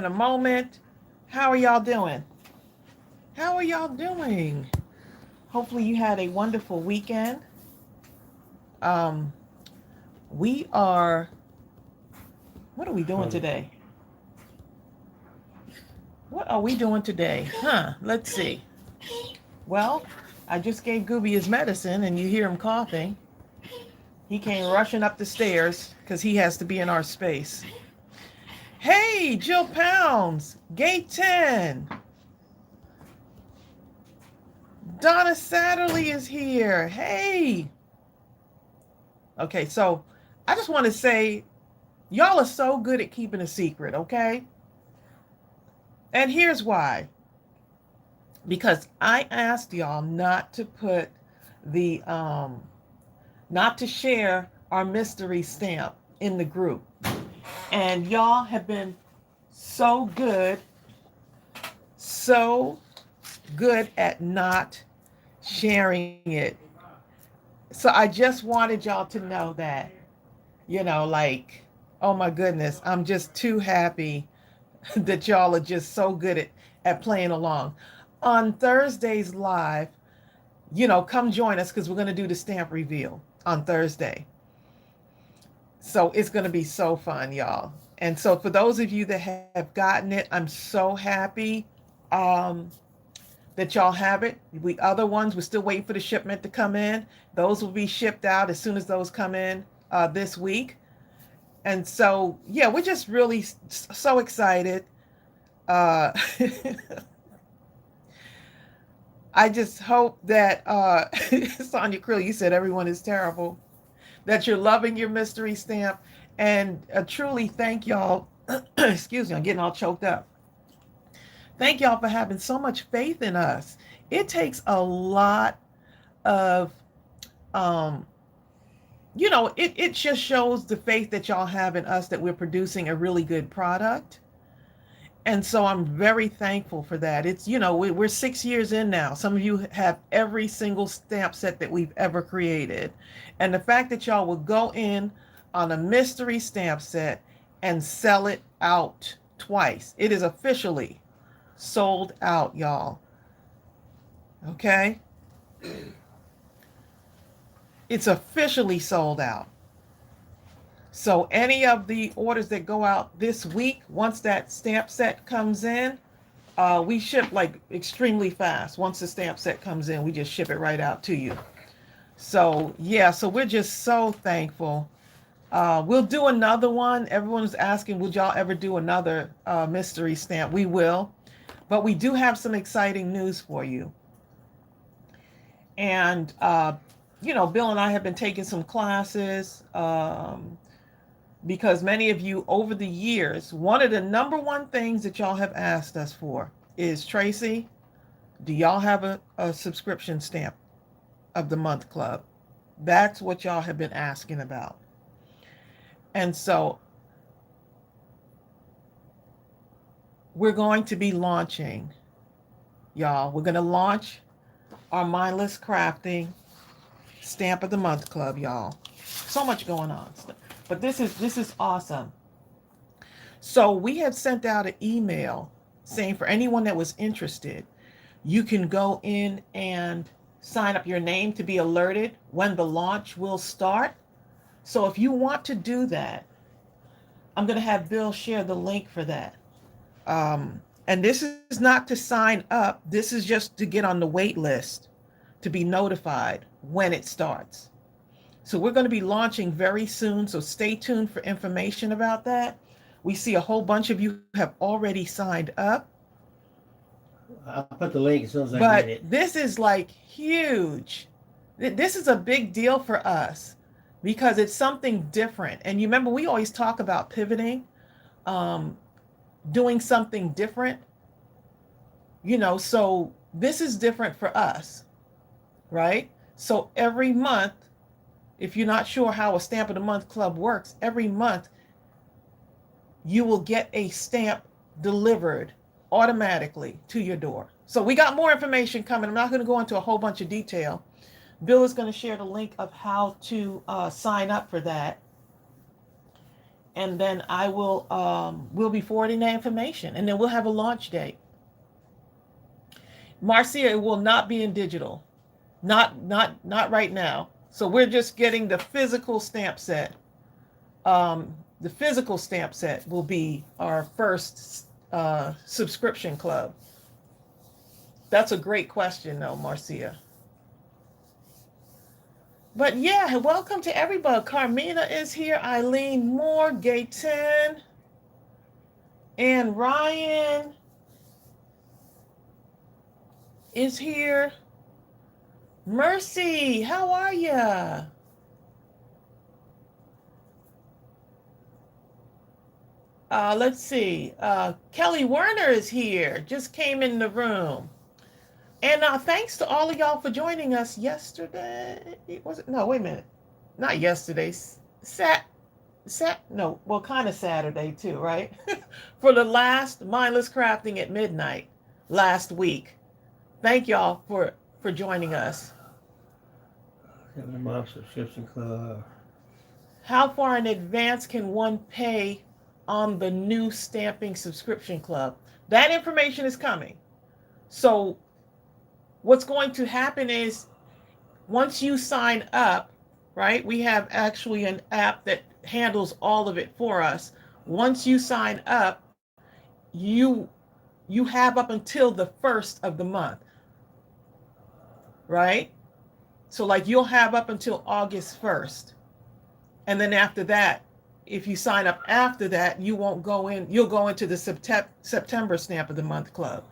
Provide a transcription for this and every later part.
a moment. How are y'all doing? How are y'all doing? Hopefully you had a wonderful weekend. Um, we are, what are we doing today? What are we doing today? Let's see. Well, I just gave Gooby his medicine and you hear him coughing. He came rushing up the stairs because he has to be in our space. Hey, Jill Pounds, Gate 10. Donna Satterley is here. Hey. Okay, so I just want to say, y'all are so good at keeping a secret, okay? And here's why. Because I asked y'all not to put the, not to share our mystery stamp in the group. And y'all have been so good at not sharing it. So I just wanted y'all to know that, like, oh my goodness, I'm just too happy that y'all are just so good at playing along. On Thursday's live, come join us because we're going to do the stamp reveal on Thursday. So it's going to be so fun, y'all. And so for those of you that have gotten it, I'm so happy that y'all have it. We other ones, we're still waiting for the shipment to come in. Those will be shipped out as soon as those come in this week. And so, yeah, we're just really so excited. Uh, I just hope that, Sonia Krill, you said everyone is terrible, that you're loving your mystery stamp. And truly thank y'all. Excuse me, I'm getting all choked up. Thank y'all for having so much faith in us. It takes a lot of, um, it just shows the faith that y'all have in us that we're producing a really good product. And so I'm very thankful for that. It's, we're 6 years in now. Some of you have every single stamp set that we've ever created. And the fact that y'all will go in on a mystery stamp set and sell it out twice. It is officially sold out, y'all. Okay? It's officially sold out. So any of the orders that go out this week, once that stamp set comes in, we ship like extremely fast. Once the stamp set comes in, we just ship it right out to you. So yeah, so we're just so thankful. We'll do another one. Everyone's asking, would y'all ever do another mystery stamp? We will. But we do have some exciting news for you. And, Bill and I have been taking some classes because many of you over the years, one of the number one things that y'all have asked us for is, Tracey, do y'all have a subscription stamp of the month club? That's what y'all have been asking about. And so we're going to be launching, y'all. We're going to launch our Mindless Crafting Stamp of the Month Club, y'all. So much going on. But this is awesome. So we had sent out an email saying for anyone that was interested, you can go in and sign up your name to be alerted when the launch will start. So if you want to do that, I'm going to have Bill share the link for that. And this is not to sign up. This is just to get on the wait list to be notified when it starts. So we're going to be launching very soon. So stay tuned for information about that. We see a whole bunch of you have already signed up. I'll put the link as soon as I get it. But this is like huge. This is a big deal for us because it's something different. And you remember, we always talk about pivoting, doing something different, so this is different for us, right? So every month, if you're not sure how a Stamp of the Month Club works, every month you will get a stamp delivered automatically to your door. So we got more information coming. I'm not going to go into a whole bunch of detail. Bill is going to share the link of how to sign up for that. and then I will we'll be forwarding that information, and then we'll have a launch date. Marcia, it will not be in digital, not right now. So we're just getting the physical stamp set. The physical stamp set will be our first subscription club. That's a great question, though, Marcia. But yeah, welcome to everybody. Carmina is here, Eileen Moore, Gayton, and Ryan is here. Mercy, how are ya? Let's see. Kelly Werner is here. Just came in the room. And thanks to all of y'all for joining us yesterday. Was it? No, wait a minute. Not yesterday. No, well, kind of Saturday too, right? For the last Mindless Crafting at midnight last week. Thank y'all for joining us. Mom subscription club. How far in advance can one pay on the new stamping subscription club? That information is coming. So what's going to happen is once you sign up, right? We have actually an app that handles all of it for us. Once you sign up, you have up until the 1st of the month, right? So like you'll have up until August 1st. And then after that, if you sign up after that, you won't go in, you'll go into the September Stamp of the Month Club.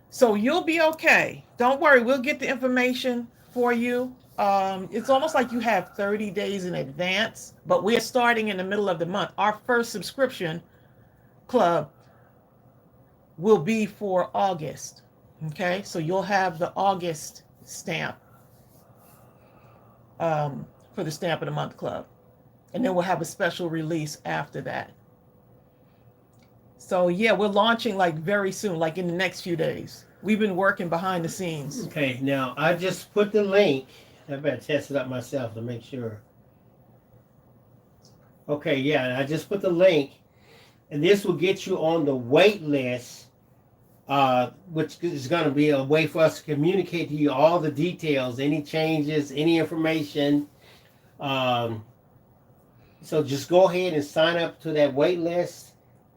So you'll be okay. Don't worry, we'll get the information for you. It's almost like you have 30 days in advance, but we're starting in the middle of the month. Our first subscription club will be for August. Okay, so you'll have the August stamp for the Stamp of the Month Club. And then we'll have a special release after that. So yeah, we're launching like very soon, like in the next few days. We've been working behind the scenes. Okay, now I just put the link. I better test it out myself to make sure. Okay, yeah, I just put the link, and this will get you on the wait list, which is going to be a way for us to communicate to you all the details, any changes, any information. So just go ahead and sign up to that wait list,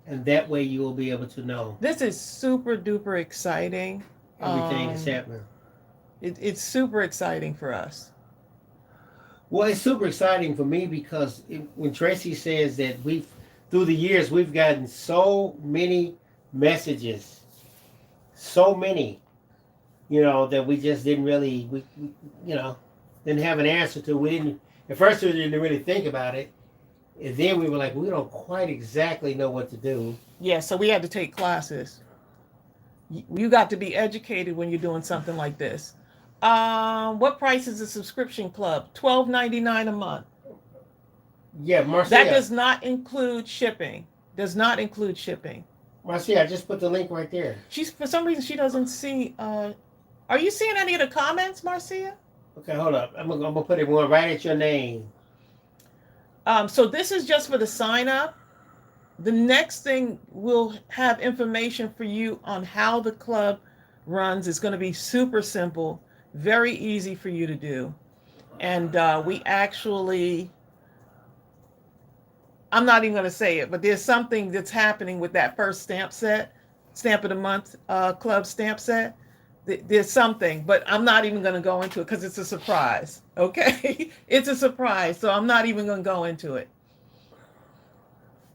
and that way you will be able to know. This is super duper exciting. Everything is happening. It's super exciting for us. Well, it's super exciting for me because when Tracey says that through the years, we've gotten so many messages, so many, that we just didn't really, didn't have an answer to. At first we didn't really think about it. And then we were like, we don't quite exactly know what to do. Yeah, so we had to take classes. You got to be educated when you're doing something like this. What price is a subscription club? $12.99 a month. Yeah, Marcia. That does not include shipping. Does not include shipping. Marcia, I just put the link right there. For some reason she doesn't see. Are you seeing any of the comments, Marcia? Okay, hold up. I'm gonna put it one right at your name. So this is just for the sign up. The next thing we'll have information for you on how the club runs. It's going to be super simple, very easy for you to do. And we actually, I'm not even going to say it, but there's something that's happening with that first stamp of the month club stamp set. There's something, but I'm not even going to go into it because it's a surprise. Okay. It's a surprise. So I'm not even going to go into it.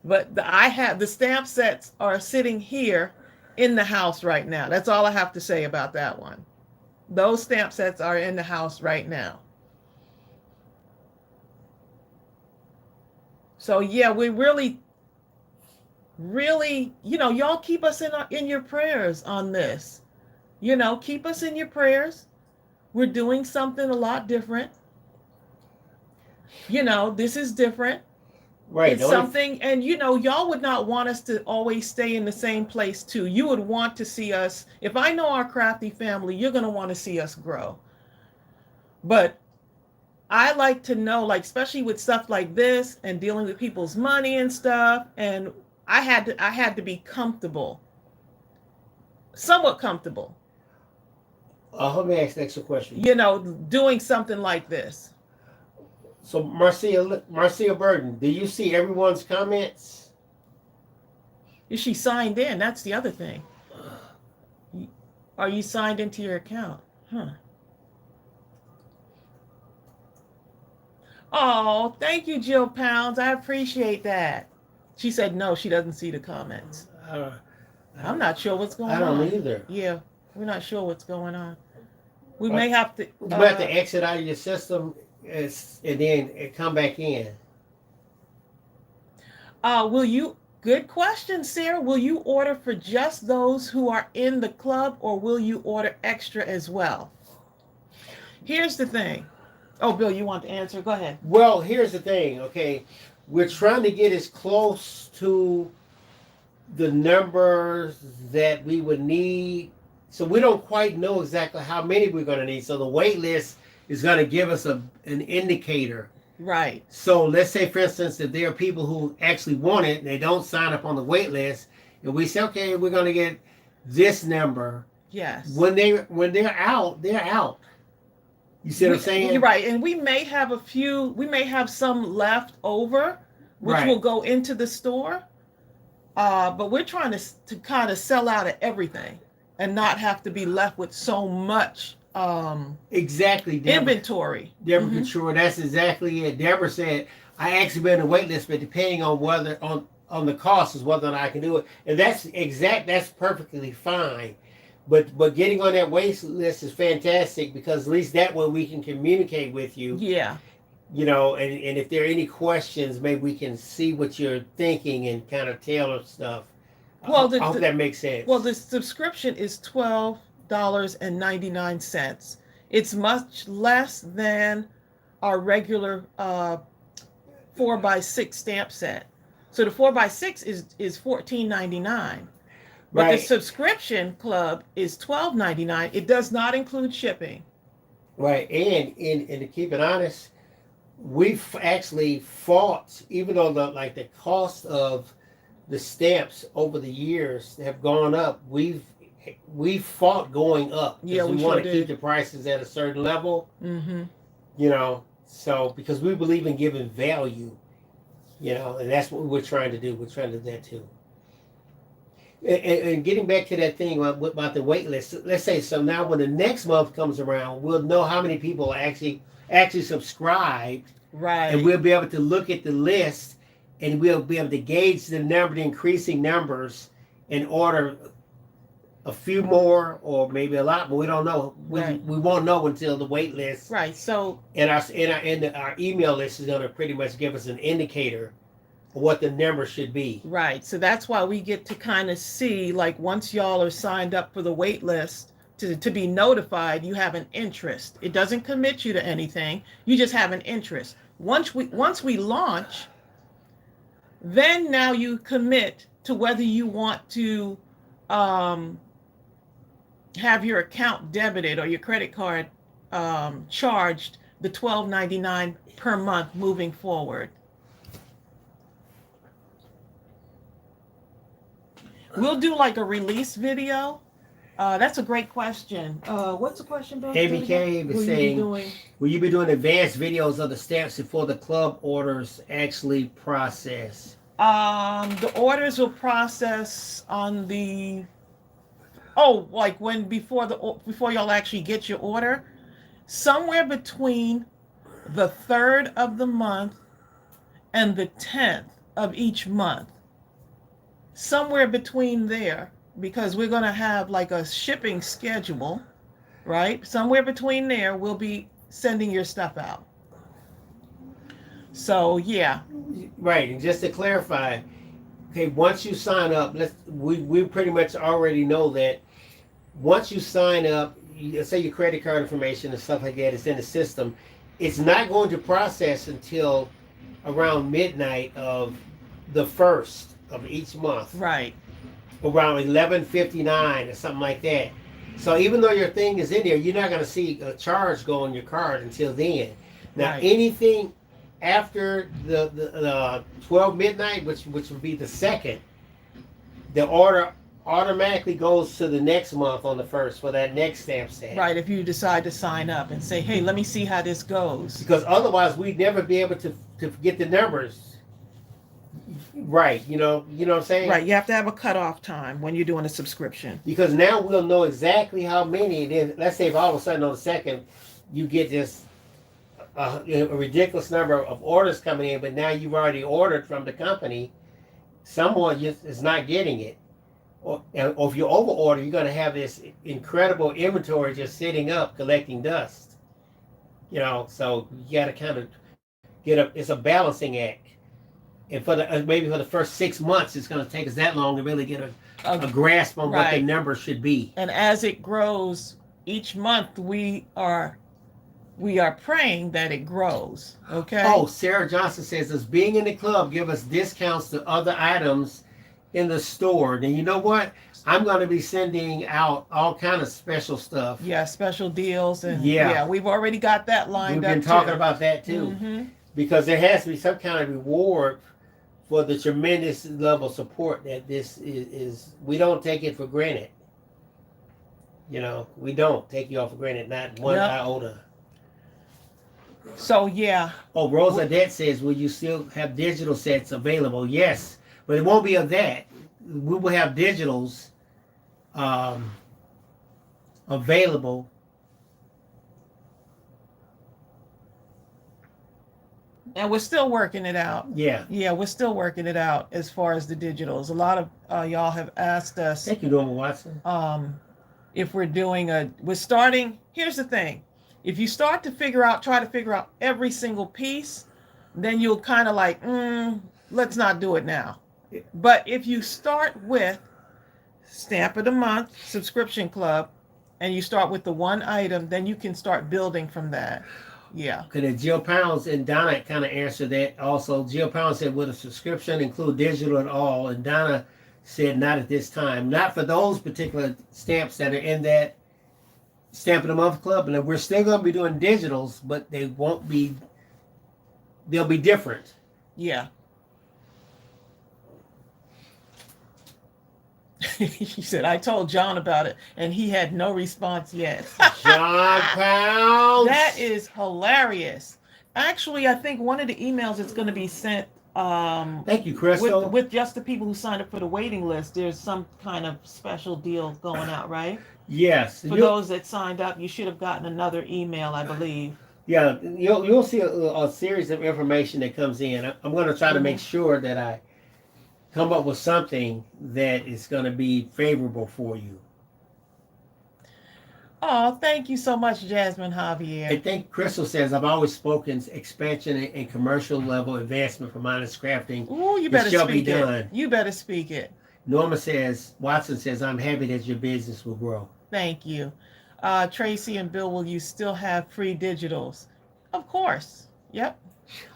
But the stamp sets are sitting here in the house right now. That's all I have to say about that one. Those stamp sets are in the house right now. So yeah, we really, y'all keep us in your prayers on this. Keep us in your prayers. We're doing something a lot different. This is different. Right. It's something, and y'all would not want us to always stay in the same place too. You would want to see us, if I know our crafty family, you're going to want to see us grow. But I like to know, like, especially with stuff like this and dealing with people's money and stuff. And I had to be comfortable, somewhat comfortable, Let me ask the extra question. doing something like this. So, Marcia Burton, do you see everyone's comments? Is she signed in? That's the other thing. Are you signed into your account? Huh. Oh, thank you, Jill Pounds. I appreciate that. She said no, she doesn't see the comments. I'm not sure what's going on. I don't either. Yeah, we're not sure what's going on. We may have to. You might have to exit out of your system and then come back in. Will you? Good question, Sarah. Will you order for just those who are in the club, or will you order extra as well? Here's the thing. Oh, Bill, you want to answer? Go ahead. Well, here's the thing. Okay, we're trying to get as close to the numbers that we would need. So we don't quite know exactly how many we're going to need. So the wait list is going to give us an indicator. Right. So let's say, for instance, if there are people who actually want it and they don't sign up on the wait list, and we say, okay, we're going to get this number. Yes. When they're out, they're out. You see what I'm saying? You're right. And we may have some left over, which will go into the store. But we're trying to kind of sell out of everything and not have to be left with so much exactly, Deborah, inventory. Deborah Couture, that's exactly it. Deborah said, I actually been on a wait list, but depending on whether on the cost is whether or not I can do it. And that's perfectly fine. But getting on that wait list is fantastic, because at least that way we can communicate with you. Yeah. And if there are any questions, maybe we can see what you're thinking and kind of tailor stuff. Well, I hope that makes sense. Well, the subscription is $12.99. It's much less than our regular 4x6 stamp set. So the 4x6 is $14.99. But the subscription club is $12.99. It does not include shipping. Right, and to keep it honest, we've actually fought, even though the cost of the stamps over the years have gone up, we've fought going up. Yeah, we want sure to keep did. the prices at a certain level. Mm-hmm. So because we believe in giving value, and that's what we're trying to do. We're trying to do that too. And getting back to that thing about the wait list, let's say, so now when the next month comes around, we'll know how many people actually subscribed. Right. And we'll be able to look at the list, and we'll be able to gauge the increasing numbers, and order a few more or maybe a lot, but we don't know. We won't know until the wait list. Right. So And our email list is going to pretty much give us an indicator of what the number should be. Right. So that's why we get to kind of see, like, once y'all are signed up for the wait list, to be notified you have an interest. It doesn't commit you to anything. You just have an interest. Once we launch, then now you commit to whether you want to have your account debited or your credit card charged the $12.99 per month moving forward. We'll do like a release video. That's a great question. What's the question, Bill? ABK is saying, will you be doing advanced videos of the stamps before the club orders actually process? The orders will process on the before y'all actually get your order, somewhere between the 3rd of the month and the 10th of each month. Somewhere between there, because we're going to have like a shipping schedule, right? Somewhere between there, we'll be sending your stuff out. So, yeah. Right, and just to clarify, okay, once you sign up, we pretty much already know that once you sign up, let's say your credit card information and stuff like that is in the system, it's not going to process until around midnight of the 1st of each month. Right. Around 11:59 or something like that. So even though your thing is in there, you're not going to see a charge go on your card until then. Now Right. anything after the 12 midnight, which would be the second, the order automatically goes to the next month on the first for that next stamp set. Right. If you decide to sign up and say, hey, let me see how this goes. Because otherwise we'd never be able to get the numbers right. You know what I'm saying? Right. You have to have a cutoff time when you're doing a subscription. Because now we'll know exactly how many it is. Let's say if all of a sudden on the second you get this a ridiculous number of orders coming in, but now you've already ordered from the company, someone just is not getting it. Or if you over order, you're going to have this incredible inventory just sitting up collecting dust. So you got to kind of it's a balancing act. And for maybe for the first 6 months, it's going to take us that long to really get a grasp on what the number should be. And as it grows each month, we are praying that it grows. Okay. Oh, Sarah Johnson says, does being in the club give us discounts to other items in the store? Now, you know what? I'm going to be sending out all kind of special stuff. Yeah, special deals. And yeah, we've already got that lined up. We've been talking about that too. Mm-hmm. Because there has to be some kind of reward for the tremendous level of support that this is. We don't take it for granted. We don't take you all for granted, not one iota. So yeah. Oh, Rosadette says, will you still have digital sets available? Yes, but it won't be of that. We will have digitals available. And we're still working it out. Yeah. Yeah, we're still working it out as far as the digitals. A lot of y'all have asked us. Thank you, Norma Watson. If we're starting. Here's the thing. If you try to figure out every single piece, then you'll kind of like, let's not do it now. But if you start with Stamp of the Month, Subscription Club, and you start with the one item, then you can start building from that. Yeah. Because Jill Pounds and Donna kind of answered that also. Jill Pounds said, would a subscription include digital at all? And Donna said, not at this time. Not for those particular stamps that are in that Stamp of the Month Club. And we're still going to be doing digitals, but they won't be, they'll be different. Yeah. He said, I told John about it, and he had no response yet. John Pounds. That is hilarious. Actually, I think one of the emails is going to be sent. Thank you, Crystal. With just the people who signed up for the waiting list, there's some kind of special deal going out, right? Yes. For those that signed up, you should have gotten another email, I believe. Yeah, you'll see a series of information that comes in. I'm going to try to make sure that I come up with something that is going to be favorable for you. Oh, thank you so much, Jasmine Javier. I think Crystal says, I've always spoken expansion and commercial level advancement for Mindless Crafting. Ooh, you better shall speak be done. it. You better speak it. Norma says, Watson says, I'm happy that your business will grow. Thank you. Tracy and Bill, will you still have free digitals? Of course. Yep.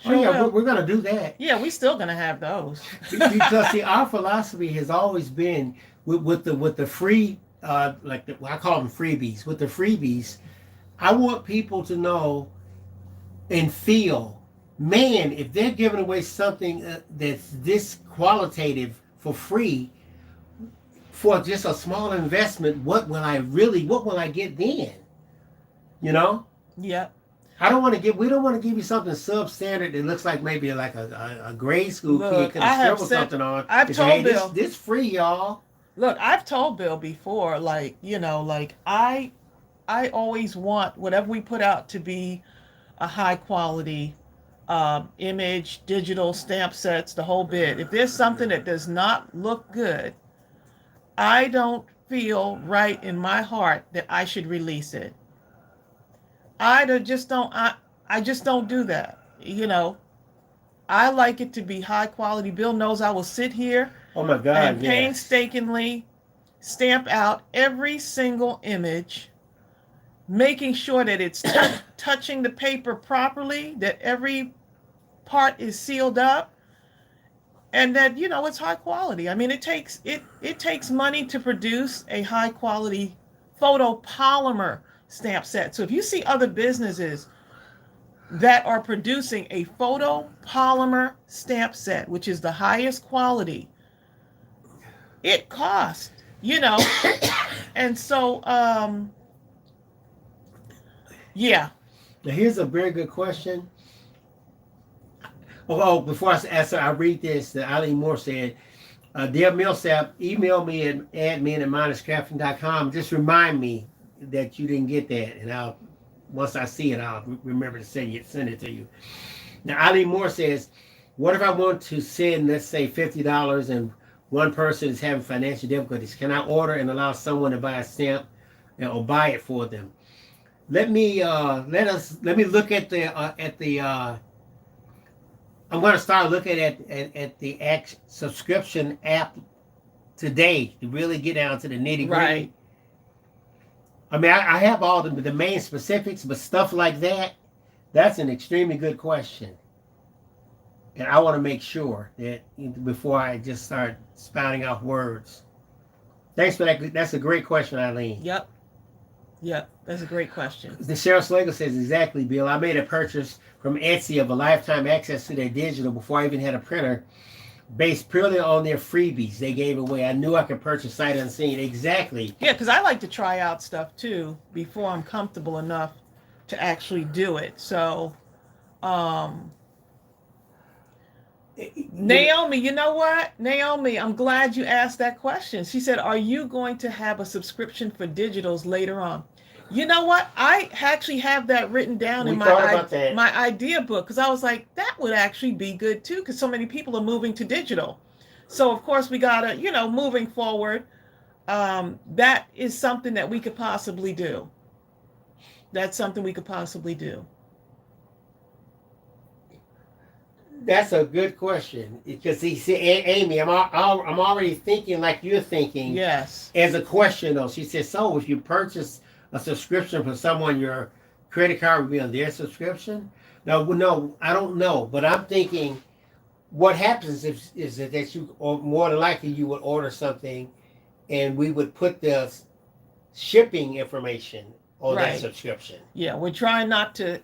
Sure, oh yeah, we're going to do that. Yeah, we're still going to have those. Because see, our philosophy has always been with the free, I call them freebies. With the freebies, I want people to know and feel, man, if they're giving away something that's this qualitative for free, for just a small investment, what will I get then? Yep. We don't want to give you something substandard that looks like maybe like a grade school kid could have scribbled something on. I've told Bill, this free, y'all. Look, I've told Bill before, I always want whatever we put out to be a high quality image, digital stamp sets, the whole bit. If there's something that does not look good, I don't feel right in my heart that I should release it. I just don't do that. I like it to be high quality. Bill knows I will sit here and painstakingly stamp out every single image, making sure that it's touching the paper properly, that every part is sealed up, and that it's high quality. I mean, it takes money to produce a high quality photopolymer stamp set. So if you see other businesses that are producing a photopolymer stamp set, which is the highest quality. It costs, you know, and so yeah. Now here's a very good question. Oh, before I answer, I read this. That Eileen Moore said, "Dear Millsap, email me at admin@mindlesscrafting.com. Just remind me that you didn't get that, and I'll once I see it, I'll remember to send it to you." Now Eileen Moore says, "What if I want to send, let's say, $50, and one person is having financial difficulties? Can I order and allow someone to buy a stamp or buy it for them?" Let me look at the. I'm going to start looking at the subscription app today to really get down to the nitty gritty. Right. I mean, I have all the main specifics, but stuff like that, that's an extremely good question. And I want to make sure that before I just start spouting off words. Thanks for that. That's a great question, Eileen. Yep. Yep. That's a great question. The Cheryl Slagle says, exactly, Bill. I made a purchase from Etsy of a lifetime access to their digital before I even had a printer, based purely on their freebies they gave away. I knew I could purchase sight unseen. Exactly. Yeah, because I like to try out stuff too before I'm comfortable enough to actually do it. So, Naomi, you know what? Naomi, I'm glad you asked that question. She said, "Are you going to have a subscription for digitals later on?" You know what? I actually have that written down in my idea book, because I was like, that would actually be good too, because so many people are moving to digital. So of course we gotta, moving forward, that is something that we could possibly do. That's something we could possibly do. That's a good question, because see, Amy, I'm already thinking like you're thinking. Yes. As a question though, she says, so if you purchase a subscription for someone, your credit card would be on their subscription? No, I don't know, but I'm thinking, what happens is that you, or more than likely, you would order something, and we would put the shipping information on that subscription. Yeah, we're trying not to.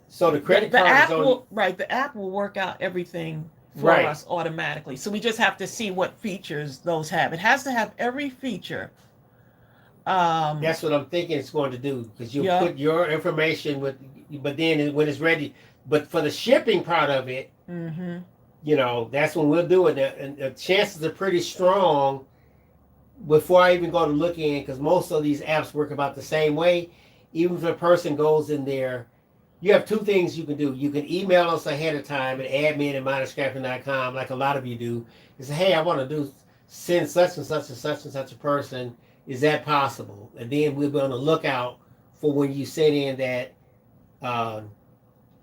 So the credit card app is on. The app will work out everything for us automatically. So we just have to see what features those have. It has to have every feature. That's what I'm thinking it's going to do, because you put your information with, but then when it's ready, but for the shipping part of it, that's when we'll do it. And the chances are pretty strong before I even go to look in, because most of these apps work about the same way. Even if a person goes in there, you have two things you can do. You can email us ahead of time at admin@mindlesscrafting.com, like a lot of you do, and say, hey, I want to send such and such and such and such a person. Is that possible? And then we'll be on the lookout for when you send in that,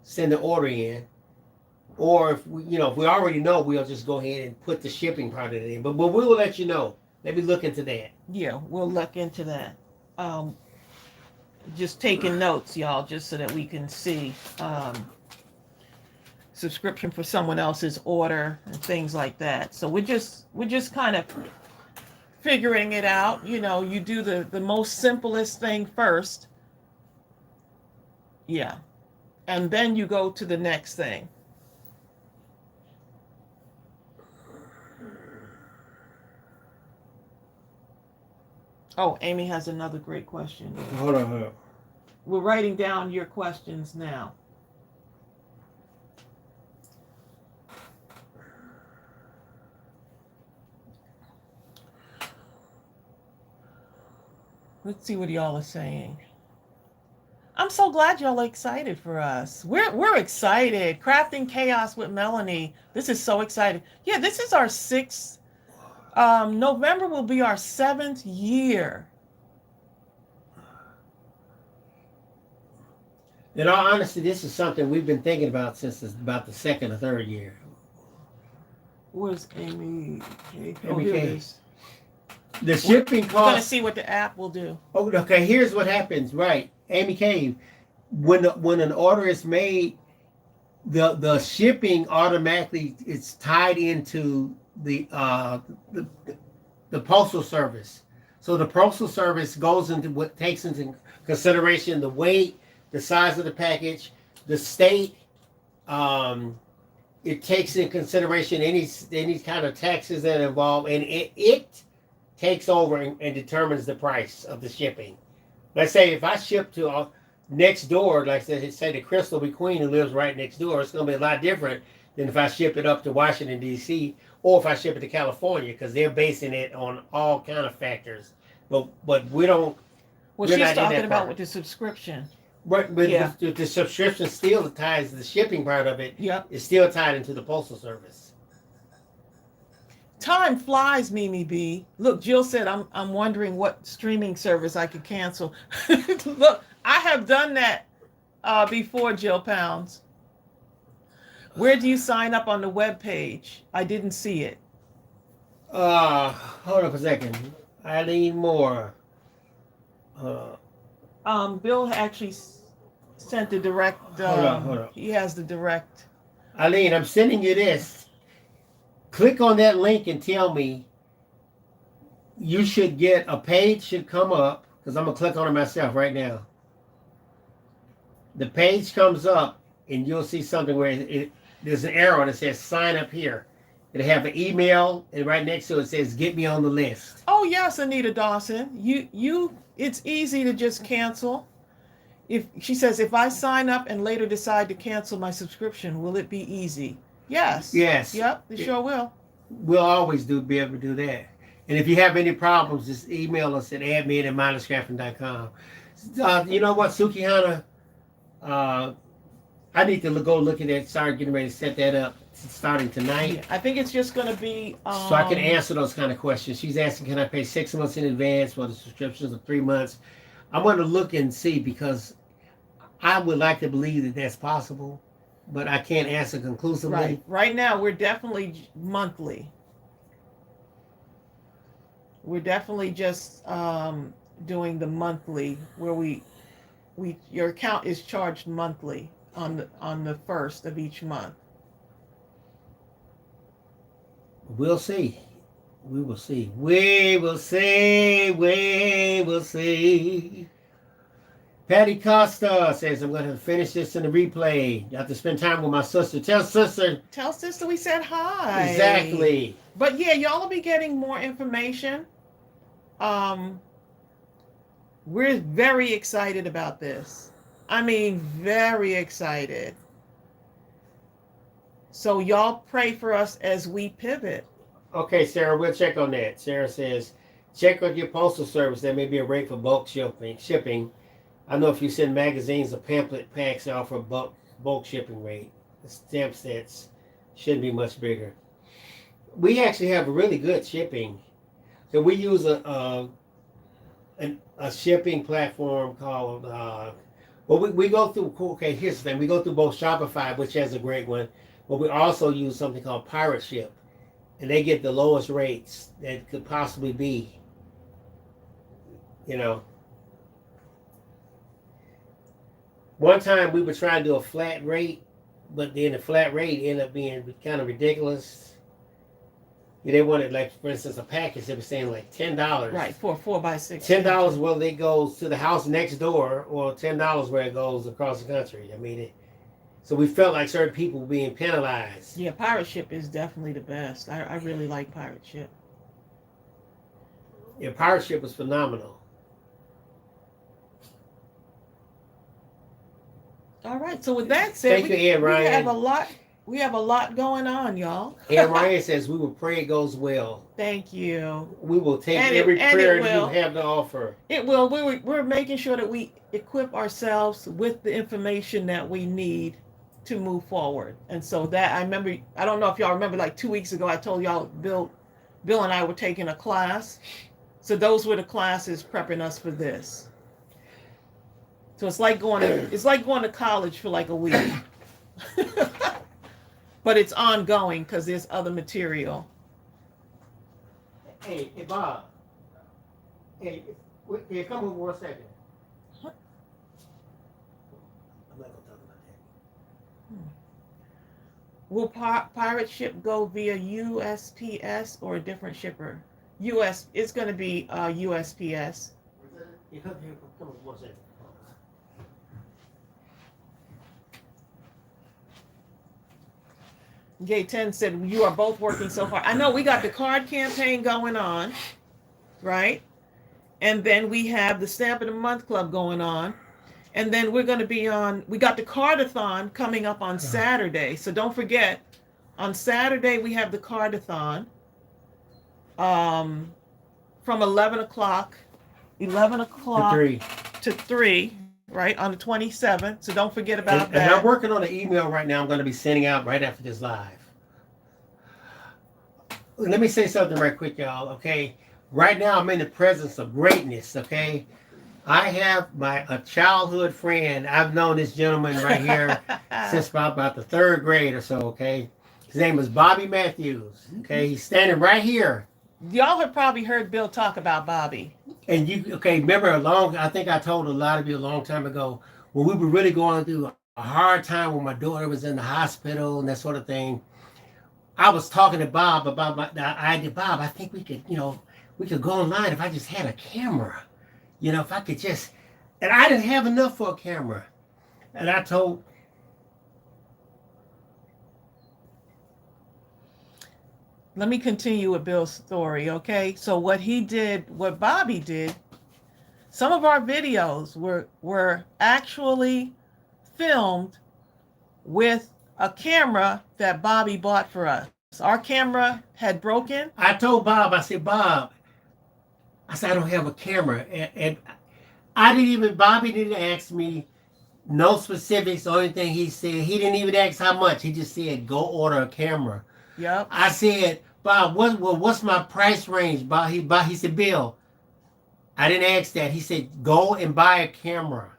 send the order in. Or if we already know, we'll just go ahead and put the shipping part of it in. But we will let you know. Let me look into that. Yeah, we'll look into that. Just taking notes, y'all, just so that we can see subscription for someone else's order and things like that. So we're just kind of figuring it out. You do the most simplest thing first. Yeah. And then you go to the next thing. Oh, Amy has another great question. Hold on. We're writing down your questions now. Let's see what y'all are saying. I'm so glad y'all are excited for us. We're excited. Crafting Chaos with Melanie. This is so exciting. Yeah, this is our 6th. November will be our 7th year. In all honesty, this is something we've been thinking about since about the 2nd or 3rd year. Where's Amy? Amy K. The shipping cost. We're going to see what the app will do. Oh, okay. Here's what happens. Right, Amy Cave. When an order is made, the shipping automatically is tied into the postal service. So the postal service goes into what takes into consideration the weight, the size of the package, the state. It takes in consideration any kind of taxes that are involved, and it takes over and determines the price of the shipping. Let's say if I ship to next door, like say the Crystal McQueen who lives right next door, it's going to be a lot different than if I ship it up to Washington D.C. or if I ship it to California, because they're basing it on all kind of factors. But we don't. Well, she's talking about with the subscription. But the subscription still ties the shipping part of it. Yep. It's still tied into the postal service. Time flies, Mimi B. Look, Jill said, I'm wondering what streaming service I could cancel. Look, I have done that before, Jill Pounds. Where do you sign up on the web page? I didn't see it. Hold up a second. I need more. Bill actually sent the direct. Hold on. He has the direct. Eileen, I'm sending you this. Click on that link and tell me. You should get a page should come up, because I'm gonna click on it myself right now. The page comes up and you'll see something where there's an arrow that says sign up here. It'll have an email, and right next to it says get me on the list. Oh yes, Anita Dawson. It's easy to just cancel. If she says, if I sign up and later decide to cancel my subscription, will it be easy? Yes. Yes. Yep, it sure will. We'll always be able to do that. And if you have any problems, just email us at admin@mindlesscrafting.com. You know what, Sukihana? I need to go look at that. Start getting ready to set that up starting tonight. Yeah, I think it's just going to be... so I can answer those kind of questions. She's asking, can I pay 6 months in advance for the subscriptions of 3 months? I'm going to look and see, because I would like to believe that that's possible, but I can't answer conclusively. Right now, we're definitely monthly. We're definitely just doing the monthly, where your account is charged monthly on the first of each month. We'll see. We will see. We will see. We will see. Patty Costa says, I'm going to finish this in the replay. I have to spend time with my sister. Tell sister we said hi. Exactly. But yeah, y'all will be getting more information. We're very excited about this. I mean, very excited. So y'all pray for us as we pivot. Okay, Sarah, we'll check on that. Sarah says, check with your postal service. There may be a rate for bulk shipping. I know if you send magazines or pamphlet packs, they offer a bulk shipping rate. The stamp sets shouldn't be much bigger. We actually have really good shipping. So we use a shipping platform called, we go through, okay, here's the thing. We go through both Shopify, which has a great one, but we also use something called Pirate Ship. And they get the lowest rates that could possibly be. You know. One time we were trying to do a flat rate, but then the flat rate ended up being kind of ridiculous. They wanted, like, for instance, a package. They were saying like $10. Right, for a 4x6. $10 whether it goes to the house next door, or $10 where it goes across the country. I mean, so we felt like certain people were being penalized. Yeah, Pirate Ship is definitely the best. I really like Pirate Ship. Yeah, Pirate Ship was phenomenal. All right. So with that said, Thank you, Ed Ryan. We have a lot going on, y'all. Ed Ryan says we will pray it goes well. Thank you. We will take every prayer that you have to offer. It will. We're making sure that we equip ourselves with the information that we need to move forward. And so that I don't know if y'all remember, like 2 weeks ago, I told y'all Bill and I were taking a class. So those were the classes prepping us for this. So it's like going to college for like a week. But it's ongoing because there's other material. Hey, Bob. Hey, come over 1 second. What? I'm not going to talk about that. Will Pirate Ship go via USPS or a different shipper? It's going to be USPS. You come over 1 second. Gay 10 said, you are both working so hard. I know we got the card campaign going on, right? And then we have the Stamp of the Month Club going on. And then we're going to be on, we got the Cardathon coming up on Saturday. So don't forget, on Saturday we have the Cardathon from 11 o'clock to 3, right, on the 27th. So don't forget about that. And I'm working on an email right now I'm going to be sending out right after this live. Let me say something right quick, y'all, okay? Right now I'm in the presence of greatness, okay? I have a childhood friend. I've known this gentleman right here since about the 3rd grade or so, okay? His name is Bobby Matthews, okay? He's standing right here. Y'all have probably heard Bill talk about Bobby. And remember I think I told a lot of you a long time ago, when we were really going through a hard time when my daughter was in the hospital and that sort of thing, I was talking to Bob about the idea. Bob, I think we could, we could go online if I just had a camera. If I could just, and I didn't have enough for a camera. And I told. Let me continue with Bill's story, okay? So what Bobby did, some of our videos were actually filmed with a camera that Bobby bought for us. Our camera had broken. I told Bob, I said, Bob, I don't have a camera. And Bobby didn't ask me no specifics or anything. He said, he didn't even ask how much. He just said, go order a camera. Yep. I said, Bob, what's my price range? Bob, he said, Bill, I didn't ask that. He said, go and buy a camera.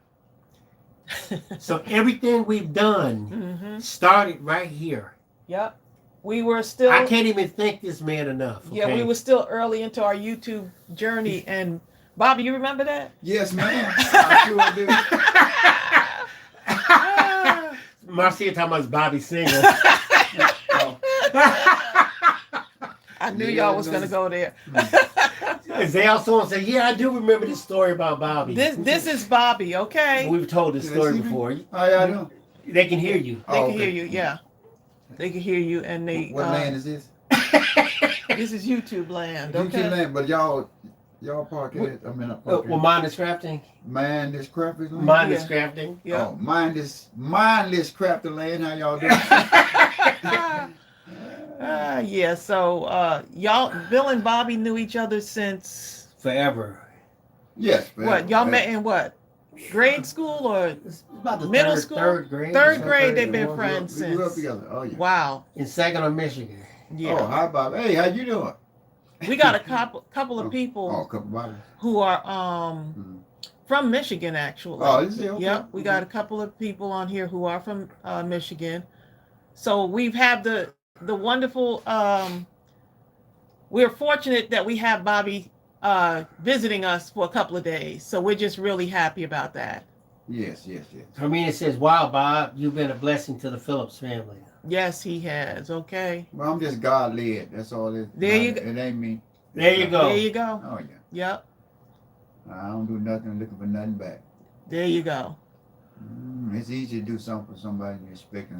So everything we've done started right here. Yep. We were still... I can't even thank this man enough. Okay? Yeah, we were still early into our YouTube journey. And Bobby, you remember that? Yes, ma'am. I sure do. Marcia talking about Bobby Singer. I knew y'all was going to go there. They also say, yeah, I do remember this story about Bobby. This is Bobby, okay? We've told this story before. Oh, yeah, I know. They can hear you. They can hear you, yeah. They can hear you, and they... What land is this? This is YouTube land, okay? YouTube land, but y'all podcast, well, Mindless Crafting. Mindless Crafting land? Mindless Crafting. Yeah. Oh, Mindless Crafting land, how y'all doing? Yeah, so y'all, Bill and Bobby knew each other since... Forever. Yes. Forever. What, y'all met in what? Grade school or about the middle school? Third grade. Third grade, they've been friends since. We grew up together. Oh, yeah. Wow. In Saginaw, Michigan. Yeah. Oh, hi, Bob. Hey, how you doing? We got a couple of people who are from Michigan, actually. Oh, is it? Okay. Yep, we got a couple of people on here who are from Michigan. So we've had the wonderful, we're fortunate that we have Bobby visiting us for a couple of days. So we're just really happy about that. Yes. Carmina says, wow, Bob, you've been a blessing to the Phillips family. Yes, he has. Okay. Well, I'm just God-led. That's all it is. There you go. It ain't me. There you go. There you go. Oh, yeah. Yep. I don't do nothing looking for nothing back. There you go. It's easy to do something for somebody and expecting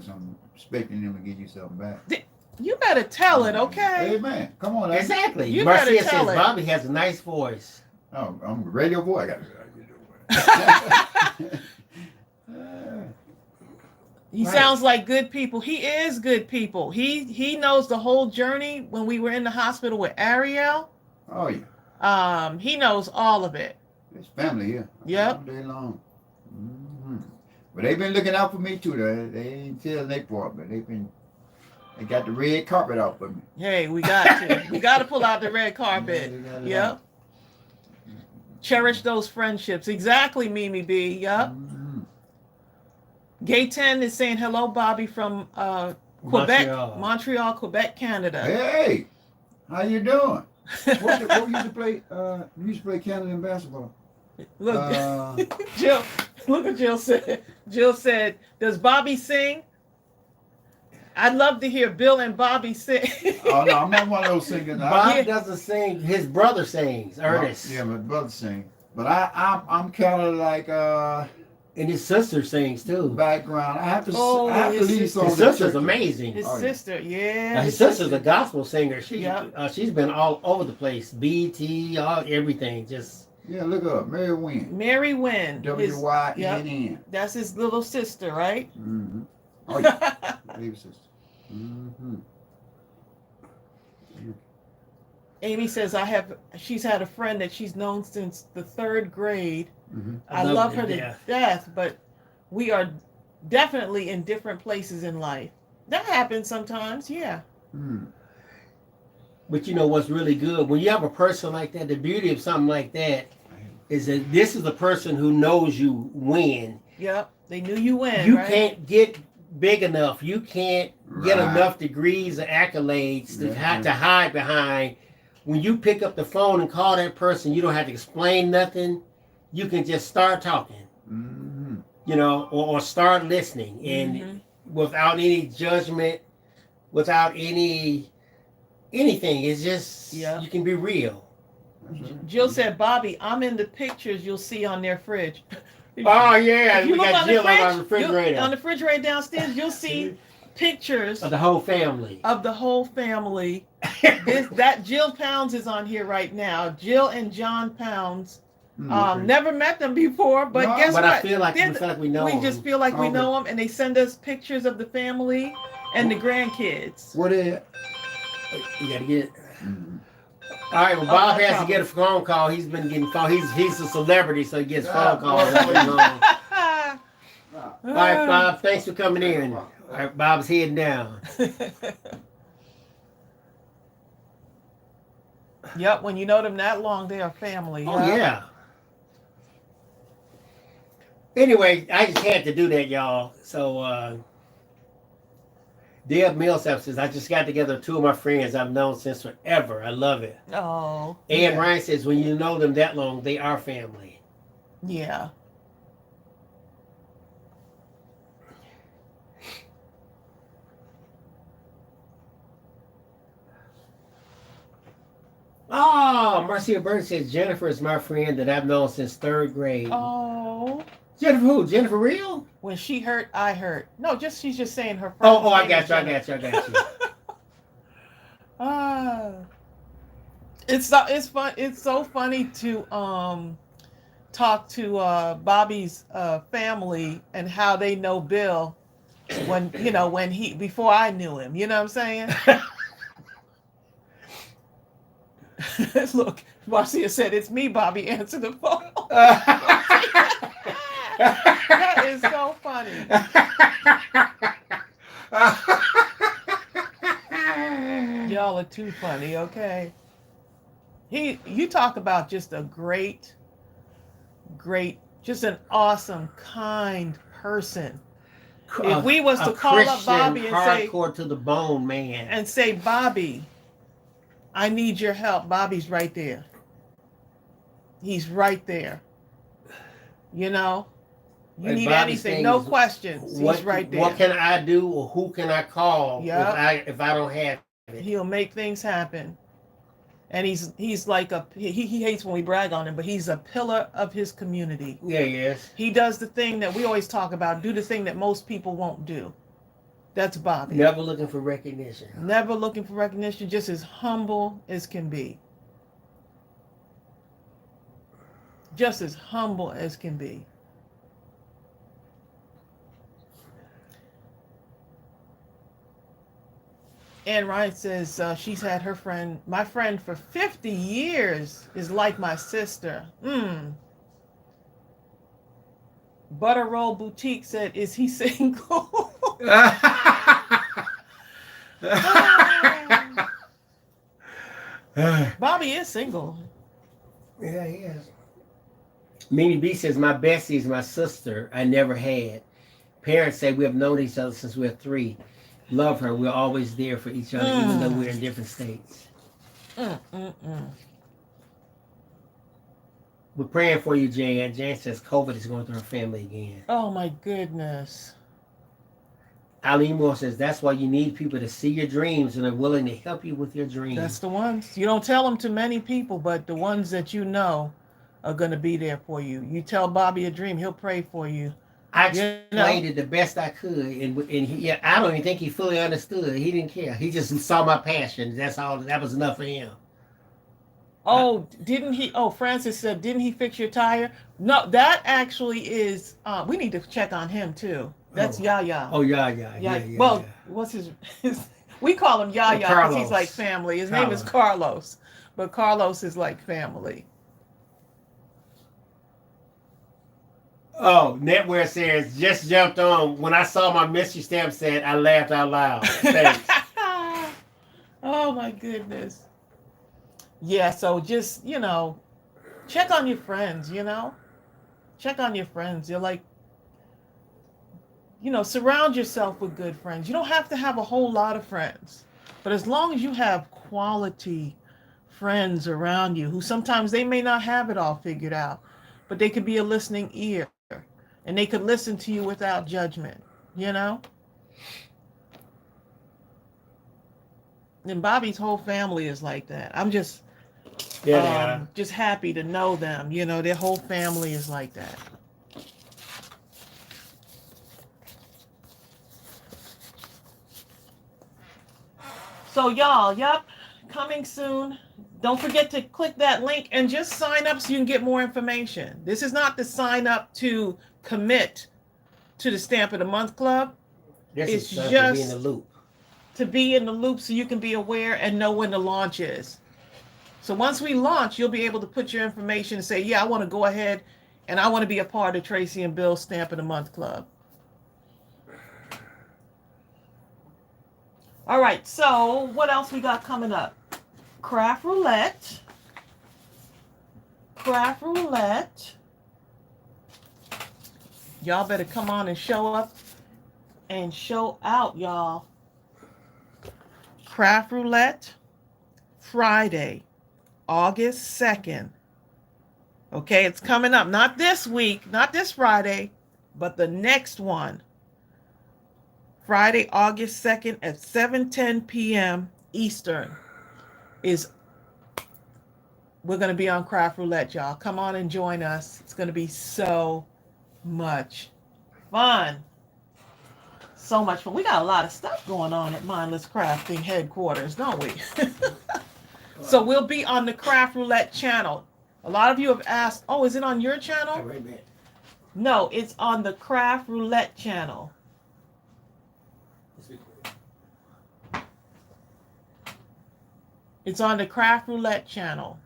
them to give you something back. You better tell it, okay? Amen. Come on. Exactly. You Marcia better says tell it. Bobby has a nice voice. Oh, I'm a radio boy. I got He sounds like good people. He is good people. He knows the whole journey when we were in the hospital with Ariel. Oh, yeah. He knows all of it. It's family here. Yep. All day long. But they've been looking out for me too. They ain't telling their part, but they got the red carpet out for me. Hey, we got to. We got to pull out the red carpet. Yep. Cherish those friendships. Exactly, Mimi B. Yep. Gay 10 is saying hello, Bobby, from Quebec, Montreal, Quebec, Canada. Hey, how you doing? What you used to play? You used to play Canadian basketball. Look, Jill. Look what Jill said. Jill said, "Does Bobby sing?" I'd love to hear Bill and Bobby sing. Oh no, I'm not one of those singers. Bob doesn't sing. His brother sings. Ernest. Yeah, my brother sings. But I'm kind of like And his sister sings too. background. I have to his leave sister. some. His sister's amazing. His Oh, yeah. sister, yeah. Now, his sister's a gospel singer. Yep. She's been all over the place. BT, everything. Just Yeah, look up Mary Wynn. Mary Wynn. WYNN. That's his little sister, right? Mm-hmm. Oh yeah, baby sister. Mm-hmm. Amy says she's had a friend that she's known since the 3rd grade. Mm-hmm. I love her to death, but we are definitely in different places in life. That happens sometimes, yeah. Mm. But you know what's really good? When you have a person like that, the beauty of something like that is that this is a person who knows you win. Yep, they knew you win, You right? can't get big enough. You can't get Right. enough degrees or accolades Yeah. to hide behind. When you pick up the phone and call that person, you don't have to explain nothing. You can just start talking, Mm-hmm. you know, or start listening, and without any judgment, without anything. It's just you can be real. Jill said, Bobby, I'm in the pictures you'll see on their fridge. Oh yeah, If you we look got on the Jill on our fridge, refrigerator. on the refrigerator downstairs, you'll see pictures Of the whole family. of the whole family. That Jill Pounds is on here right now. Jill and John Pounds. Never met them before, but No, guess but what? I feel like we know We them. just feel like we Okay. know them, and they send us pictures of the family and the grandkids. What is? You gotta get. Mm-hmm. All right, well, Bob no has to get a phone call. He's been getting phone. He's a celebrity, so he gets phone calls. All right, Bob. Thanks for coming in. All right, Bob's heading down. Yep, when you know them that long, they are family. Oh yeah. Anyway, I just had to do that, y'all. So, Deb Millsap says, I just got together 2 of my friends I've known since forever. I love it. Oh. And Ryan says, when you know them that long, they are family. Yeah. Oh, Marcia Burton says, Jennifer is my friend that I've known since 3rd grade. Oh. Jennifer who? Jennifer Real? When she hurt, I hurt. No, she's just saying her. Oh, I got you. It's fun. It's so funny to talk to Bobby's family and how they know Bill when before I knew him. You know what I'm saying? Look, Marcia said, "It's me, Bobby. Answer the phone." That is so funny. Y'all are too funny, okay? You talk about just a great, just an awesome, kind person. If we was to call up Bobby and say, hardcore to the bone, man, and say, Bobby, I need your help. Bobby's right there. He's right there. You know? You need Bobby's anything, thing no is, questions. He's right there. What can I do, or who can I call if I don't have it? He'll make things happen. And he's like he hates when we brag on him, but he's a pillar of his community. Yeah, yes. He does the thing that we always talk about, do the thing that most people won't do. That's Bobby. Never looking for recognition. Never looking for recognition, just as humble as can be. Just as humble as can be. Ann Ryan says she's had my friend for 50 years is like my sister. Butter Roll Boutique said, is he single? Bobby is single. Yeah, he is. Mimi B says, my bestie is my sister I never had. Parents say we have known each other since we were 3. Love her. We're always there for each other, even though we're in different states. We're praying for you, Jan. Jan says COVID is going through her family again. Oh, my goodness. Eileen Moore says, that's why you need people to see your dreams and are willing to help you with your dreams. That's the ones. You don't tell them to many people, but the ones that you know are going to be there for you. You tell Bobby a dream, he'll pray for you. I You explained know? it the best I could, and he, yeah, I don't even think he fully understood. He didn't care. He just saw my passion. That's all. That was enough for him. I, Oh, didn't he? Oh, Francis said, didn't he fix your tire? No, that actually is. We need to check on him too. That's oh, Yaya. oh yeah, yeah, yeah, Yeah. yeah, Well, yeah. what's his we call him Oh, Yaya because he's like Carlos, family. His name is Carlos. Carlos, but Carlos is like family. Oh, Netware says just jumped on when I saw my mystery stamp set. I laughed out loud. Thanks. Oh my goodness. Yeah. So just check on your friends. Check on your friends. You're like, surround yourself with good friends. You don't have to have a whole lot of friends, but as long as you have quality friends around you who sometimes they may not have it all figured out, but they could be a listening ear and they could listen to you without judgment, you know? And Bobby's whole family is like that. I'm Yeah, they are. just happy to know them. Their whole family is like that. So y'all, yep, coming soon. Don't forget to click that link and just sign up so you can get more information. This is not to sign up to commit to the Stamp of the Month Club. This It's is to be in the just loop. to be in the loop so you can be aware and know when the launch is. So once we launch, you'll be able to put your information and say, yeah, I want to go ahead and I want to be a part of Tracey and Bill's Stamp of the Month Club. All right, so what else we got coming up? Craft Roulette. Craft Roulette. Y'all better come on and show up and show out, y'all. Craft Roulette, Friday, August 2nd. Okay, it's coming up. Not this week, not this Friday, but the next one. Friday, August 2nd at 7:10 p.m. Eastern we're going to be on Craft Roulette, y'all. Come on and join us. It's going to be so much fun. So much fun. We got a lot of stuff going on at Mindless Crafting headquarters, don't we? So we'll be on the Craft Roulette channel. A lot of you have asked, oh, is it on your channel? Wait a minute. No, it's on the Craft Roulette channel. It's on the Craft Roulette channel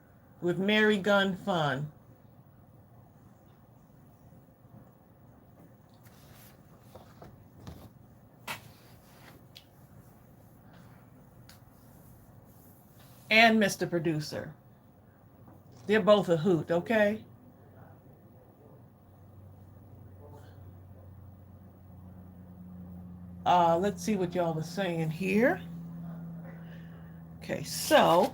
with Mary Gun Fun. And Mr. Producer. They're both a hoot, okay? Let's see what y'all were saying here. Okay, so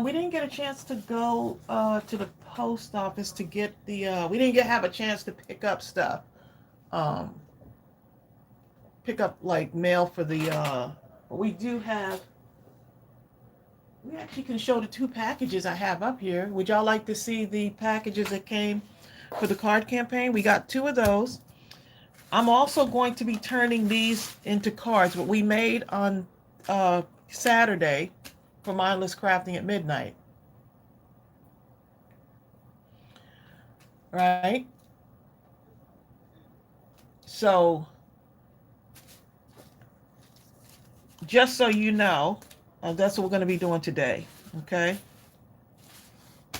we didn't get a chance to go to the post office to get we didn't have a chance to pick up stuff. Pick up like mail for but we actually can show the 2 packages I have up here. Would y'all like to see the packages that came for the card campaign? We got 2 of those. I'm also going to be turning these into cards, what we made on Saturday for Mindless Crafting at midnight. Right? So, just so you know, that's what we're going to be doing today. Okay?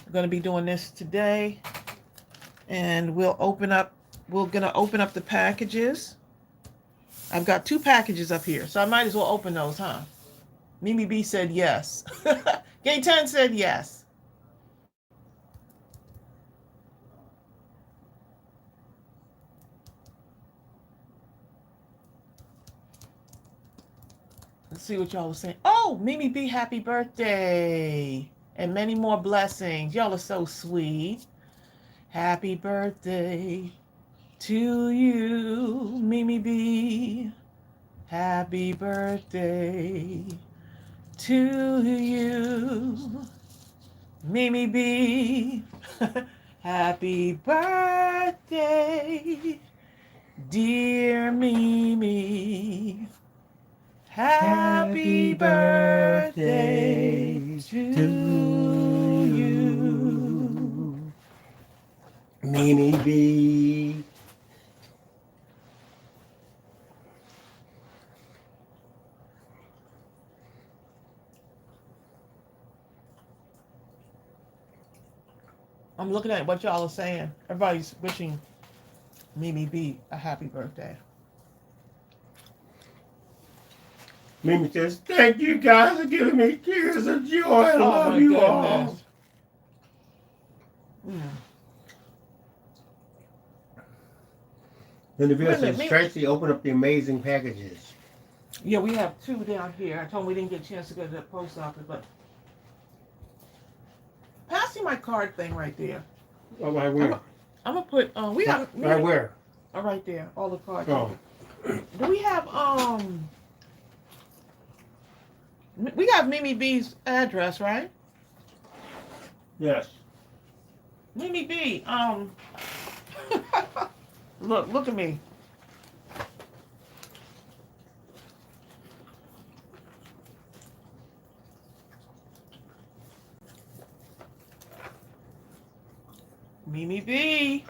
We're going to be doing this today. And we're going to open up the packages. I've got 2 packages up here, so I might as well open those, huh? Mimi B said yes. Gay 10 said yes. Let's see what y'all are saying. Oh, Mimi B, happy birthday. And many more blessings. Y'all are so sweet. Happy birthday to you, Mimi B. Happy birthday to you, Mimi B. Happy birthday Dear Mimi, happy birthday to you. Mimi B. I'm looking at what y'all are saying. Everybody's wishing Mimi B a happy birthday. Mimi says, thank you guys for giving me tears of joy. I love you all. Mm. Then the video Wait a minute, says, Mimi- Tracey, open up the amazing packages. Yeah, we have 2 down here. I told them we didn't get a chance to go to the post office, but pass me my card thing right there. Oh, right where? I'm gonna put we got Right where? Oh, right there, all the cards. Oh. Do we have we got Mimi B's address, right? Yes. Mimi B, look at me. Mimi B.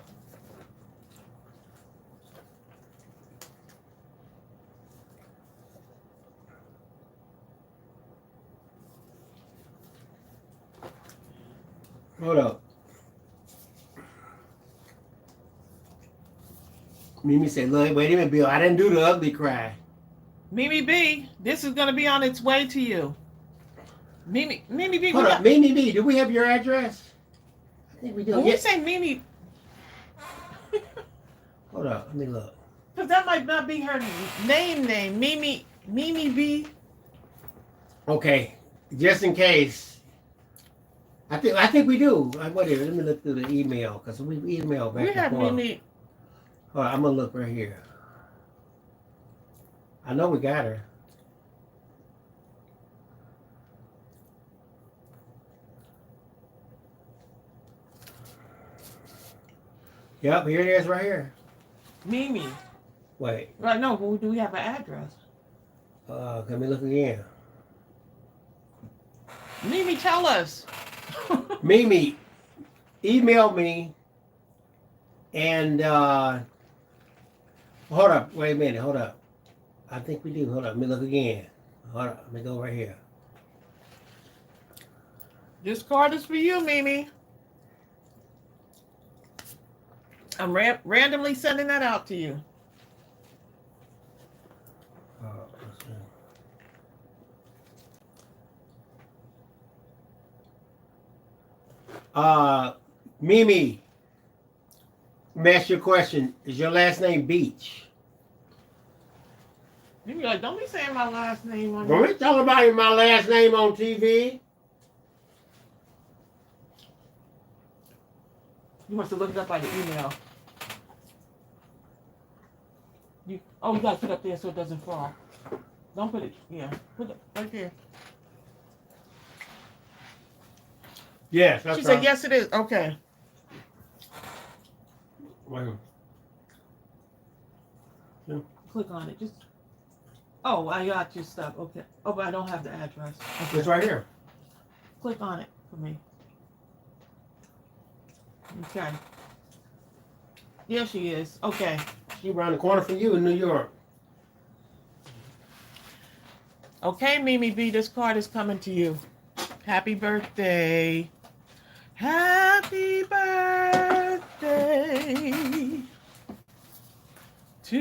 Hold up. Mimi said, look, wait a minute, Bill. I didn't do the ugly cry. Mimi B, this is gonna be on its way to you. Mimi B. Hold up. Mimi B, do we have your address? I think we do. When we say Mimi, Hold up. Let me look. because that might not be her name. Mimi B. Okay. Just in case. I think we do. Whatever. Let me look through the email because we emailed back We and have forth. Mimi. All right, I'm gonna look right here. I know we got her. Yep, here it is right here. Mimi. Wait, Right, no, but do we have an address? let me look again. Mimi, tell us. Mimi, email me and hold up, wait a minute, hold up. I think we do. Hold up, let me look again. Hold up, let me go right here. This card is for you, Mimi. I'm randomly sending that out to you. Let's see. Mimi, let me ask you a question. Is your last name Beach? You be like, don't be saying my last name on Don't be talking about my last name on TV. You must have looked it up by the email. You gotta put it up there so it doesn't fall. Don't put it, yeah. Put it right there. Yes, that's She right. said, yes, it is. Okay. Wait. Click on it. Just. Oh, I got your stuff. Okay. Oh, but I don't have the address. Okay. It's right here. Click on it for me. Okay. There she is. Okay. She around the corner from you in New York. Okay, Mimi B, this card is coming to you. Happy birthday. Happy birthday to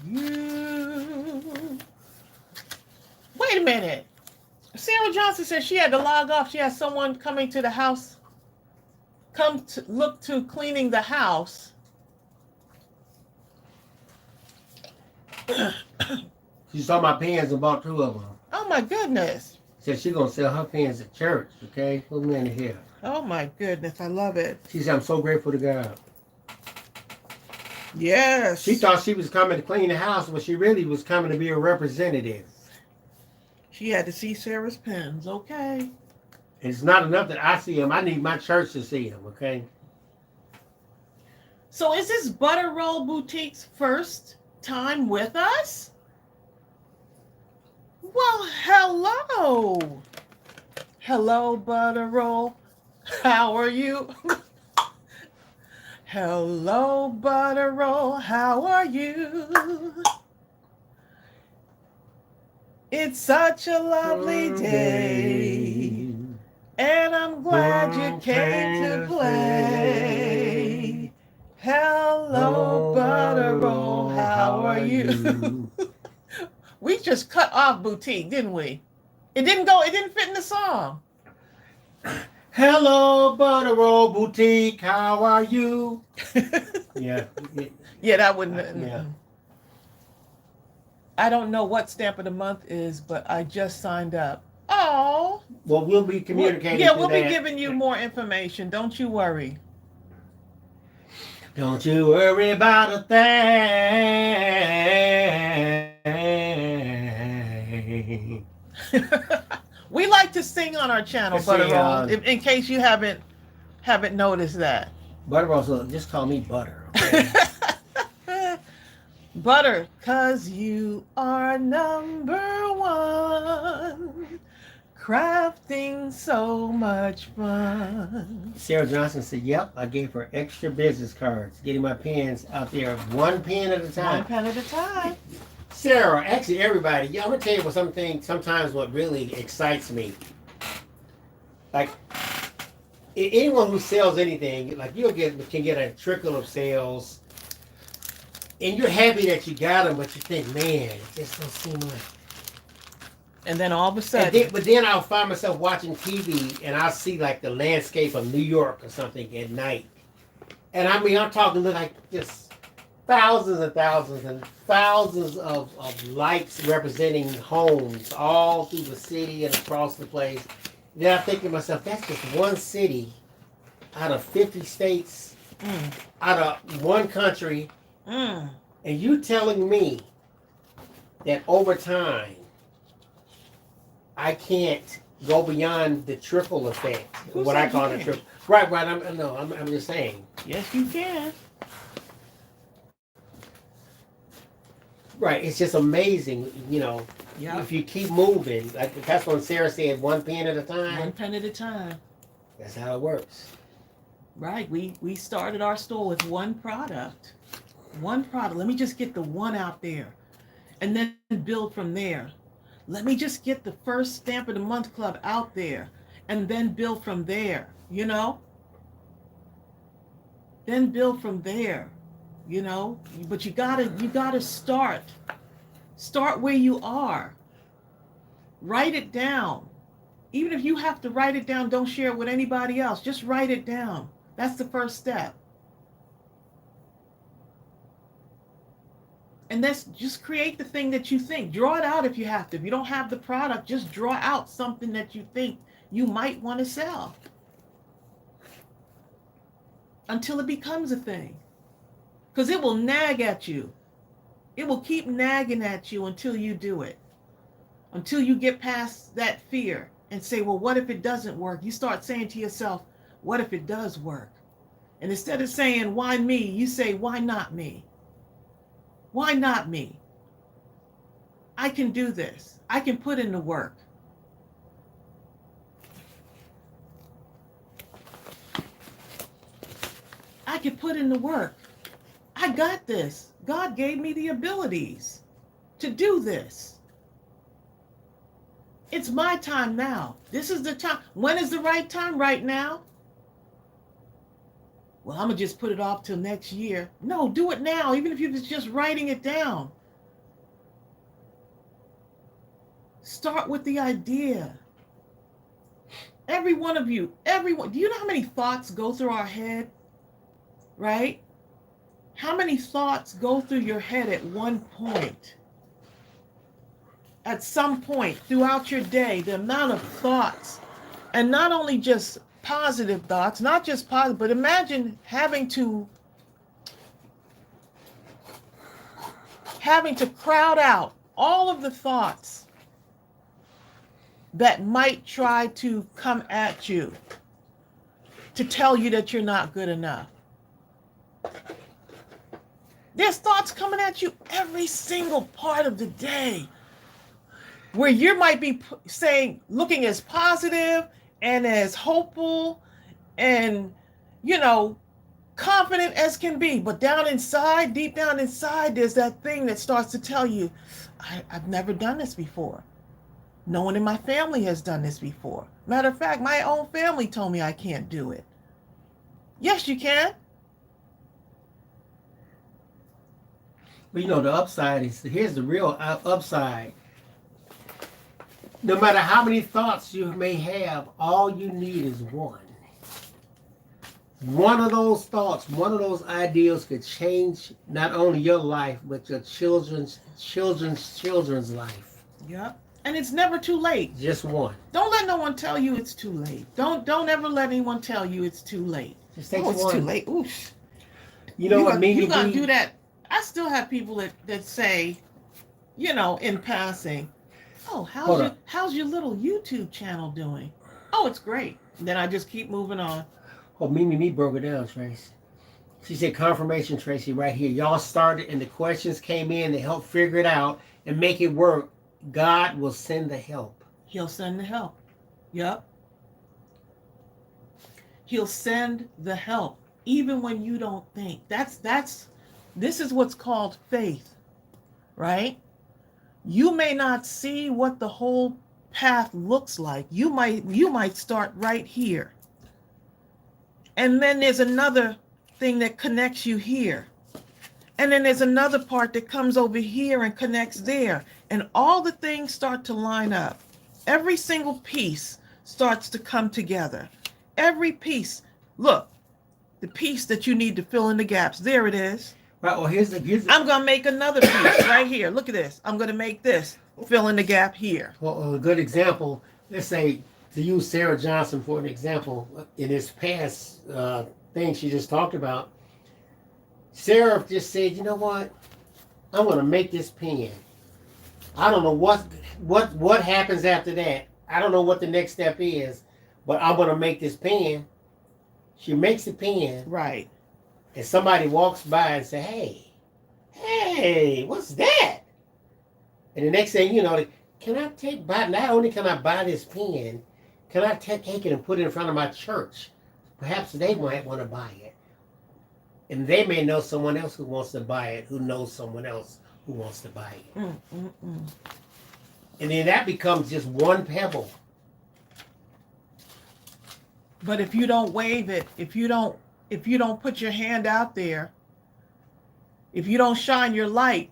you. Wait a minute. Sarah Johnson said she had to log off. She has someone coming to the house. Come to look to cleaning the house. She saw my pens and bought 2 of them. Oh my goodness. Said she gonna sell her pens at church. Okay, put me in here. Oh my goodness. I love it. She said, I'm so grateful to God. Yes. She thought she was coming to clean the house, but she really was coming to be a representative. She had to see Sarah's pens. Okay. It's not enough that I see them. I need my church to see them, okay? So is this Butter Roll Boutique's first time with us? Well, hello. Hello, Butter Roll. How are you? Hello, Butter Roll. How are you? It's such a lovely day, and I'm glad you came to play. Hello, Butter Roll. How are you? We just cut off Boutique, didn't we? It didn't fit in the song. Hello, Butter Roll Boutique. How are you? Yeah. Yeah, that wouldn't. Yeah. I don't know what stamp of the month is, but I just signed up. Oh. Well, we'll be communicating. Yeah, we'll be giving you more information. Don't you worry. Don't you worry about a thing. We like to sing on our channel, Butter Roll. In case you haven't noticed that. Butter Roll, so just call me Butter. Okay? Butter, 'cause you are number one. Crafting so much fun. Sarah Johnson said, "Yep, I gave her extra business cards, getting my pens out there one pen at a time." One pen at a time. Sarah, actually everybody, I'm gonna tell you what sometimes what really excites me. Like anyone who sells anything, like can get a trickle of sales, and you're happy that you got them, but you think, man, it just don't seem like. And then all of a sudden, But then I'll find myself watching TV and I'll see like the landscape of New York or something at night, and I mean I'm talking like just thousands and thousands and thousands of lights representing homes all through the city and across the place. Then I think to myself, that's just one city out of 50 states, out of one country, and you telling me that over time I can't go beyond the triple effect, Who what said I call you the can't? triple. Right. I'm just saying. yes, you can. Right, it's just amazing, Yeah. if you keep moving, like that's when Sarah said, one pen at a time. One pen at a time. That's how it works. Right. We started our store with one product. One product. Let me just get the one out there, and then build from there. Let me just get the first Stamp of the Month Club out there, and then build from there. Then build from there. But you gotta start where you are. Write it down. Even if you have to write it down, don't share it with anybody else. Just write it down. That's the first step. And that's just create the thing that you think. Draw it out if you have to. If you don't have the product, just draw out something that you think you might want to sell until it becomes a thing. Because it will nag at you. It will keep nagging at you until you do it. Until you get past that fear and say, well, what if it doesn't work? You start saying to yourself, what if it does work? And instead of saying, why me? You say, why not me? Why not me? I can do this. I can put in the work. I can put in the work. I got this. God gave me the abilities to do this. It's my time now. This is the time. When is the right time? Right now? Well, I'm going to just put it off till next year. No, do it now, even if you're just writing it down. Start with the idea. Every one of you, everyone, do you know how many thoughts go through our head? Right? How many thoughts go through your head at one point? At some point throughout your day, the amount of thoughts, and not only just positive thoughts, not just positive, but imagine having to crowd out all of the thoughts that might try to come at you to tell you that you're not good enough. There's thoughts coming at you every single part of the day where you might be saying, looking as positive and as hopeful and, confident as can be. But down inside, deep down inside, there's that thing that starts to tell you, I've never done this before. No one in my family has done this before. Matter of fact, my own family told me I can't do it. Yes, you can. But the upside is, here's the real upside. No matter how many thoughts you may have, all you need is one. One of those thoughts, one of those ideals could change not only your life, but your children's life. Yep. And it's never too late. Just one. Don't let no one tell you it's too late. Don't ever let anyone tell you it's too late. Just take it's one. too late. Oof. What Mimi You gotta do that. I still have people that say, in passing, oh, how's your little YouTube channel doing? Oh, it's great. Then I just keep moving on. Oh, Mimi broke it down, Trace. She said, confirmation, Tracy, right here. Y'all started and the questions came in to help figure it out and make it work. God will send the help. He'll send the help. Yep. He'll send the help, even when you don't think. This is what's called faith, right? You may not see what the whole path looks like. You might start right here. And then there's another thing that connects you here. And then there's another part that comes over here and connects there. And all the things start to line up. Every single piece starts to come together. Every piece. Look, the piece that you need to fill in the gaps. There it is. Right. Well, here's the I'm going to make another piece right here. Look at this. I'm going to make this. Fill in the gap here. Well, a good example, let's say, to use Sarah Johnson for an example, in this past thing she just talked about, Sarah just said, you know what? I'm going to make this pen. I don't know what happens after that. I don't know what the next step is, but I'm going to make this pen. She makes the pen. Right. And somebody walks by and say, hey, what's that? And the next thing you know, can I not only can I buy this pen, can I take it and put it in front of my church? Perhaps they might want to buy it. And they may know someone else who wants to buy it, who knows someone else who wants to buy it. And then that becomes just one pebble. But if you don't wave it, if you don't put your hand out there, if you don't shine your light,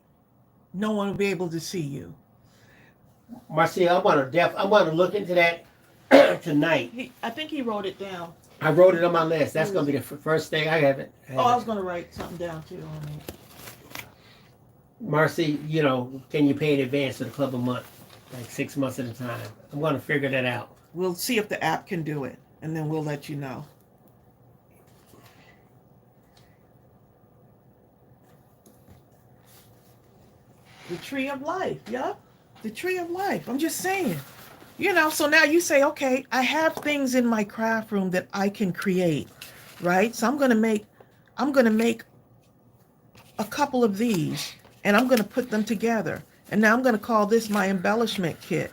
no one will be able to see you. Marcia, I want to look into that tonight. I think he wrote it down. I wrote it on my list. That's going to be the first thing. I have it. I was going to write something down too on it. Marcy, can you pay in advance for the club a month? Like 6 months at a time. I'm going to figure that out. We'll see if the app can do it, and then we'll let you know. The tree of life, yeah? The tree of life. I'm just saying. So now you say, okay, I have things in my craft room that I can create, right? So I'm going to make a couple of these, and I'm going to put them together. And now I'm going to call this my embellishment kit.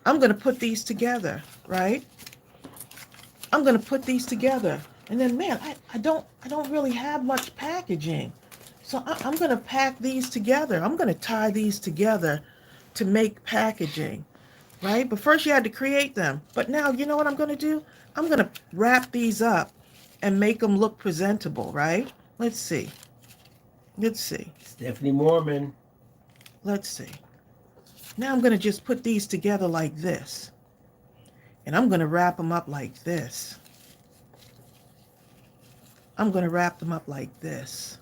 I'm going to put these together, right? I'm going to put these together. And then, man, I don't really have much packaging. So I'm going to pack these together. I'm going to tie these together to make packaging, right? But first you had to create them. But now, you know what I'm going to do? I'm going to wrap these up and make them look presentable, right? Let's see. Stephanie Mormon. Let's see. Now I'm going to just put these together like this. And I'm going to wrap them up like this. I'm going to wrap them up like this.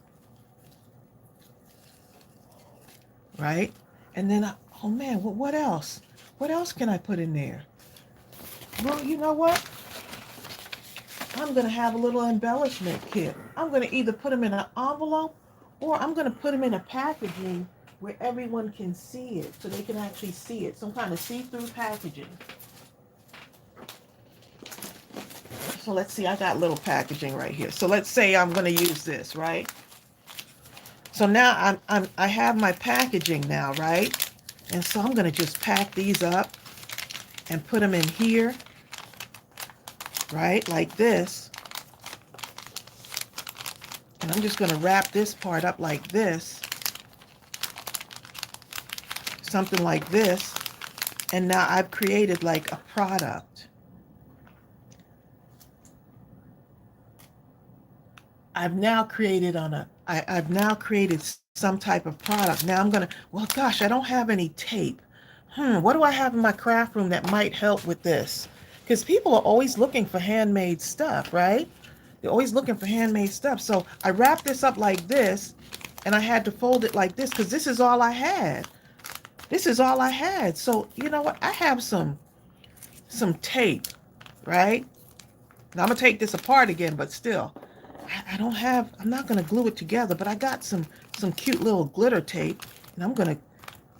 Right? And then, oh man, what else? What else can I put in there? Well, you know what? I'm going to have a little embellishment kit. I'm going to either put them in an envelope or I'm going to put them in a packaging where everyone can see it, so they can actually see it. Some kind of see-through packaging. So let's see, I got little packaging right here. So let's say I'm going to use this, right? So now I have my packaging now, right? And so I'm going to just pack these up and put them in here, right? Like this. And I'm just going to wrap this part up like this. Something like this. And now I've created like a product. I've now created some type of product. Now I'm gonna, well, gosh, I don't have any tape. What do I have in my craft room that might help with this? Because people are always looking for handmade stuff, right? They're always looking for handmade stuff. So I wrapped this up like this, and I had to fold it like this because this is all I had. This is all I had. So you know what? I have some tape, right? Now I'm gonna take this apart again, but still. I don't have, I'm not going to glue it together, but I got some cute little glitter tape, and I'm going to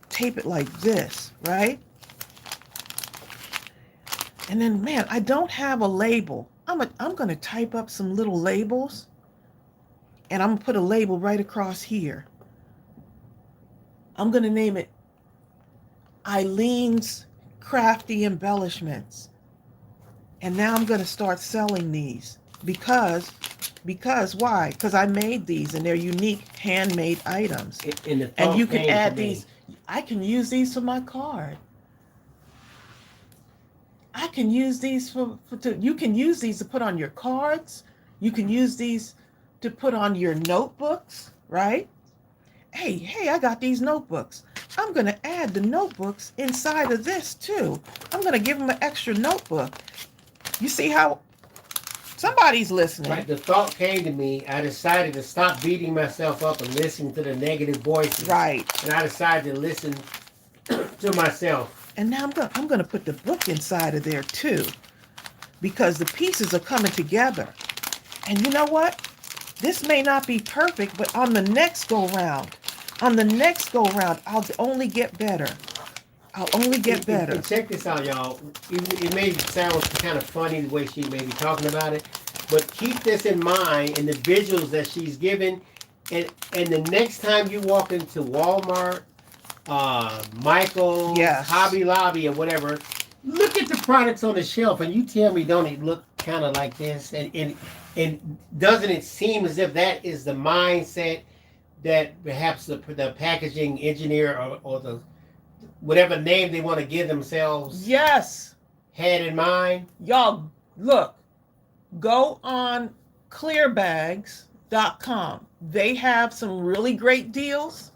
tape it like this, right? And then, man, I don't have a label. I'm going to type up some little labels, and I'm going to put a label right across here. I'm going to name it Eileen's Crafty Embellishments. And now I'm going to start selling these because why? Because I made these and they're unique handmade items. And you can add these. I can use these for my card. I can use these you can use these to put on your cards. You can use these to put on your notebooks, right? Hey, I got these notebooks. I'm going to add the notebooks inside of this too. I'm going to give them an extra notebook. You see how somebody's listening. Right, the thought came to me. I decided to stop beating myself up and listening to the negative voices. Right. And I decided to listen to myself. And now I'm going to put the book inside of there too, because the pieces are coming together. And you know what? This may not be perfect, but on the next go round, I'll only get better. I'll only get better. And check this out, y'all. It may sound kind of funny the way she may be talking about it, but keep this in mind in the visuals that she's given. And the next time you walk into Walmart, Michael's, Yes. Hobby Lobby, or whatever, look at the products on the shelf, and you tell me, don't it look kind of like this? And doesn't it seem as if that is the mindset that perhaps the packaging engineer or the whatever name they want to give themselves Yes. had in mind? Y'all, look, go on clearbags.com. They have some really great deals.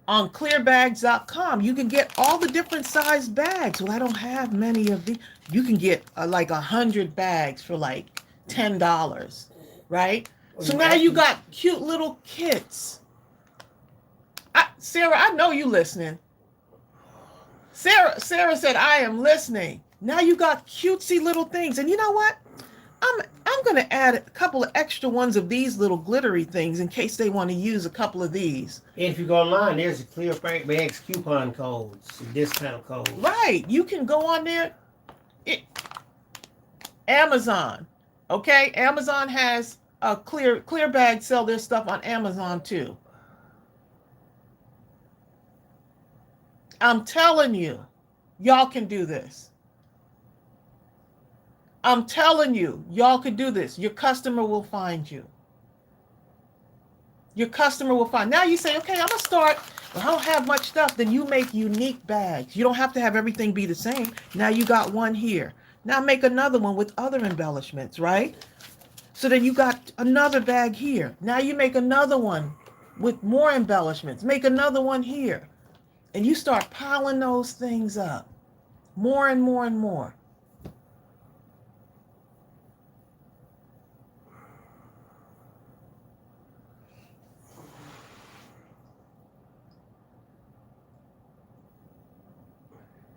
On clearbags.com, you can get all the different size bags. Well, I don't have many of these. You can get like 100 bags for like $10, right? So now you got cute little kits. Sarah, I know you listening. Sarah said, I am listening. Now you got cutesy little things. And you know what? I'm going to add a couple of extra ones of these little glittery things in case they want to use a couple of these. And if you go online, there's a Clear Bags coupon codes, discount codes. Right. You can go on there. Amazon. Okay? Amazon has a clear bag, sell their stuff on Amazon too. I'm telling you, y'all can do this. I'm telling you, y'all can do this. Your customer will find you. Your customer will find. Now you say, okay, I'm going to start. Well, I don't have much stuff. Then you make unique bags. You don't have to have everything be the same. Now you got one here. Now make another one with other embellishments, right? So then you got another bag here. Now you make another one with more embellishments. Make another one here. And you start piling those things up. More and more and more.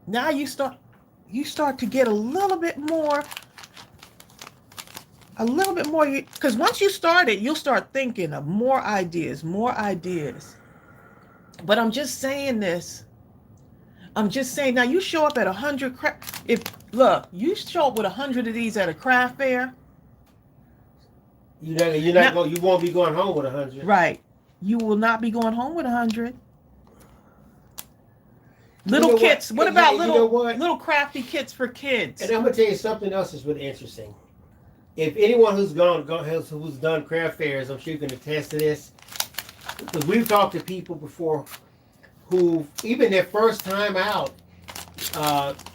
Now you start to get a little bit more, because once you start it, you'll start thinking of more ideas. But I'm just saying this. Now you show up at 100 you show up with 100 of these at a craft fair. You won't be going home with 100. Right. you will not be going home with 100. You Little know what? kits. What Yeah, about you know little what? little crafty kits for kids? And I'm gonna tell you something else that's really interesting. If anyone who's who's done craft fairs, I'm sure you can attest to this. Because we've talked to people before who, even their first time out,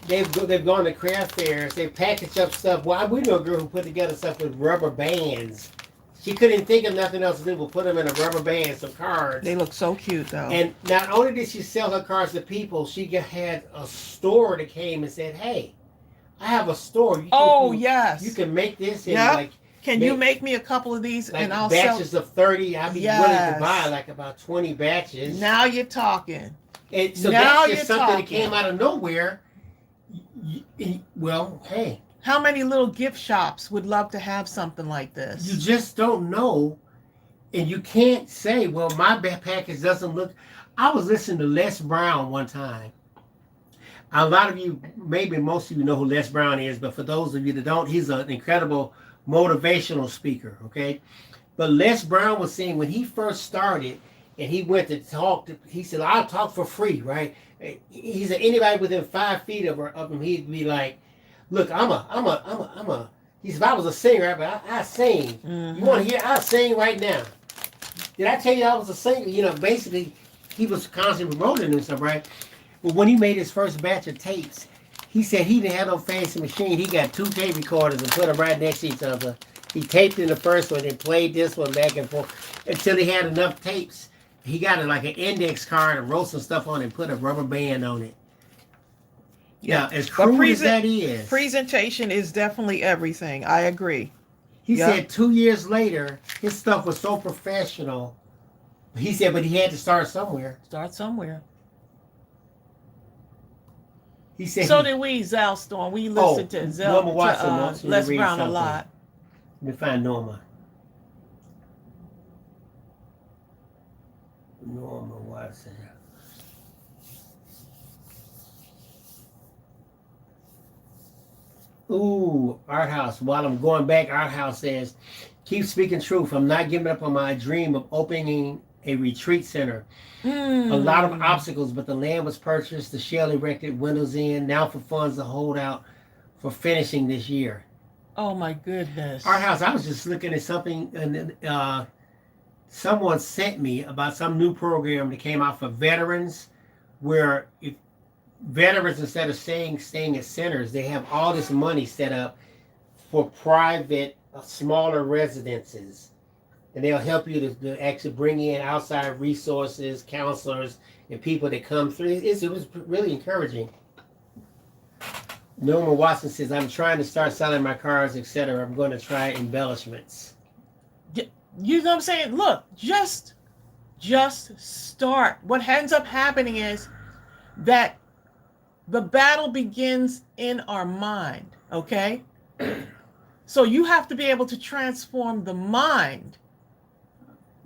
they've gone to craft fairs. They package up stuff. Well, we know a girl who put together stuff with rubber bands. She couldn't think of nothing else to do but put them in a rubber band, some cards. They look so cute though. And not only did she sell her cards to people, she had a store that came and said, "Hey, I have a store. Yes. You can make this in Yep. Can you make me a couple of these like and I'll sell batches of 30? I'd be willing to buy like about 20 batches." Now you're talking. And so Now that's just you're something talking. that came out of nowhere. Well, hey, How many little gift shops would love to have something like this? you just don't know. And you can't say, well, my package doesn't look. I was listening to Les Brown one time. A lot of you, maybe most of you know who Les Brown is, but for those of you that don't, he's an incredible motivational speaker, okay? But Les Brown was saying when he first started and he went to talk, he said, "I'll talk for free," right? He said anybody within 5 feet of him, he'd be like, "Look, he said, if I was a singer, I sing. Mm-hmm. You want to hear? I sing right now." Did I tell you I was a singer? You know, basically, he was constantly promoting himself, right? But when he made his first batch of tapes, he said he didn't have no fancy machine. He got 2 tape recorders and put them right next to each other. He taped in the first one and played this one back and forth until he had enough tapes. He got it like an index card and wrote some stuff on it and put a rubber band on it. Yeah, as crude as that is. Presentation is definitely everything. I agree. He said 2 years later, his stuff was so professional. He said, but he had to start somewhere. Start somewhere. He said. So did we, Zal Storm. We listened to Norma Watson wants you to Les read Brown a something. lot. Let me find Norma. Norma Watson. Ooh, Art House. While I'm going back, Art House says, "Keep speaking truth. I'm not giving up on my dream of opening a retreat center. A lot of obstacles, but the land was purchased, the shell erected, windows in, now for funds to hold out for finishing this year." Oh my goodness. Art House, I was just looking at something and someone sent me about some new program that came out for veterans where if veterans, instead of staying at centers, they have all this money set up for private, smaller residences. And they'll help you to actually bring in outside resources, counselors, and people that come through. It was really encouraging. Norma Watson says, "I'm trying to start selling my cars, etc. I'm going to try embellishments." You know what I'm saying? Look, just start. What ends up happening is that the battle begins in our mind, okay? So you have to be able to transform the mind.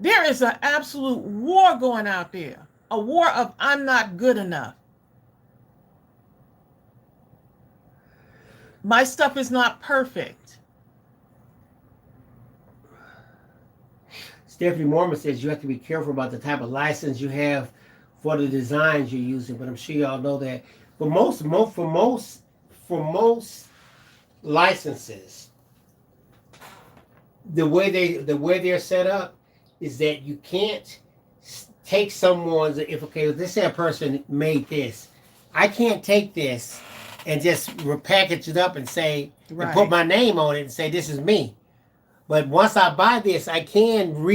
There is an absolute war going out there, a war of I'm not good enough. My stuff is not perfect. Stephanie Mormon says you have to be careful about the type of license you have for the designs you're using, but I'm sure y'all know that. But for most licenses, the way they're set up is that you can't take someone's, let's say a person made this, I can't take this and just repackage it up and say, and put my name on it and say this is me. But once I buy this, I can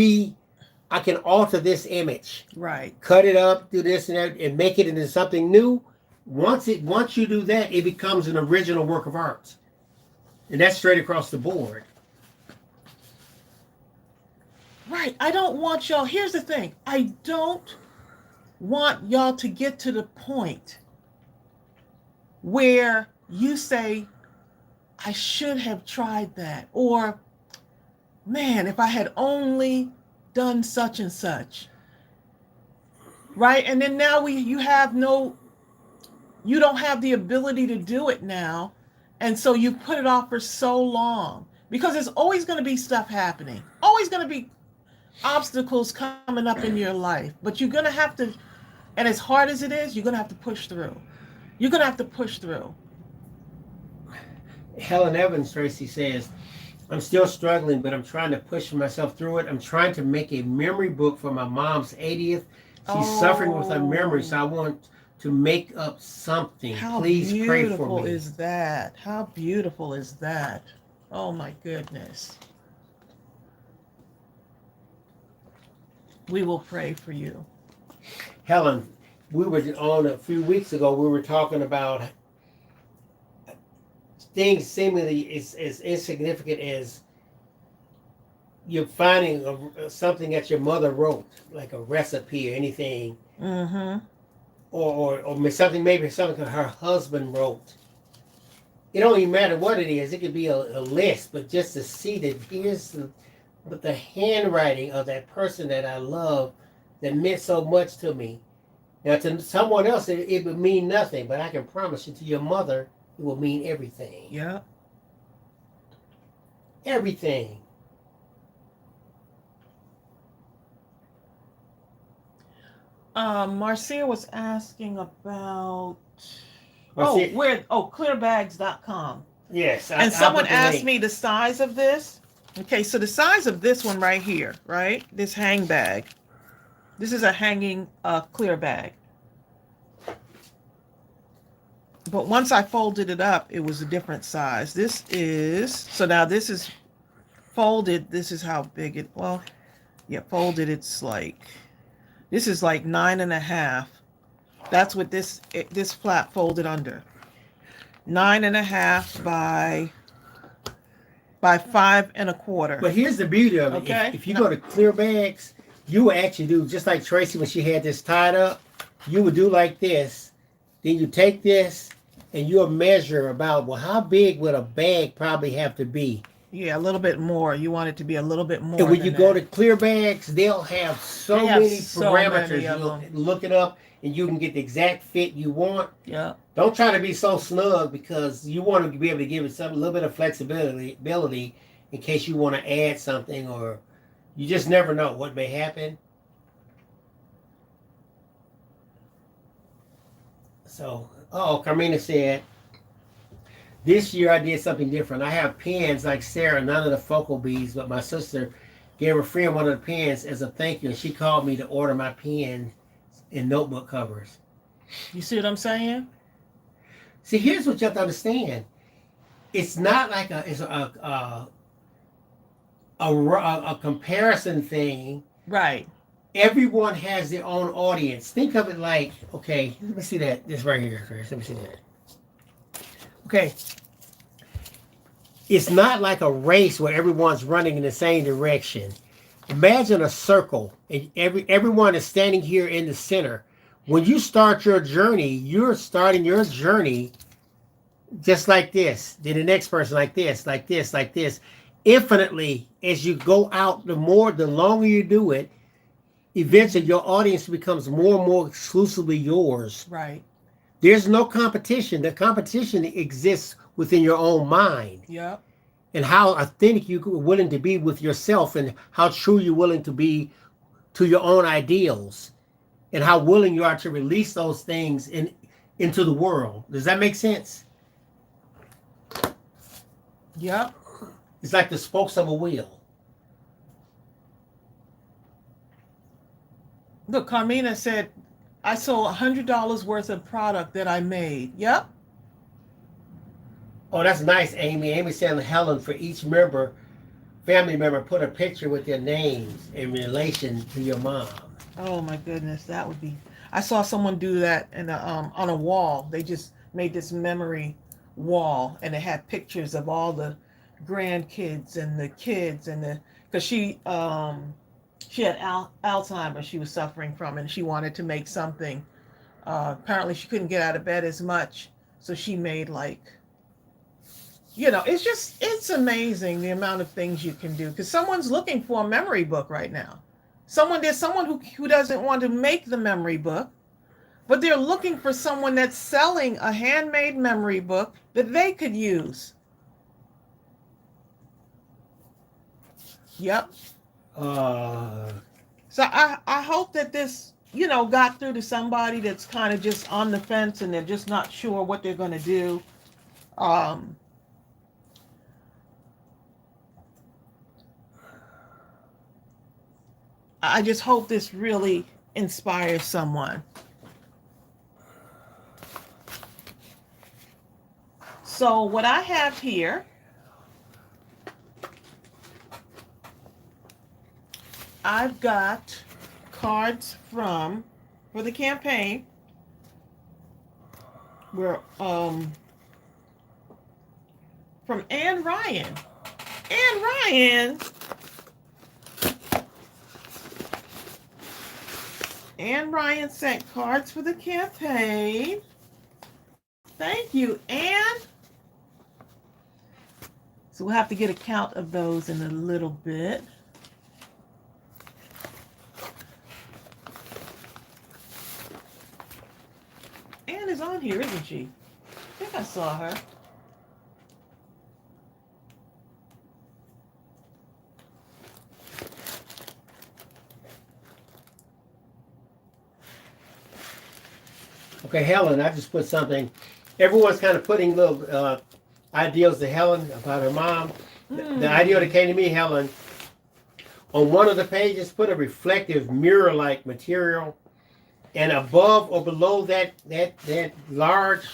alter this image, right? Cut it up, do this and that, and make it into something new. Once you do that, it becomes an original work of art, and that's straight across the board. Right. I don't want y'all. Here's the thing. I don't want y'all to get to the point where you say, "I should have tried that," or, "Man, if I had only done such and such." Right? And then now you don't have the ability to do it now. And so you put it off for so long because there's always going to be stuff happening. Always going to be obstacles coming up in your life, but you're going to have to, and as hard as it is, you're going to have to push through. You're going to have to push through. Helen Evans, Tracy says, I'm still struggling, but I'm trying to push myself through it. I'm trying to make a memory book for my mom's 80th. She's suffering with her memory, so I want to make up something. How Please pray for beautiful me. is that? How beautiful is that? Oh my goodness. We will pray for you. Helen, we were on a few weeks ago, we were talking about things seemingly as insignificant as you're finding something that your mother wrote, like a recipe or anything, Mm-hmm. or something, maybe something her husband wrote. It don't even matter what it is. It could be a list, but just to see that here's the handwriting of that person that I love that meant so much to me. Now, to someone else, it would mean nothing, but I can promise you, to your mother, it will mean everything. Yeah. Everything. Marcia was asking about Marcia- clearbags.com. Yes. And someone asked me the size of this. Okay, so the size of this one right here, right? This hang bag. This is a hanging clear bag. But once I folded it up, it was a different size. So now this is folded. This is how big it, folded, it's like, this is like 9.5. That's what this flap folded under. 9.5 by 5.25. But here's the beauty of it. Okay. If you go to Clear Bags, you will actually do just like Tracy when she had this tied up. You would do like this. Then you take this and you'll measure about, well, how big would a bag probably have to be? Yeah, a little bit more. You want it to be a little bit more. And when than you go that. to Clear Bags, they'll have They have many so parameters. many of You'll them. look it up and you can get the exact fit you want. Yeah. Don't try to be so snug, because you want to be able to give it a little bit of flexibility in case you want to add something, or you just never know what may happen. So, Carmina said, this year I did something different. I have pens like Sarah, none of the focal beads, but my sister gave a friend one of the pens as a thank you, and she called me to order my pen and notebook covers. You see what I'm saying? See, here's what you have to understand. It's not like a comparison thing. Right. Everyone has their own audience. Think of it like, okay, let me see that. This right here, Chris. Let me see that. Okay. It's not like a race where everyone's running in the same direction. Imagine a circle, and everyone is standing here in the center. When you start your journey, you're starting your journey just like this. Then the next person like this, like this, like this. Infinitely, as you go out, the longer you do it, eventually your audience becomes more and more exclusively yours. Right. There's no competition. The competition exists within your own mind. Yep. And how authentic you're willing to be with yourself, and how true you're willing to be to your own ideals, and how willing you are to release those things into the world. Does that make sense? Yep. It's like the spokes of a wheel. Look, Carmina said, I sold $100 worth of product that I made. Yep. Oh, that's nice, Amy. Amy said, Helen, for each family member, put a picture with their names in relation to your mom. Oh my goodness, that would be. I saw someone do that on a wall. They just made this memory wall, and it had pictures of all the grandkids and the kids, and because she had Alzheimer's she was suffering from, and she wanted to make something. Apparently, she couldn't get out of bed as much, so she made it's amazing the amount of things you can do, because someone's looking for a memory book right now. There's someone who doesn't want to make the memory book, but they're looking for someone that's selling a handmade memory book that they could use. Yep. So I hope that this, got through to somebody that's kind of just on the fence and they're just not sure what they're going to do. Um, I just hope this really inspires someone. So what I have here, I've got cards for the campaign. We're from Ann Ryan. Ann Ryan. Ann Ryan sent cards for the campaign. Thank you, Ann. So we'll have to get a count of those in a little bit. Ann is on here, isn't she? I think I saw her. Okay, Helen, I just put something. Everyone's kind of putting little ideals to Helen about her mom. The idea that came to me, Helen, on one of the pages, put a reflective mirror-like material, and above or below that large,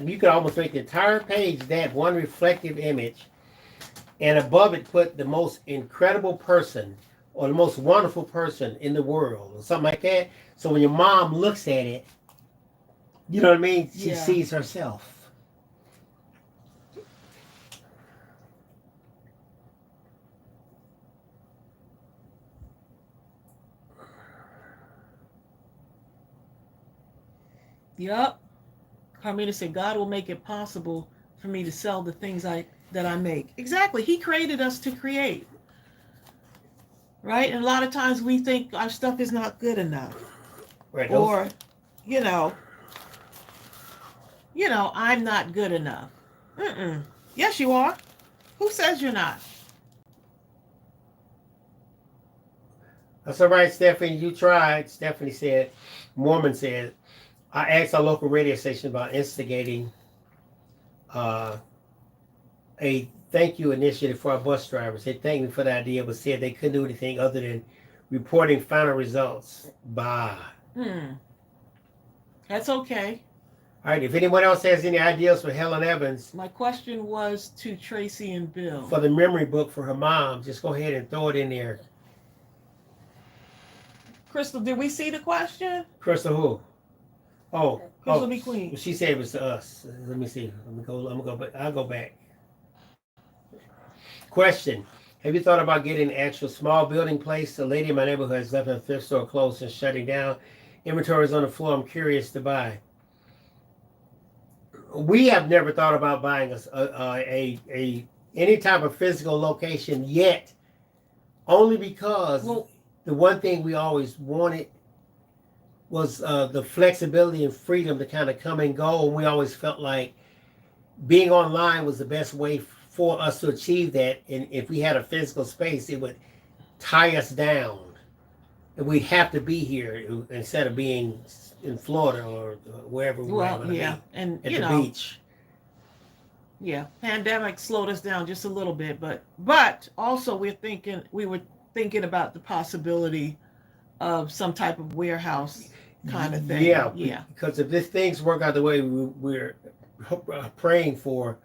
you could almost make the entire page that one reflective image, and above it put the most incredible person or the most wonderful person in the world or something like that. So when your mom looks at it, you know what I mean? She sees herself. Yep. Carmina said, God will make it possible for me to sell the things that I make. Exactly. He created us to create. Right? And a lot of times we think our stuff is not good enough. Right. Or, I'm not good enough. Yes, you are. Who says you're not? That's all right, Stephanie. You tried. Stephanie said, Mormon said, I asked our local radio station about instigating a thank you initiative for our bus drivers. They thanked me for the idea, but said they couldn't do anything other than reporting final results. Bye. That's okay. All right. If anyone else has any ideas for Helen Evans, My question was to Tracey and Bill. for the memory book for her mom, just go ahead and throw it in there. Crystal, did we see the question? Crystal who? Crystal B. Queen. She said it was to us. Let me see. I'm gonna go back. I'll go back. Question: have you thought about getting an actual small building place? A lady in my neighborhood has left her thrift store closed and shutting down. Inventory is on the floor. I'm curious to buy. We have never thought about buying any type of physical location yet, only because the one thing we always wanted was the flexibility and freedom to kind of come and go, and we always felt like being online was the best way for us to achieve that. And if we had a physical space, it would tie us down, and we'd have to be here instead of being in Florida or wherever we were and at the beach. Yeah, pandemic slowed us down just a little bit, but also we were thinking about the possibility of some type of warehouse kind of thing. Yeah. Because if these things work out the way we're praying for,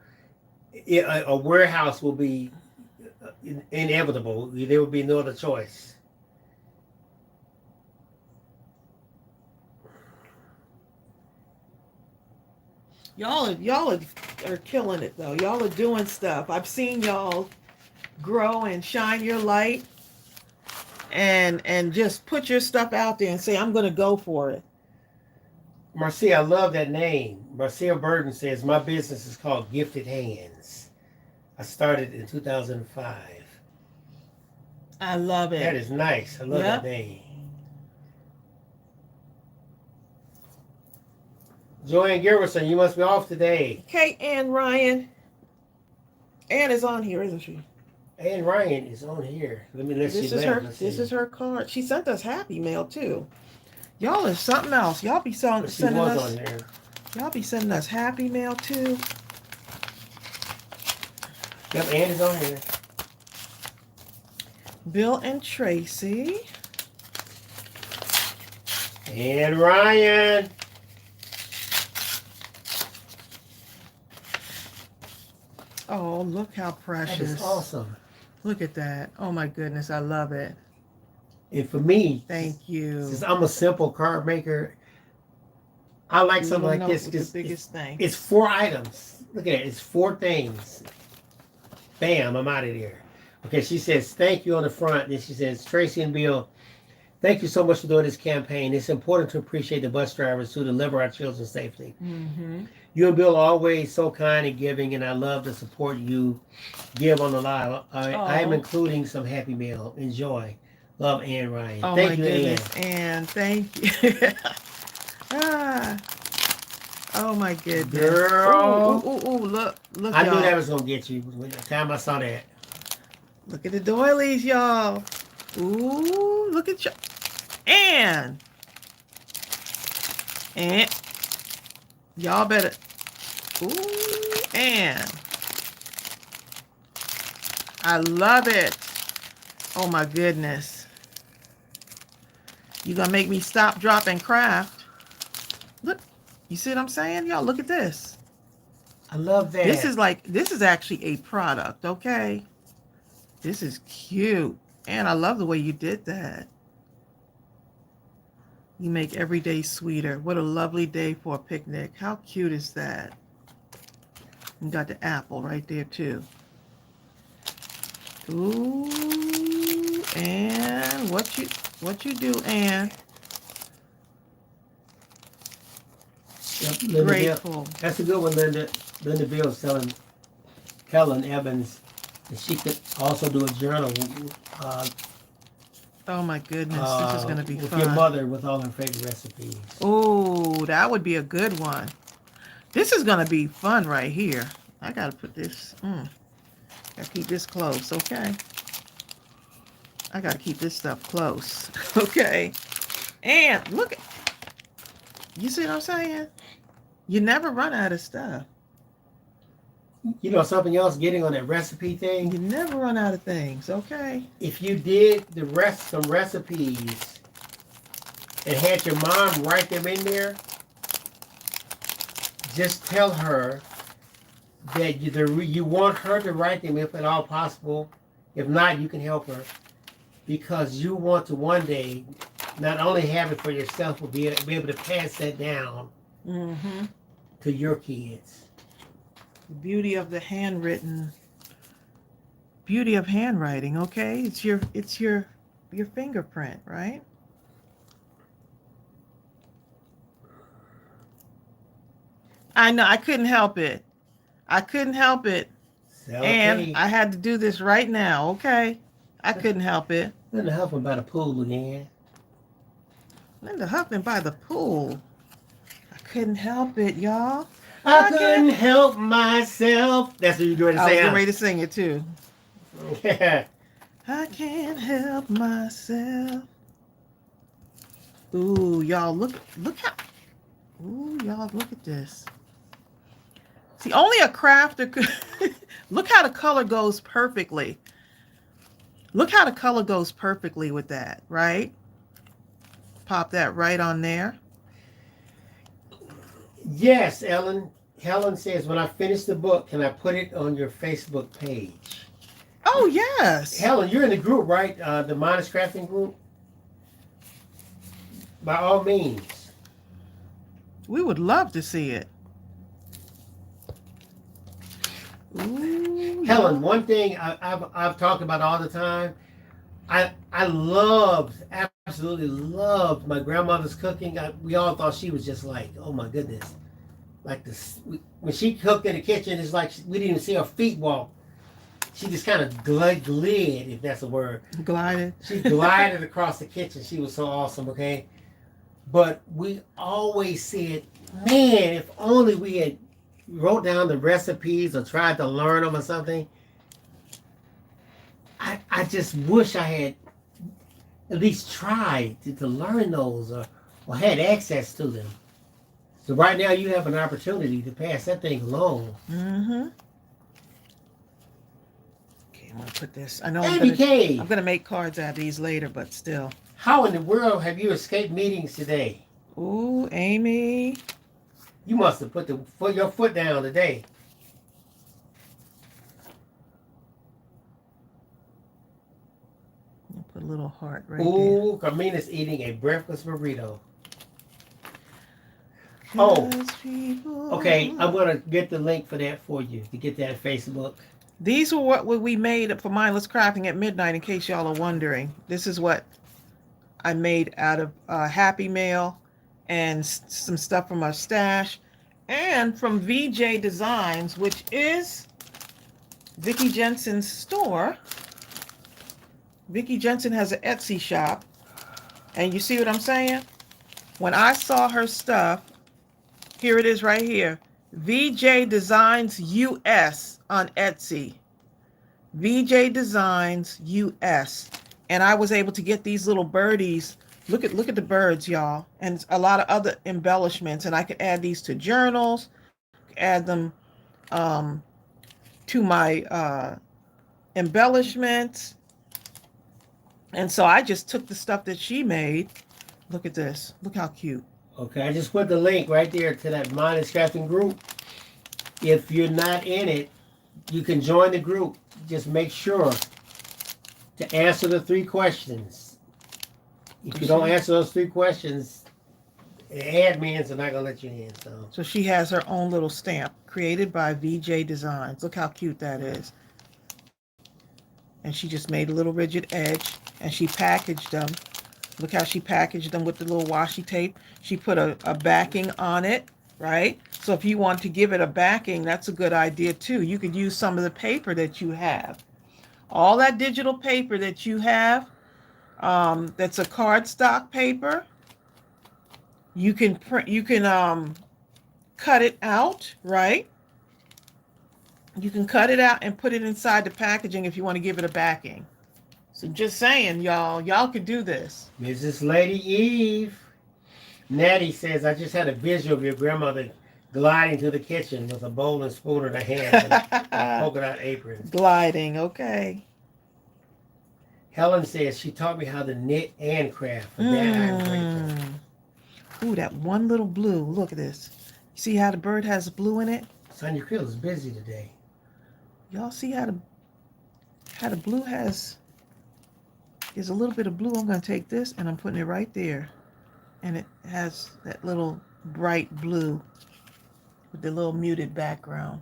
a warehouse will be inevitable. There will be no other choice. Y'all are killing it though. Y'all are doing stuff. I've seen y'all grow and shine your light and just put your stuff out there and say, I'm going to go for it. Marcia, I love that name. Marcia Burden says, my business is called Gifted Hands. I started in 2005. I love it. That is nice. I love that name. Joanne Gerberson, you must be off today. Okay, Ann Ryan. Ann is on here, isn't she? Ann Ryan is on here. Let me let This you is laugh. her. This is her card. She sent us happy mail too. Y'all is something else. Y'all be She sending was us. on here. Y'all be sending us happy mail too. Yep, Ann is on here. Bill and Tracy. Ann Ryan. Oh, look how That precious. is awesome. Look at that. Oh my goodness, I love it. And for me, Thank you. since I'm a simple card maker, I like something like this. The biggest thing. It's 4 items. Look at it. It's 4 things. Bam, I'm out of there. Okay, she says, thank you on the front. Then she says, Tracy and Bill, thank you so much for doing this campaign. It's important to appreciate the bus drivers who deliver our children safely. Mm-hmm. You and Bill are always so kind and giving, and I love the support you give on the live. I am including some happy mail. Enjoy. Love, Ann Ryan. Oh Thank my you, goodness, Ann. Ann. Thank you. Ah. Oh my goodness. Girl. Ooh, look, I y'all. knew that was going to get you by the time I saw that. Look at the doilies, y'all. Ooh, look at y'all. And y'all better. Ooh, and I love it. Oh my goodness. You gonna make me stop, drop, and craft. Look, you see what I'm saying? Y'all, look at this. I love that. This is actually a product, okay? This is cute. And I love the way you did that. You make every day sweeter. What a lovely day for a picnic. How cute is that? You got the apple right there too. Ooh, and what you do, Ann? Yep, Linda Grateful. Bill. That's a good one, Linda. Linda Bill's telling Helen Evans that she could also do a journal Oh my goodness, this is gonna be with fun. your mother with all her favorite recipes. Oh, that would be a good one. This is gonna be fun right here. I gotta put this. Gotta keep this close, okay? I gotta keep this stuff close, okay? And look, you see what I'm saying? You never run out of stuff. You know something else? Getting on that recipe thing. You never run out of things, okay? If you did some recipes and had your mom write them in there, just tell her that you want her to write them if at all possible. If not, you can help her because you want to one day not only have it for yourself, but be able to pass that down to your kids. The beauty of the handwritten, beauty of handwriting, okay? It's your fingerprint, right? I know, I couldn't help it. And I had to do this right now, okay? I couldn't help it. Linda Huffman by the pool again. Linda Huffman by the pool. I couldn't help it, y'all. I couldn't help myself. That's what you're going to I was say. getting ready to sing it too. Yeah. I can't help myself. Ooh, y'all, look how. Ooh, y'all, look at this. See, only a crafter could. Look how the color goes perfectly. Look how the color goes perfectly with that, right? Pop that right on there. Yes, Ellen. Helen says, when I finish the book, can I put it on your Facebook page? Oh, yes. Helen, you're in the group, right? The Mindless Crafting group? By all means. We would love to see it. Ooh, Helen, one thing I've talked about all the time, I absolutely loved my grandmother's cooking. We all thought she was just like, oh my goodness. Like this, when she cooked in the kitchen, it's like we didn't even see her feet walk. She just kind of glid, if that's a word. Glided. She glided across the kitchen. She was so awesome, okay? But we always said, man, if only we had wrote down the recipes or tried to learn them or something. I just wish I had at least tried to learn those or had access to them. So right now you have an opportunity to pass that thing along. Mm-hmm. Okay, I'm gonna put this. I know ABK, I'm gonna make cards out of these later, but still. how in the world have you escaped meetings today? Ooh, Amy. You must have put your foot down today. I'll put a little heart right Ooh, Carmina's eating a breakfast burrito. there. Oh, 'Cause people- okay, I'm gonna get the link for that for you to get that Facebook. These were what we made for Mindless Crafting at midnight, in case y'all are wondering. This is what I made out of Happy Mail and some stuff from our stash and from VJ Designs, which is Vickie Jensen's store. Vickie Jensen has an Etsy shop. And you see what I'm saying? When I saw her stuff, here it is right here. VJ Designs US on Etsy. VJ Designs US. And I was able to get these little birdies. Look at the birds, y'all. And a lot of other embellishments. And I could add these to journals, add them to my embellishments. And so I just took the stuff that she made. Look at this. Look how cute. Okay, I just put the link right there to that Mindless Crafting group. If you're not in it, you can join the group. Just make sure to answer the 3 questions. If you don't answer those 3 questions, the admins are not going to let you in. So she has her own little stamp created by VJ Designs. Look how cute that is. And she just made a little rigid edge and she packaged them. Look how she packaged them with the little washi tape. She put a backing on it, right? So if you want to give it a backing, that's a good idea too. You could use some of the paper that you have. All that digital paper that you have, that's a cardstock paper. You can print, you can cut it out, right? You can cut it out and put it inside the packaging if you want to give it a backing. So just saying, y'all could do this. Mrs. Lady Eve. Natty says, I just had a visual of your grandmother gliding to the kitchen with a bowl and spoon in her hand and a polka dot apron. Gliding, okay. Helen says, she taught me how to knit and craft. For that, I'm grateful. Ooh, that one little blue. Look at this. You see how the bird has blue in it? Sonia Creel is busy today. Y'all see how the blue has... There's a little bit of blue. I'm going to take this and I'm putting it right there. And it has that little bright blue with the little muted background.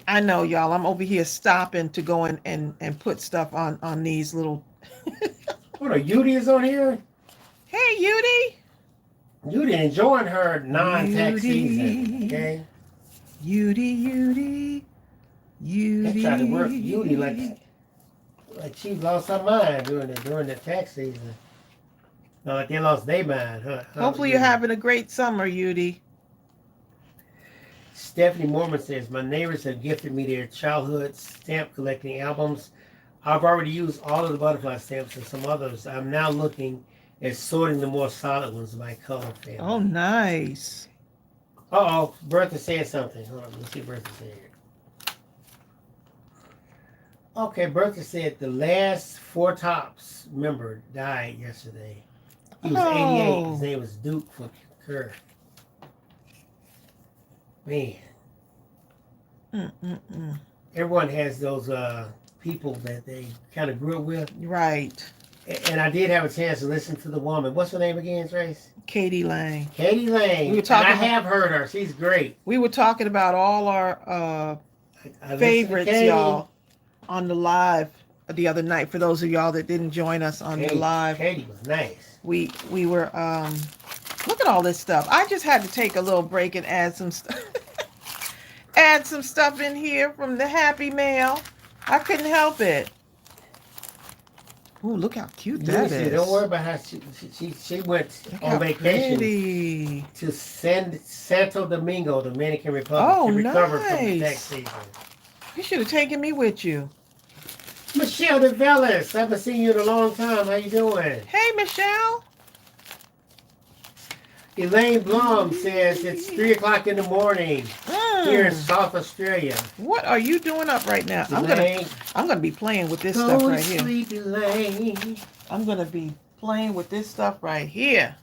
I know, y'all. I'm over here stopping to go in and put stuff on these little... What are Yudi is on here? Hey, Yudi! Yudi enjoying her non-tax season. Okay? Yudi. They tried to work Yudi like she lost her mind during the tax season. No, like they lost their mind, huh? Hopefully you're having a great summer, Yudi. Stephanie Mormon says, my neighbors have gifted me their childhood stamp collecting albums. I've already used all of the butterfly stamps and some others. I'm now looking at sorting the more solid ones by color family. Oh, nice. Uh-oh, Bertha said something. Hold on, let's see what Bertha said. Okay, Bertha said the last Four Tops member died yesterday. He was 88. His name was Duke Kerr. Man. Everyone has those people that they kind of grew up with. Right. And I did have a chance to listen to the woman. What's her name again, Trace? Katie Lang. Katie Lang. We were talking and I have heard her. She's great. We were talking about all our favorites, y'all, on the live the other night. For those of y'all that didn't join us on the live. Katie was nice. We were look at all this stuff. I just had to take a little break and add some stuff. Add some stuff in here from the Happy Mail. I couldn't help it. Ooh, look how cute that is. Don't worry about how she went on vacation. Pretty. to Santo Domingo, Dominican Republic, Oh, to recover from the tax nice. season. You should have taken me with you. Michelle DeVellis, I haven't seen you in a long time. How you doing? Hey, Michelle. Elaine Blum says it's 3 o'clock in the morning here in South Australia. What are you doing up right now? Elaine, I'm gonna be playing with this go stuff to right here. sleep, Elaine. I'm gonna be playing with this stuff right here.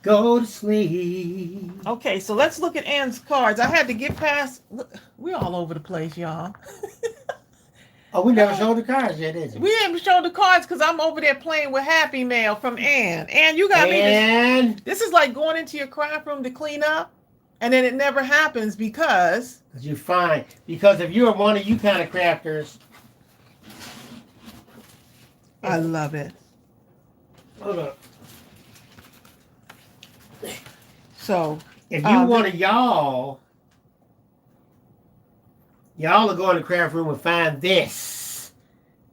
Go to sleep. Okay, so let's look at Ann's cards. I had to get past. Look, we're all over the place, y'all. Oh, we never showed the cards yet, did you? We didn't show the cards because I'm over there playing with Happy Mail from Ann. Ann, you got me. And This is like going into your craft room to clean up, and then it never happens because. you find, because if you're one of you kind of crafters, I love it. hold up. So If you one of y'all are going to craft room and find this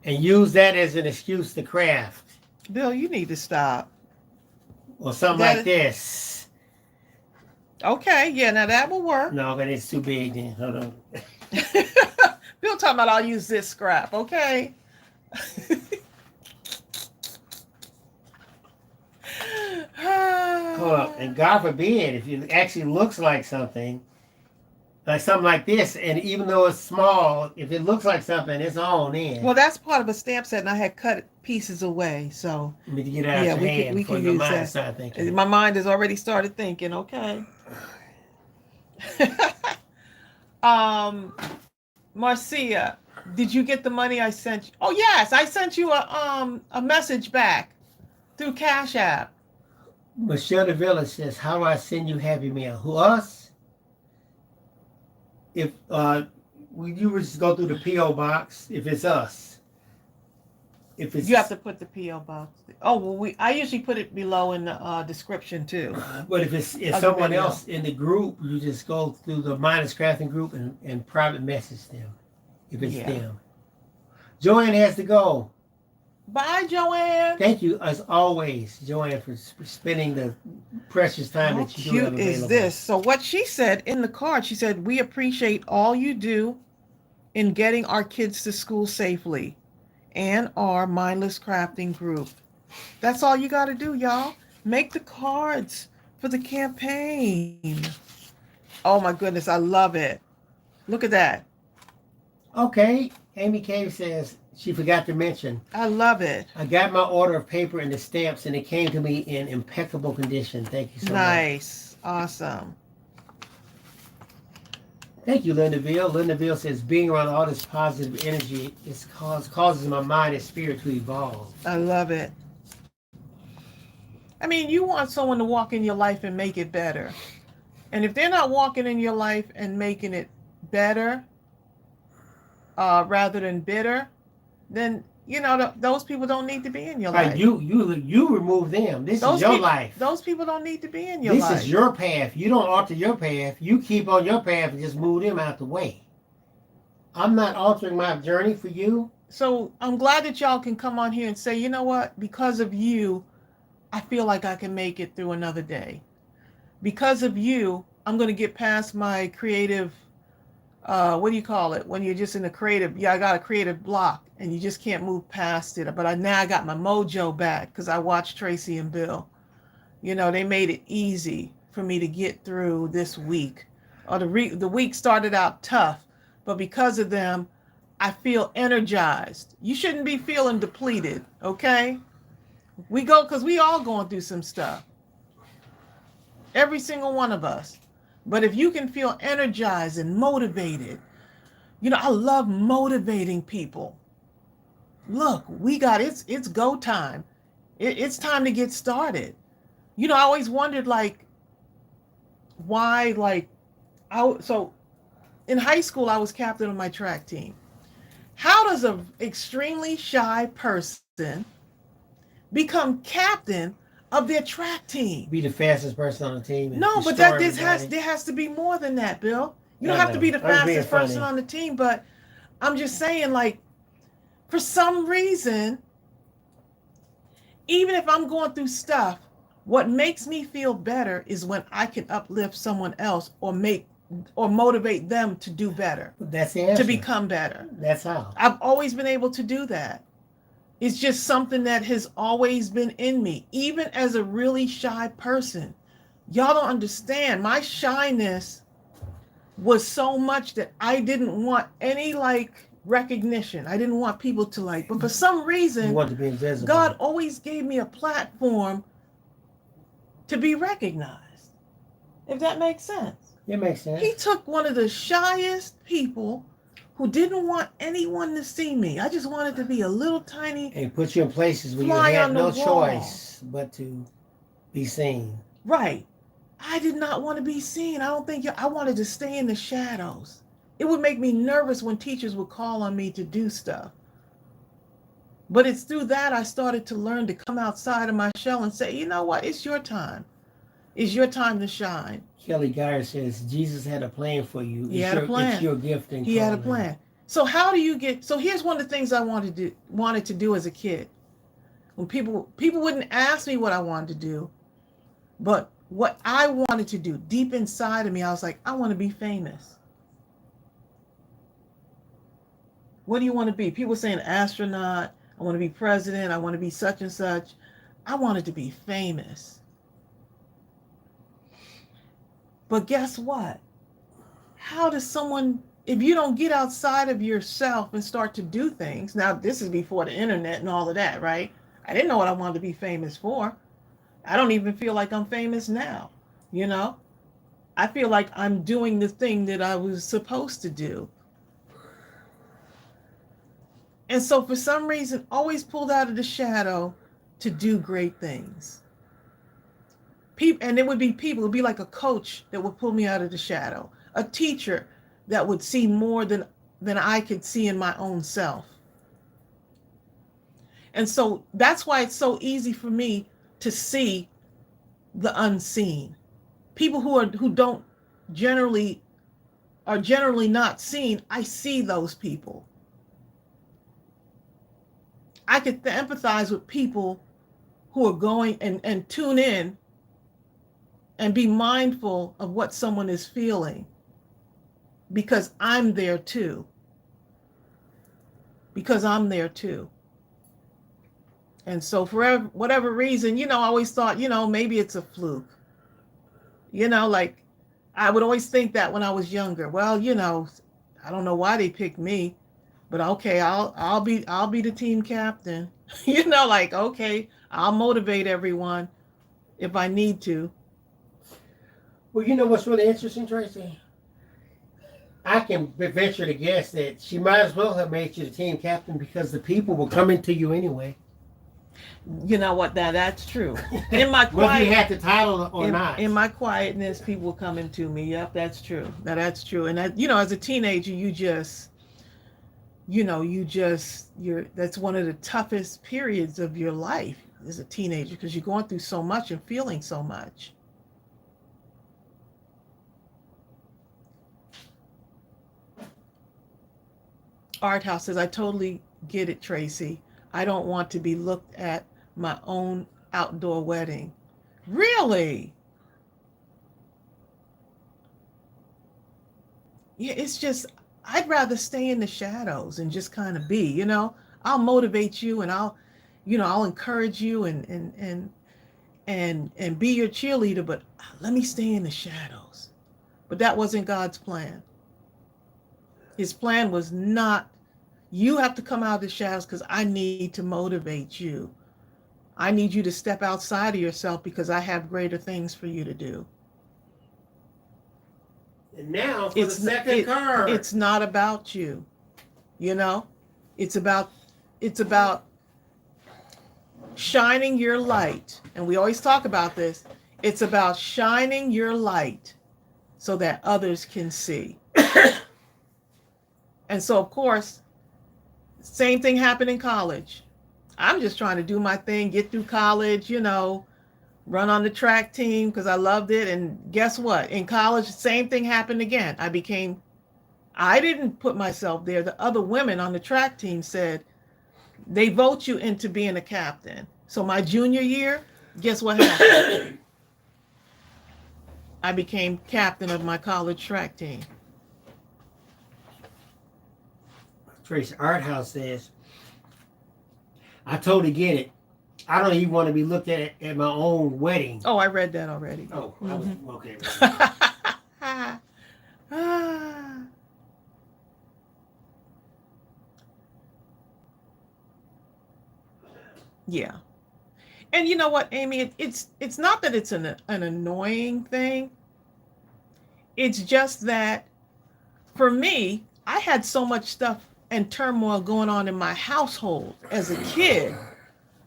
and use that as an excuse to craft Bill, you need to stop. or something That- like this. Okay, yeah, now that will work. No, but it's too big then. Hold on. Bill talking about I'll use this scrap, okay? Hold up. And God forbid if it actually looks like something like this, and even though it's small, if it looks like something, it's on in. Well, that's part of a stamp set, and I had cut pieces away, so You need to get it out yeah, your we hand can- we before can your use mind that. start thinking. my mind has already started thinking. Okay. Marcia, did you get the money I sent you? Oh yes, I sent you a message back through Cash App. Michelle the Village says, "How do I send you Happy Mail? Who, us? If you would just go through the PO box. If it's us, if it's You have to put the PO box. Oh well, I usually put it below in the description too. But if it's Of the someone video. else in the group, you just go through the Mindless Crafting group and private message them. If it's Yeah. them. Joanne has to go. Bye, Joanne. Thank you, as always, Joanne, for spending the precious time How that you do have cute available. is this? So what she said in the card, she said, "We appreciate all you do in getting our kids to school safely and our Mindless Crafting group." That's all you got to do, y'all. Make the cards for the campaign. Oh my goodness, I love it. Look at that. Okay, Amy Cave says she forgot to mention, I love it. I got my order of paper and the stamps, and it came to me in impeccable condition. Thank you so much. Nice. Awesome. Thank you, Lindaville. Lindaville says, being around all this positive energy causes my mind and spirit to evolve. I love it. I mean, you want someone to walk in your life and make it better. And if they're not walking in your life and making it better, rather than bitter, then, you know, those people don't need to be in your Right, life. you remove them. This Those is your peop- life. Those people don't need to be in your This life. is your path. You don't alter your path. You keep on your path and just move them out the way. I'm not altering my journey for you. So I'm glad that y'all can come on here and say, you know what, because of you, I feel like I can make it through another day. Because of you, I'm going to get past my creative, what do you call it? When you're just in a creative, I got a creative block and you just can't move past it. But now I got my mojo back because I watched Tracey and Bill. You know, they made it easy for me to get through this week. Or the week started out tough, but because of them, I feel energized. You shouldn't be feeling depleted, okay? Because we all going through some stuff. Every single one of us. But if you can feel energized and motivated, you know, I love motivating people. Look, it's go time. It's time to get started. You know, I always wondered, like, why, so in high school, I was captain of my track team. How does an extremely shy person become captain of their track team? Be the fastest person on the team. and No, but destroy there everybody. has to be more than that, Bill. You don't I have to know. be the I was being fastest person funny. on the team, but I'm just saying, like, for some reason, even if I'm going through stuff, What makes me feel better is when I can uplift someone else or motivate them to do better, That's the answer. to become better. That's how. I've always been able to do that. It's just something that has always been in me, even as a really shy person. Y'all don't understand. My shyness was so much that I didn't want any recognition. I didn't want people to but for some reason, You want to be invisible. God always gave me a platform to be recognized. If that makes sense. It makes sense. He took one of the shyest people who didn't want anyone to see me. I just wanted to be a little tiny. And put you in places where you fly had on the no wall. choice but to be seen. Right. I did not want to be seen. I wanted to stay in the shadows. It would make me nervous when teachers would call on me to do stuff. But it's through that I started to learn to come outside of my shell and say, you know what? It's your time. It's your time to shine. Kelly Geyer says Jesus had a plan for you. He had a plan. It's your gift and He had a plan. So how do you get? So here's one of the things I wanted to do as a kid. When people wouldn't ask me what I wanted to do, but what I wanted to do deep inside of me, I was like, I want to be famous. What do you want to be? People saying astronaut. I want to be president. I want to be such and such. I wanted to be famous. But guess what? How does someone, if you don't get outside of yourself and start to do things, now this is before the internet and all of that, right? I didn't know what I wanted to be famous for. I don't even feel like I'm famous now, you know? I feel like I'm doing the thing that I was supposed to do. And so for some reason, always pulled out of the shadow to do great things. And it would be people, it would be like a coach that would pull me out of the shadow, a teacher that would see more than I could see in my own self. And so that's why it's so easy for me to see the unseen. People who are generally not seen, I see those people. I could empathize with people who are going and tune in and be mindful of what someone is feeling, because I'm there too. And so for whatever reason, I always thought, maybe it's a fluke. I would always think that when I was younger. Well, I don't know why they picked me, but okay, I'll be the team captain. Okay, I'll motivate everyone if I need to. Well, you know what's really interesting, Tracey? I can venture to guess that she might as well have made you the team captain because the people were coming to you anyway. You know what? That's true. In my whether you had the title or not. In my quietness, people were coming to me. Yep, that's true. Now that's true. And that, as a teenager, that's one of the toughest periods of your life as a teenager, because you're going through so much and feeling so much. Art House says, I totally get it, Tracey. I don't want to be looked at my own outdoor wedding. Really? Yeah, it's just, I'd rather stay in the shadows and just kind of be, I'll motivate you and I'll encourage you and be your cheerleader, but let me stay in the shadows. But that wasn't God's plan. His plan was not, you have to come out of the shadows because I need to motivate you. I need you to step outside of yourself because I have greater things for you to do. And now for the second card. It's not about you. It's about shining your light. And we always talk about this. It's about shining your light so that others can see. And so, of course, same thing happened in college. I'm just trying to do my thing, get through college, run on the track team because I loved it. And guess what? In college, same thing happened again. I didn't put myself there. The other women on the track team said, they vote you into being a captain. So my junior year, Guess what happened? I became captain of my college track team. Trace Art House says, I totally get it. I don't even want to be looked at my own wedding. Oh, I read that already. Oh, I was okay. Yeah. And you know what, Amy? It's not that it's an annoying thing. It's just that for me, I had so much stuff and turmoil going on in my household as a kid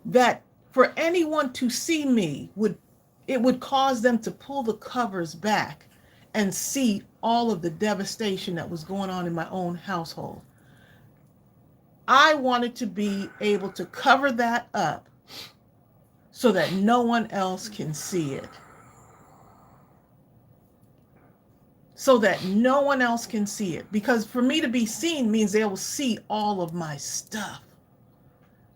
that for anyone to see me would cause them to pull the covers back and see all of the devastation that was going on in my own household. I wanted to be able to cover that up so that no one else can see it. So that no one else can see it. Because for me to be seen means they will see all of my stuff.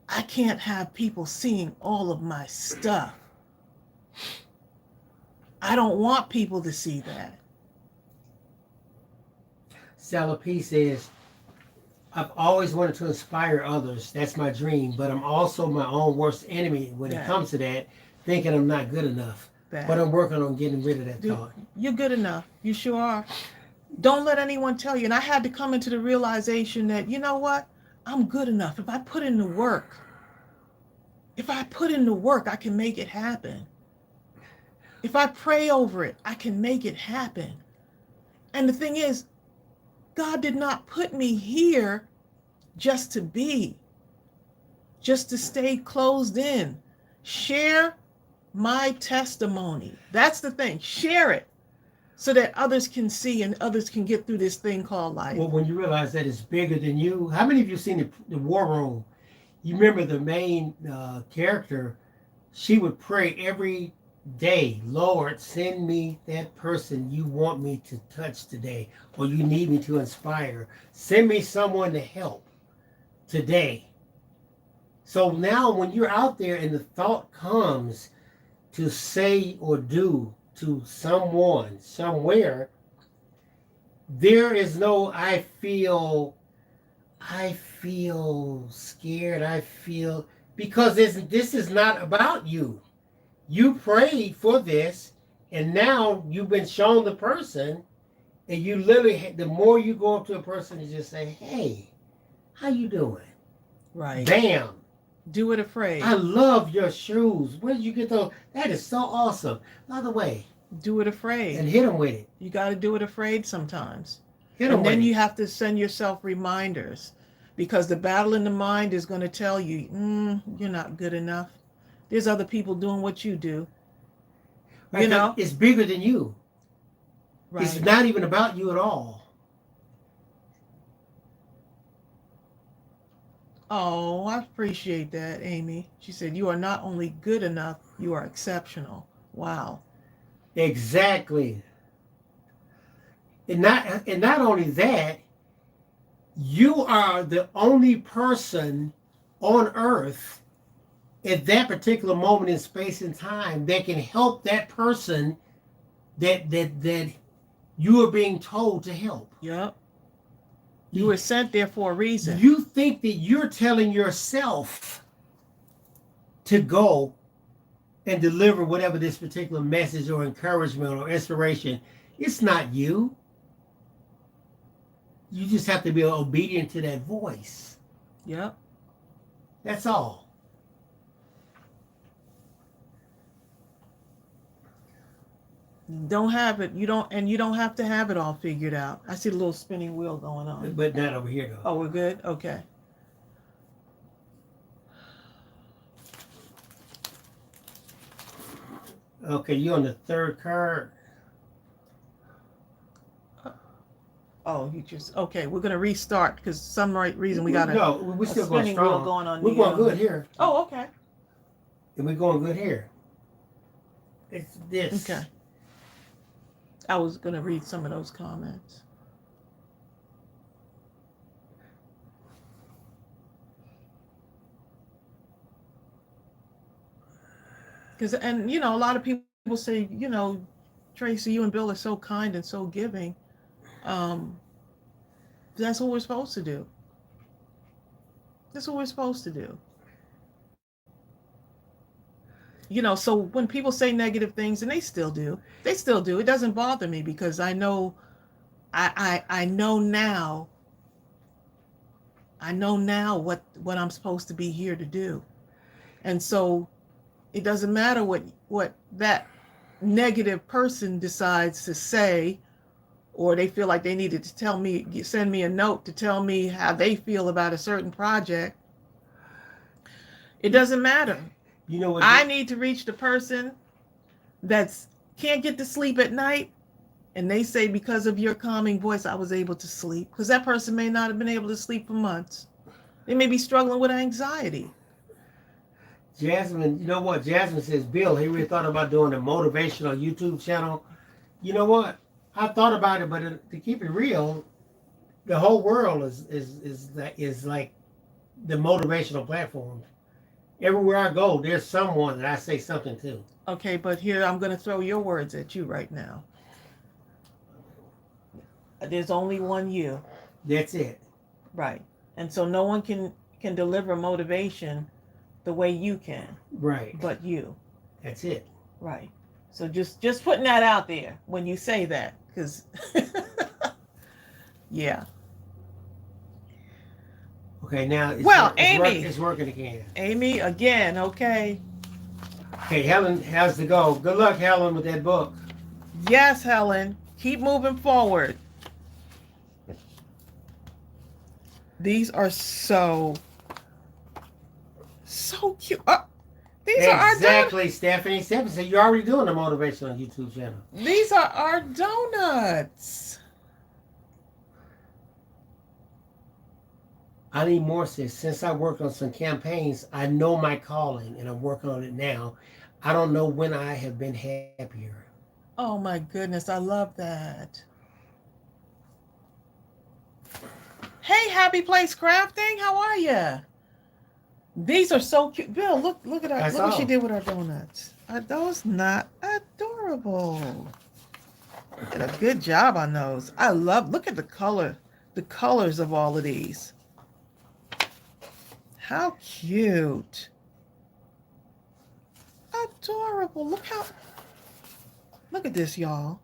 I can't have people seeing all of my stuff. I don't want people to see that. Salapi says, I've always wanted to inspire others. That's my dream. But I'm also my own worst enemy when it comes to that, thinking I'm not good enough. But I'm working on getting rid of that thought. You're good enough. You sure are. Don't let anyone tell you. And I had to come into the realization that, you know what? I'm good enough. If I put in the work, I can make it happen. If I pray over it, I can make it happen. And the thing is, God did not put me here just to stay closed in. Share my testimony. That's the thing. Share it so that others can see and others can get through this thing called life. Well, when you realize that it's bigger than you, how many of you seen the War Room? You remember the main character, she would pray every day, Lord, send me that person you want me to touch today, or you need me to inspire. Send me someone to help today. So now when you're out there and the thought comes to say or do to someone, somewhere, there is no I feel scared, because this is not about you. You prayed for this, and now you've been shown the person, and you literally, the more you go up to a person and just say, hey, how you doing? Right. Bam. Do it afraid. I love your shoes. Where did you get those? That is so awesome. By the way. Do it afraid. And hit them with it. You got to do it afraid sometimes. Hit them and with then it. You have to send yourself reminders, because the battle in the mind is going to tell you, you're not good enough. There's other people doing what you do. Right, you know? It's bigger than you. Right. It's not even about you at all. Oh, I appreciate that, Amy. She said, you are not only good enough, you are exceptional. Wow. Exactly. And not only that, you are the only person on earth at that particular moment in space and time that can help that person that you are being told to help. Yep. You were sent there for a reason. You think that you're telling yourself to go and deliver whatever this particular message or encouragement or inspiration. It's not you. You just have to be obedient to that voice. Yep. That's all. Don't have it. You don't have to have it all figured out. I see the little spinning wheel going on. But not over here, though. Oh, we're good? Okay. Okay, you're on the third card. Oh, you just, okay, we're going to restart because some reason we got No, we're still going strong. Going on we're going good here. Oh, okay. And we're going good here. It's this. Okay. I was going to read some of those comments. Because, and you know, a lot of people say, you know, Tracey, you and Bill are so kind and so giving. Um, that's what we're supposed to do. That's what we're supposed to do. You know, so when people say negative things, and they still do, it doesn't bother me because I know now, what I'm supposed to be here to do. And so it doesn't matter what that negative person decides to say, or they feel like they needed to send me a note to tell me how they feel about a certain project. It doesn't matter. You know what? I need to reach the person that's can't get to sleep at night, and they say because of your calming voice I was able to sleep, because that person may not have been able to sleep for months. They may be struggling with anxiety. Jasmine, you know what? Jasmine says, Bill, he really thought about doing a motivational YouTube channel. You know what? I thought about it, but to keep it real, the whole world is like the motivational platform. Everywhere I go, there's someone that I say something to. Okay, but here I'm going to throw your words at you right now. There's only one you. That's it. Right. And so no one can deliver motivation the way you can. Right. But you. That's it. Right. So just putting that out there when you say that, because yeah. Okay, now Amy, it's working again. Amy, again, okay. Okay, Helen has to go. Good luck, Helen, with that book. Yes, Helen. Keep moving forward. These are so cute. These are exactly, Stephanie. Stephanie said you're already doing a motivational YouTube channel. These are our donuts. I need more, sis. Since I worked on some campaigns, I know my calling, and I'm working on it now. I don't know when I have been happier. Oh my goodness, I love that. Hey, Happy Place Crafting, how are you? These are so cute. Bill, look at her. Look what she did with our donuts. Are those not adorable? Did a good job on those. Look at the colors of all of these. How cute. Adorable. Look at this, y'all.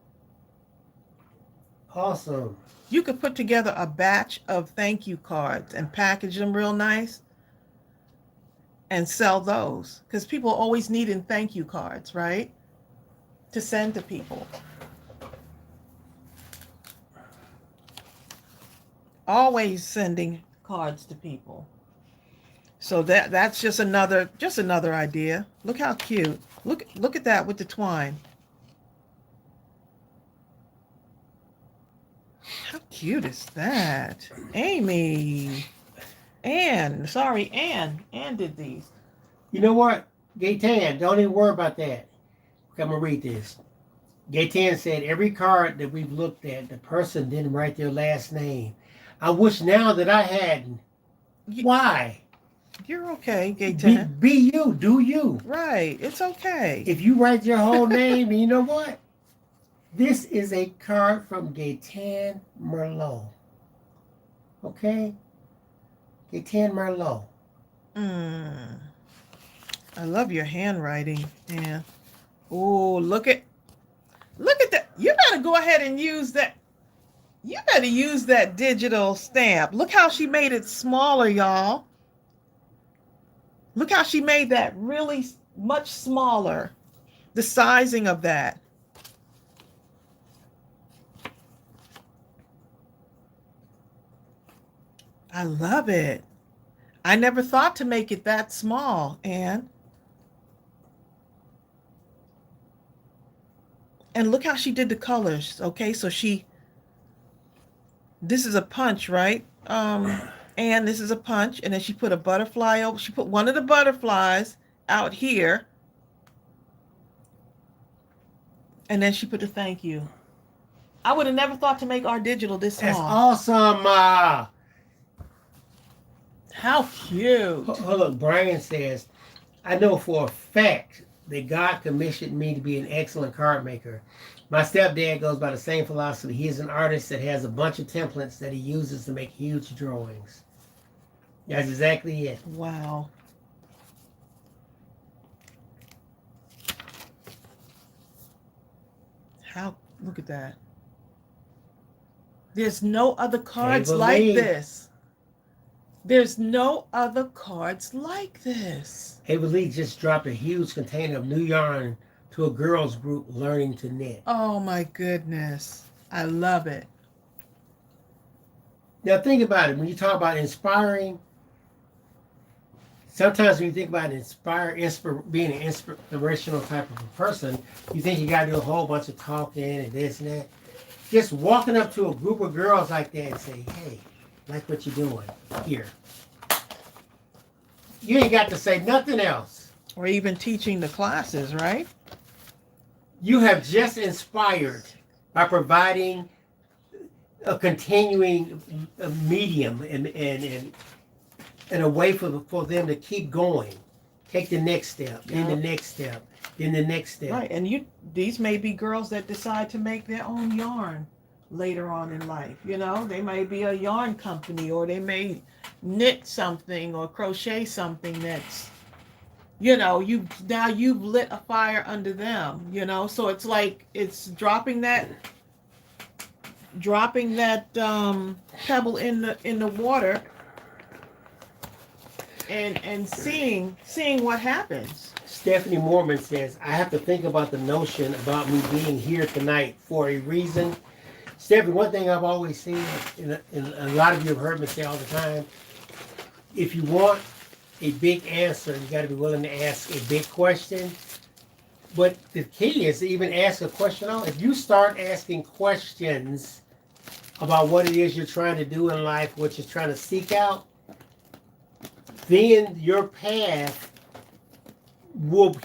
Awesome. You could put together a batch of thank you cards and package them real nice and sell those, because people are always needing thank you cards, right? To send to people. Always sending cards to people. So that's just another idea. Look how cute. Look at that with the twine. How cute is that? Amy. Ann did these. You know what? Gaytan, don't even worry about that. Okay, I'm going to read this. Gaytan said, every card that we've looked at, the person didn't write their last name. I wish now that I hadn't. Why? You're okay, Gaytan. Be you. Do you. Right. It's okay. If you write your whole name, and you know what? This is a card from Gaytan Merlot. Okay? Gaytan Merlot. I love your handwriting, Ann. Oh, look at that. You better go ahead and use that. You better use that digital stamp. Look how she made it smaller, y'all. Look how she made that really much smaller. The sizing of that. I love it. I never thought to make it that small, Ann. And look how she did the colors. Okay, so this is a punch, right? And this is a punch, and then she put a butterfly over. She put one of the butterflies out here, and then she put the thank you. I would have never thought to make our digital this small. That's awesome. How cute. Oh, look, Brian says, I know for a fact that God commissioned me to be an excellent card maker. My stepdad goes by the same philosophy. He is an artist that has a bunch of templates that he uses to make huge drawings. That's exactly it. Wow. How, look at that. There's no other cards like believe. this. There's no other cards like this. Ava Lee just dropped a huge container of new yarn to a girls group learning to knit. Oh my goodness. I love it. Now think about it. When you talk about inspiring, sometimes when you think about being an inspirational type of a person, you think you got to do a whole bunch of talking and this and that. Just walking up to a group of girls like that and say, hey, like what you're doing here. You ain't got to say nothing else. Or even teaching the classes, right? You have just inspired by providing a continuing medium and a way for them to keep going. Take the next step, then the next step, then the next step. Right, and these may be girls that decide to make their own yarn later on in life. You know, they may be a yarn company, or they may knit something or crochet something that's, you know, you've lit a fire under them, you know. So it's like it's dropping that pebble in the water and seeing what happens. Stephanie Mormon says, I have to think about the notion about me being here tonight for a reason. Stephanie, one thing I've always seen, and a lot of you have heard me say all the time, if you want a big answer, you got to be willing to ask a big question. But the key is to even ask a question. If you start asking questions about what it is you're trying to do in life, what you're trying to seek out, then your path will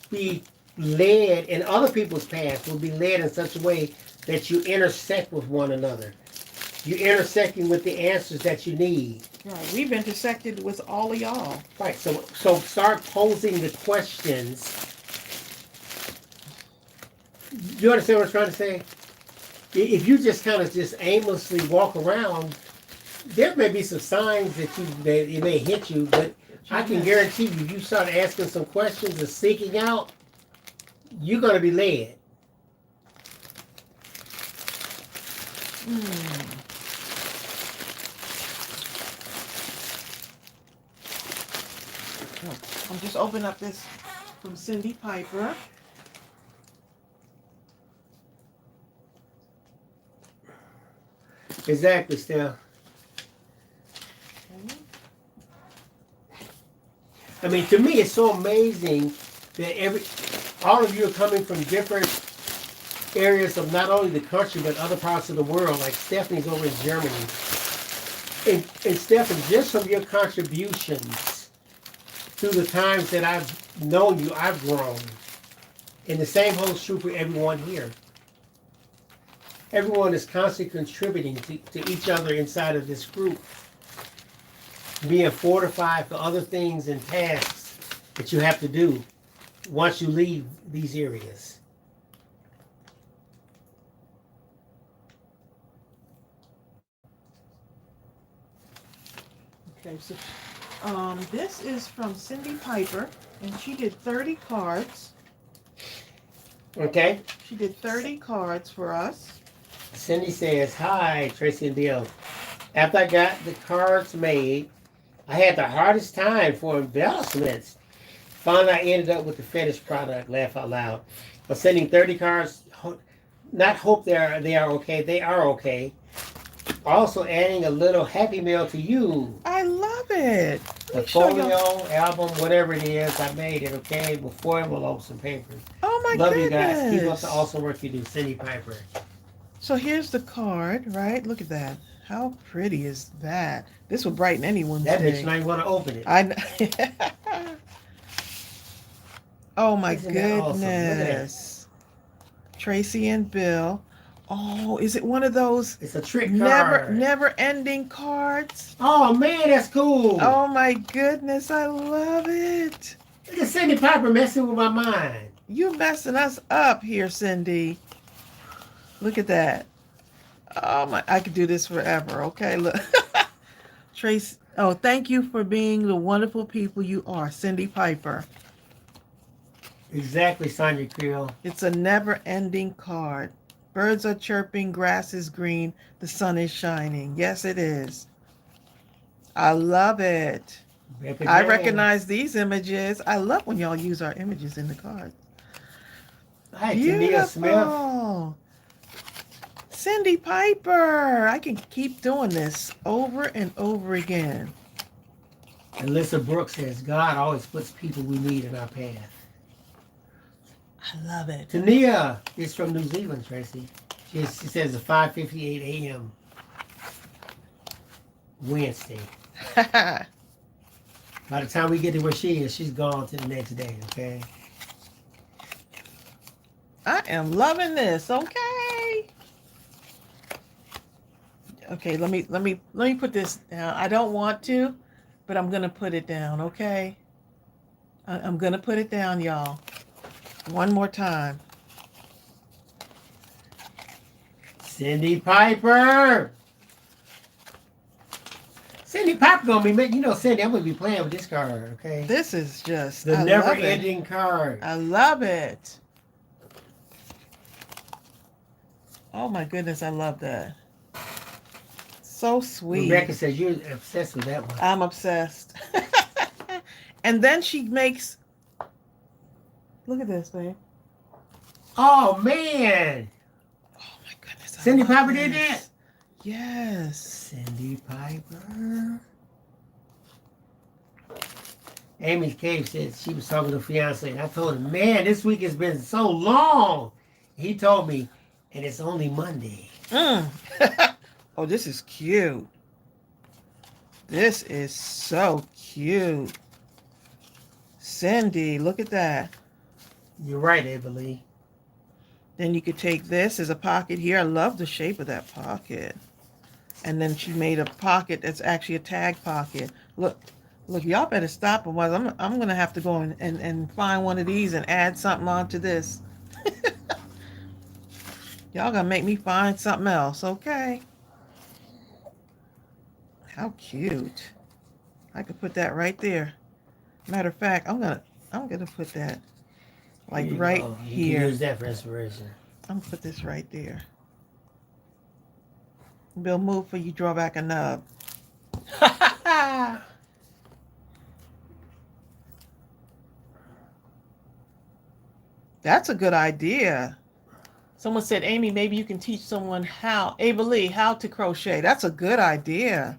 be led, and other people's paths will be led in such a way that you intersect with one another. You're intersecting with the answers that you need. Right, we've intersected with all of y'all. Right, so start posing the questions. You understand what I'm trying to say? If you just kind of just aimlessly walk around, there may be some signs that it may hit you, but I can guarantee you, if you start asking some questions and seeking out, you're going to be led. I'm just opening up this from Cindy Piper. Exactly, Steph. I mean, to me, it's so amazing that all of you are coming from different areas of not only the country, but other parts of the world. Like Stephanie's over in Germany. And Stephanie, just from your contributions through the times that I've known you, I've grown. And the same holds true for everyone here. Everyone is constantly contributing to each other inside of this group, being fortified for other things and tasks that you have to do once you leave these areas. Okay, so this is from Cindy Piper, and she did 30 cards. Okay. She did 30 cards for us. Cindy says, hi, Tracey and Bill. After I got the cards made, I had the hardest time for embellishments. Finally, I ended up with the finished product, laugh out loud. But sending 30 cards, not hope they are okay, they are okay. Also adding a little happy mail to you. I love it. The folio, album, whatever it is, I made it, okay? With 4 envelopes and papers. Oh my Love goodness. you guys. Keep up the awesome work you do. Cindy Piper. So here's the card, right? Look at that. How pretty is that? This will brighten anyone's That day. makes me want to open it. Oh my Isn't that awesome? Look at that. goodness. Tracey and Bill. Oh, is it one of those It's a trick card. never ending cards? Oh man, that's cool. Oh my goodness, I love it. Look at Cindy Piper messing with my mind. You messing us up here, Cindy. Look at that. Oh my, I could do this forever. Okay, look. Trace, oh, thank you for being the wonderful people you are, Cindy Piper. Exactly, Sonia Creole. It's a never-ending card. Birds are chirping, grass is green, the sun is shining. Yes, it is. I love it. I recognize these images. I love when y'all use our images in the cards. Hi, Tania Smith. Beautiful. Cindy Piper. I can keep doing this over and over again. Alyssa Brooks says, God always puts people we need in our path. I love it. Tania is from New Zealand, Tracy. She says it's 5:58 a.m. Wednesday. By the time we get to where she is, she's gone to the next day, okay? I am loving this, okay? Okay, let me put this down. I don't want to, but I'm gonna put it down, okay? I'm gonna put it down, y'all. One more time. Cindy Piper! Cindy Piper gonna be making, Cindy, I'm gonna be playing with this card, okay? This is just the I never love it. ending card. I love it. Oh my goodness, I love that. So sweet. Rebecca says you're obsessed with that one. I'm obsessed. And then she makes, look at this, babe. Oh man! Oh my goodness. Cindy Piper did that? Yes. Cindy Piper. Amy Cave said she was talking to her fiance, and I told him, man, this week has been so long. He told me, and it's only Monday. Oh, this is cute. This is so cute. Cindy, look at that. You're right, Evelyn. Then you could take this as a pocket here. I love the shape of that pocket. And then she made a pocket that's actually a tag pocket. Look, y'all better stop. Otherwise, I'm going to have to go and find one of these and add something onto this. Y'all going to make me find something else, okay? How cute. I could put that right there. Matter of fact, I'm gonna put that like right You here. can use that for inspiration. I'm gonna put this right there. Bill, move for you draw back a nub. That's a good idea. Someone said, Amy, maybe you can teach someone Ava Lee, how to crochet. That's a good idea.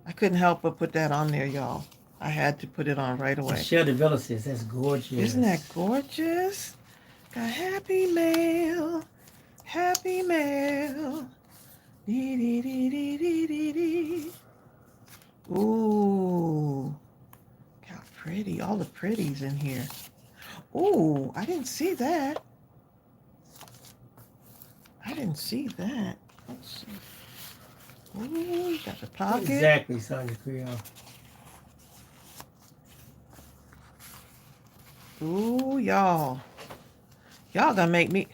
I couldn't help but put that on there, y'all. I had to put it on right away. Michelle DeVilla says, that's gorgeous. Isn't that gorgeous? Got happy mail. Happy mail. Dee, dee, dee, dee, dee, dee, dee. Ooh. How pretty. All the pretties in here. Ooh, I didn't see that. I didn't see that. Let's see. Ooh, got the pocket. Exactly, Sonia Creole. Ooh, y'all. Y'all gonna make me.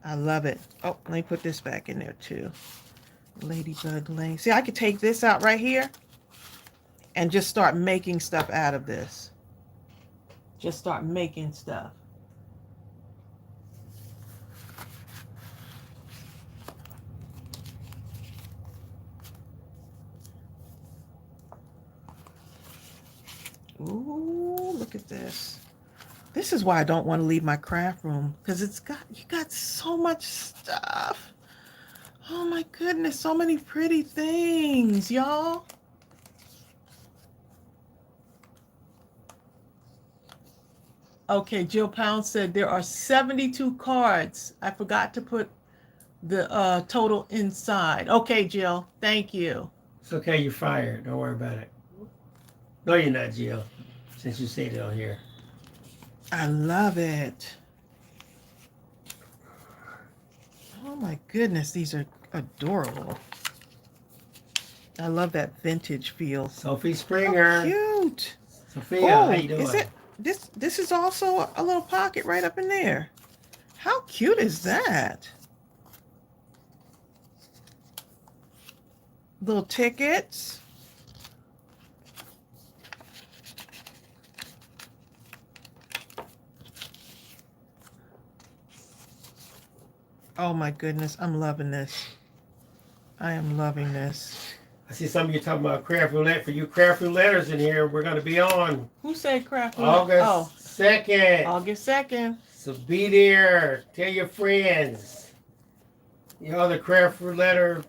I love it. Oh, let me put this back in there too. Ladybug Lane. See, I could take this out right here and just start making stuff out of this. Just start making stuff. Ooh, look at this. This is why I don't want to leave my craft room, because you got so much stuff. Oh my goodness, so many pretty things, y'all. Okay, Jill Pound said there are 72 cards. I forgot to put the total inside. Okay, Jill, thank you. It's okay, you're fired. Don't worry about it. No, you're not, Jill, since you said it on here. I love it. Oh my goodness, these are adorable. I love that vintage feel. Sophie How Springer. cute. Sophia, Oh, how you doing? is it this is also a little pocket right up in there. How cute is that? Little tickets. Oh my goodness, I'm loving this. I am loving this. I see some of you talking about craft roulette. For you craft rouletters in here, we're going to be on Who said craft roulette? August 2nd. August 2nd. So be there. Tell your friends. You know, the craft roulette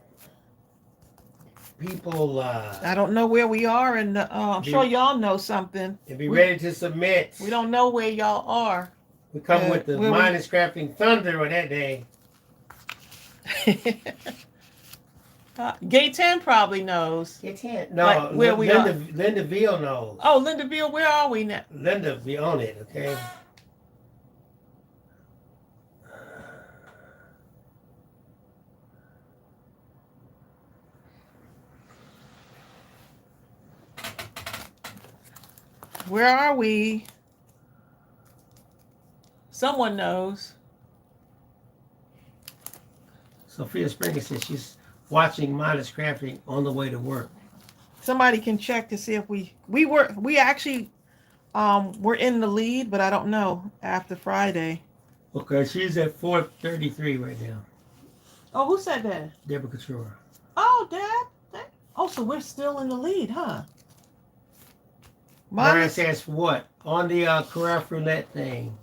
people. I don't know where we are, and I'm sure y'all know something. And be ready to submit. We don't know where y'all are. We come with the Mindless Crafting Thunder on that day. Gate 10 probably knows. Gate 10? No, like where we are. Linda Veal knows. Oh, Linda Veal, where are we now? Linda, be on it, okay? Where are we? Someone knows. Sophia Springer says she's watching Mindless Crafting on the way to work. Somebody can check to see if we actually were in the lead, but I don't know after Friday. Okay, she's at 433 right now. Oh, who said that? Deborah Couture. Oh, Dad. Oh, so we're still in the lead, huh? Brian says what? On the craft roulette thing.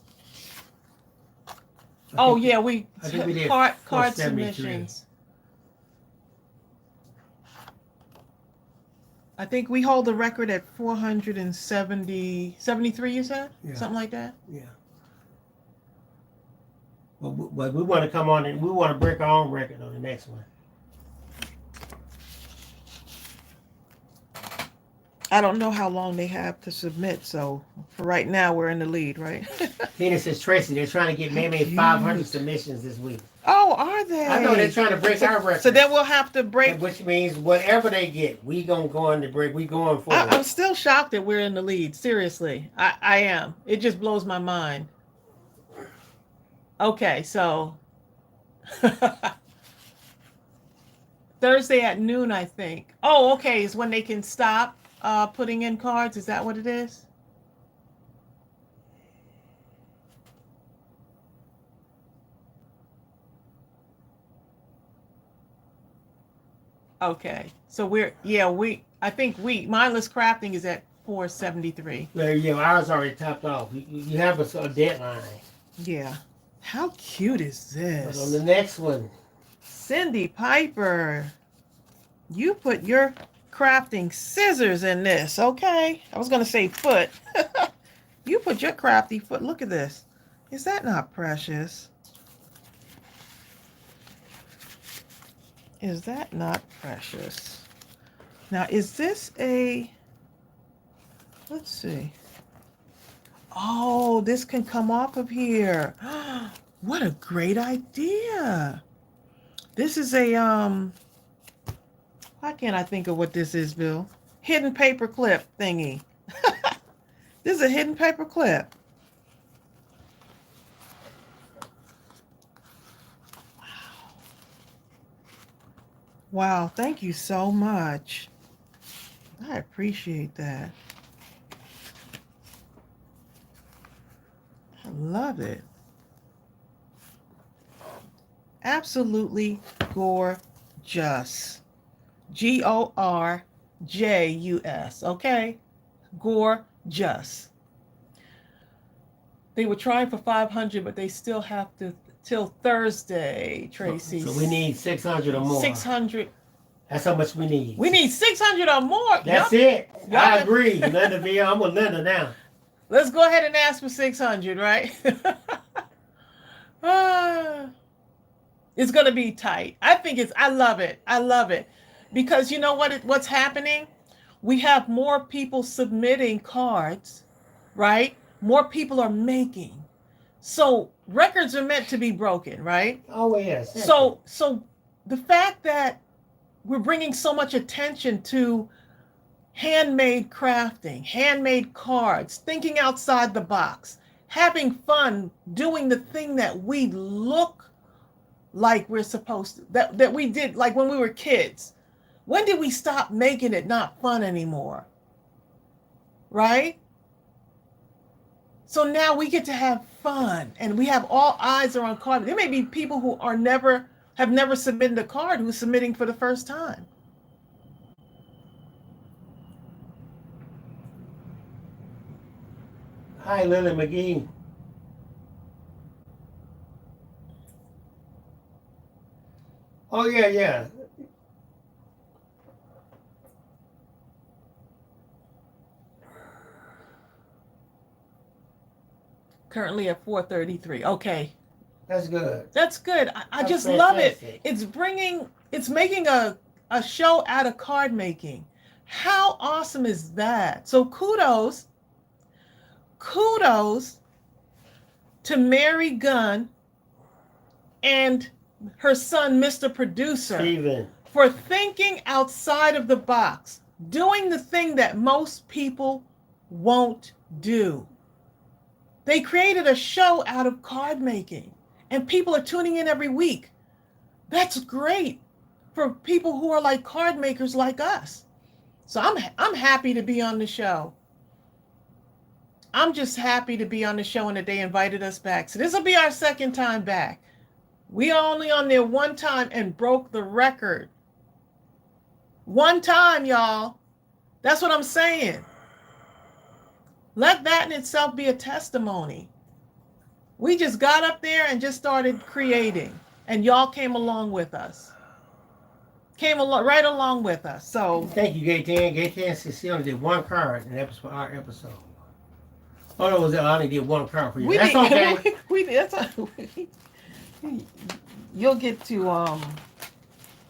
I think we did card 473. submissions. I think we hold the record at 473, you said? Yeah. Something like that? Yeah. But we want to come on and we want to break our own record on the next one. I don't know how long they have to submit, so for right now we're in the lead, right? Tina says, Tracy, they're trying to get maybe 500 submissions this week. Oh, are they? I know they're trying to break our record. So then we'll have to break. Which means whatever they get, we gonna go on the break. We going forward. I'm still shocked that we're in the lead. Seriously, I am. It just blows my mind. Okay, so Thursday at noon, I think. Oh, okay, is when they can stop putting in cards. Is that what it is? Okay, so I think Mindless Crafting is at 473. Well, yeah, ours already topped off. You have a deadline. Yeah. How cute is this? But on the next one, Cindy Piper, you put your crafting scissors in this, okay? I was going to say foot. You put your crafty foot. Look at this. Is that not precious? Is that not precious? Now, is this let's see. Oh, this can come off of here. What a great idea. This is why can't I think of what this is, Bill? Hidden paper clip thingy. This is a hidden paper clip. Wow, thank you so much. I appreciate that. I love it. Absolutely gorgeous. Gorjus, okay? Gorgeous. They were trying for 500, but they still have to till Thursday, Tracy. So we need 600 or more. 600. That's how much we need. We need 600 or more. That's it. I agree. Linda V. I'm with Linda now. Let's go ahead and ask for 600, right? It's going to be tight. I love it. I love it. Because you know what's happening? We have more people submitting cards, right? More people are making. So records are meant to be broken, right? Oh, yes. So the fact that we're bringing so much attention to handmade crafting, handmade cards, thinking outside the box, having fun, doing the thing that we look like we're supposed to, that we did like when we were kids. When did we stop making it not fun anymore? Right? So now we get to have fun, and we have all eyes are on card. There may be people who have never submitted a card who's submitting for the first time. Hi, Lily McGee. Oh, yeah, yeah. Currently at 433. Okay. That's good. That's good. I That's just love it. fantastic. It's making a show out of card making. How awesome is that? So kudos to Mary Gunn and her son, Mr. Producer, Steven. for thinking outside of the box, doing the thing that most people won't do. They created a show out of card making, and people are tuning in every week. That's great for people who are like card makers like us. So I'm happy to be on the show. I'm just happy to be on the show and that they invited us back. So this will be our second time back. We are only on there one time and broke the record. One time, y'all. That's what I'm saying. Let that in itself be a testimony. We just got up there and just started creating, and y'all came along with us. Right along with us. So Thank you, Gaten. Gaten says she only did one card in our episode. Oh, no, I only did one card for you. That's okay. You'll get to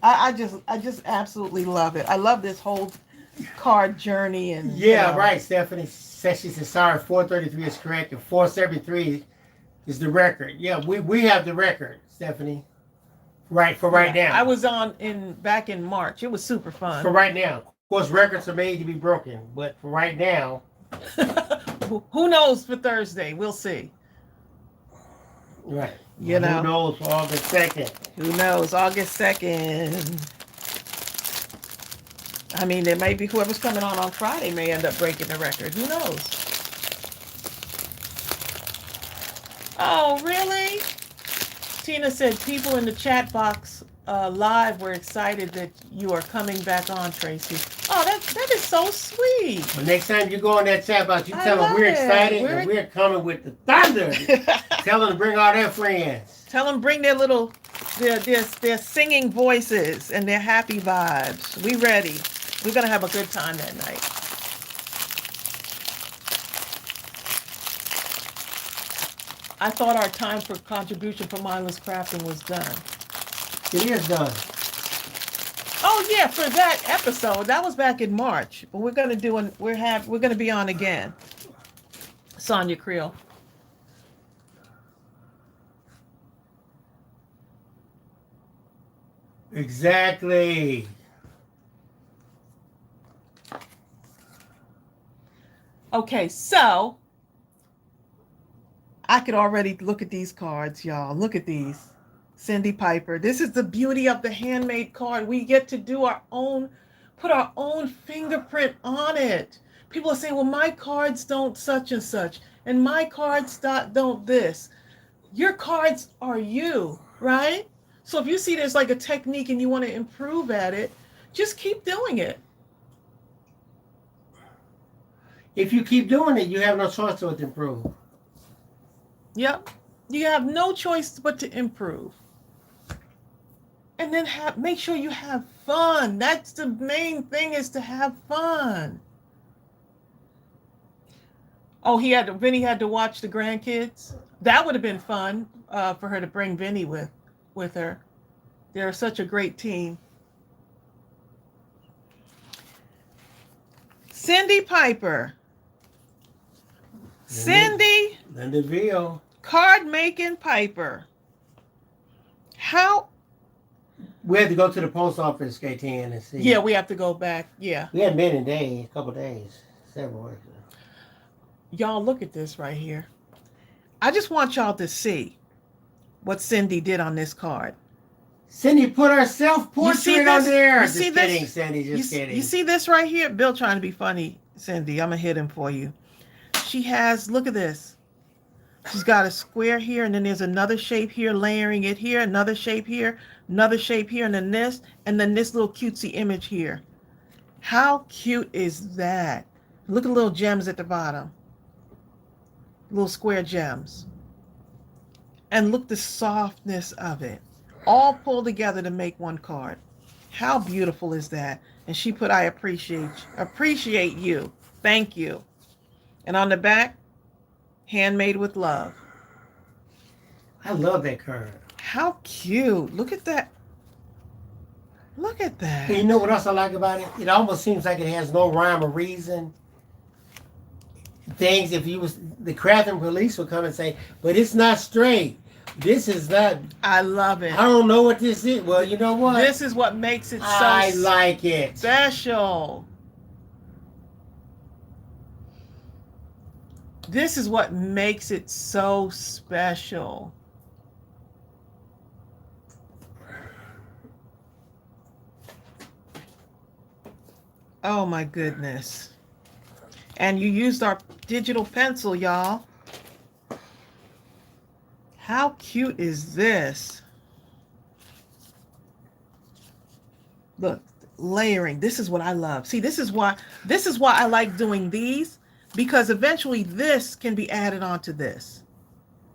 I just absolutely love it. I love this whole card journey and Yeah, right. Stephanie says she said sorry, 433 is correct and 473 is the record. Yeah, we have the record, Stephanie. Right, for right now. I was back in March. It was super fun. For right now. Of course, records are made to be broken, but for right now. Who knows for Thursday? We'll see. Right. You know. Who knows for August 2nd? Who knows? August 2nd. I mean, there may be whoever's coming on Friday may end up breaking the record. Who knows? Oh, really? Tina said people in the chat box live were excited that you are coming back on, Tracey. Oh, that is so sweet. Well, next time you go on that chat box, you I tell them love we're it. excited and we're coming with the thunder. Tell them to bring all their friends. Tell them bring their singing voices and their happy vibes. We ready. We're going to have a good time that night. I thought our time for contribution for Mindless Crafting was done. It is done. Oh yeah, for that episode. That was back in March. But we're going to we're going to be on again. Sonia Creel. Exactly. Okay, so I could already look at these cards, y'all. Look at these. Cindy Piper. This is the beauty of the handmade card. We get to do put our own fingerprint on it. People are saying, well, my cards don't such and such, and my cards don't this. Your cards are you, right? So if you see there's like a technique and you want to improve at it, just keep doing it. If you keep doing it, you have no choice but to improve. Yep. You have no choice but to improve. And then make sure you have fun. That's the main thing, is to have fun. Oh, Vinny had to watch the grandkids. That would have been fun for her to bring Vinny with her. They're such a great team. Cindy Piper. Cindy Linda Card Making Piper. How We had to go to the post office, K10, and see. Yeah, we have to go back. Yeah. We hadn't been in a couple days, several weeks. Y'all look at this right here. I just want y'all to see what Cindy did on this card. Cindy put her self-portrait on there. You Just see kidding, this? Cindy. Just kidding. You see this right here? Bill trying to be funny, Cindy. I'm going to hit him for you. She has, look at this. She's got a square here, and then there's another shape here, layering it here, another shape here, and then this, and then this little cutesy image here. How cute is that? Look at the little gems at the bottom. Little square gems. And look the softness of it. All pulled together to make one card. How beautiful is that? And she put, I appreciate you. Thank you. And on the back, handmade with love. I love that card. How cute. Look at that. Look at that. And you know what else I like about it? It almost seems like it has no rhyme or reason. Things, if you was, the crafting police would come and say, but it's not straight. This is not. I love it. I don't know what this is. Well, you know what? This is what makes it so I like it. special. This is what makes it so special. Oh my goodness. And you used our digital pencil, y'all. How cute is this? Look, layering. This is what I love. See, this is why I like doing these, because eventually this can be added onto this.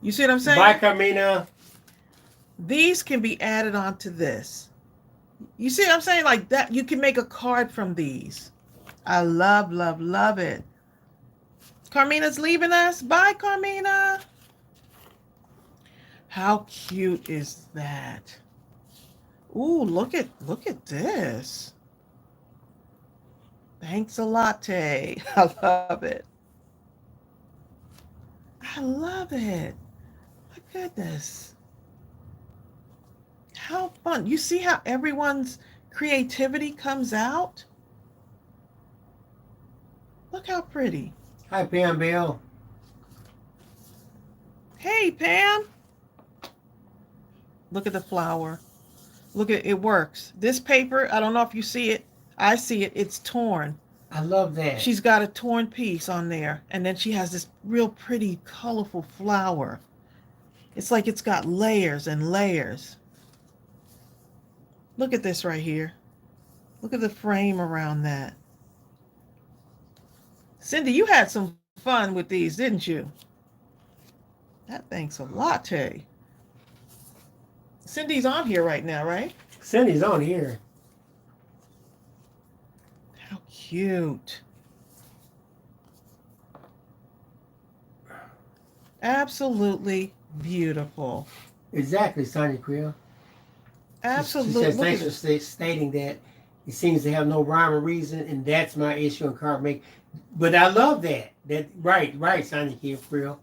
You see what I'm saying? Bye, Carmina. These can be added onto this. You see what I'm saying? Like that, you can make a card from these. I love, love, love it. Carmina's leaving us. Bye, Carmina. How cute is that? Ooh, look at this. Thanks a latte. I love it. I love it. My goodness. How fun. You see how everyone's creativity comes out? Look how pretty. Hi, Pam Bill. Hey, Pam. Look at the flower. Look at it works. This paper, I don't know if you see it. I see it. It's torn. I love that. She's got a torn piece on there. And then she has this real pretty, colorful flower. It's like it's got layers and layers. Look at this right here. Look at the frame around that. Cindy, you had some fun with these, didn't you? That thing's a latte. Cindy's on here right now, right? Cindy's on here. How cute. Absolutely beautiful. Exactly, Sonia Creel. Absolutely. She says, thanks for stating that it seems to have no rhyme or reason, and that's my issue in card make. But I love that. Right, Sonia Creel.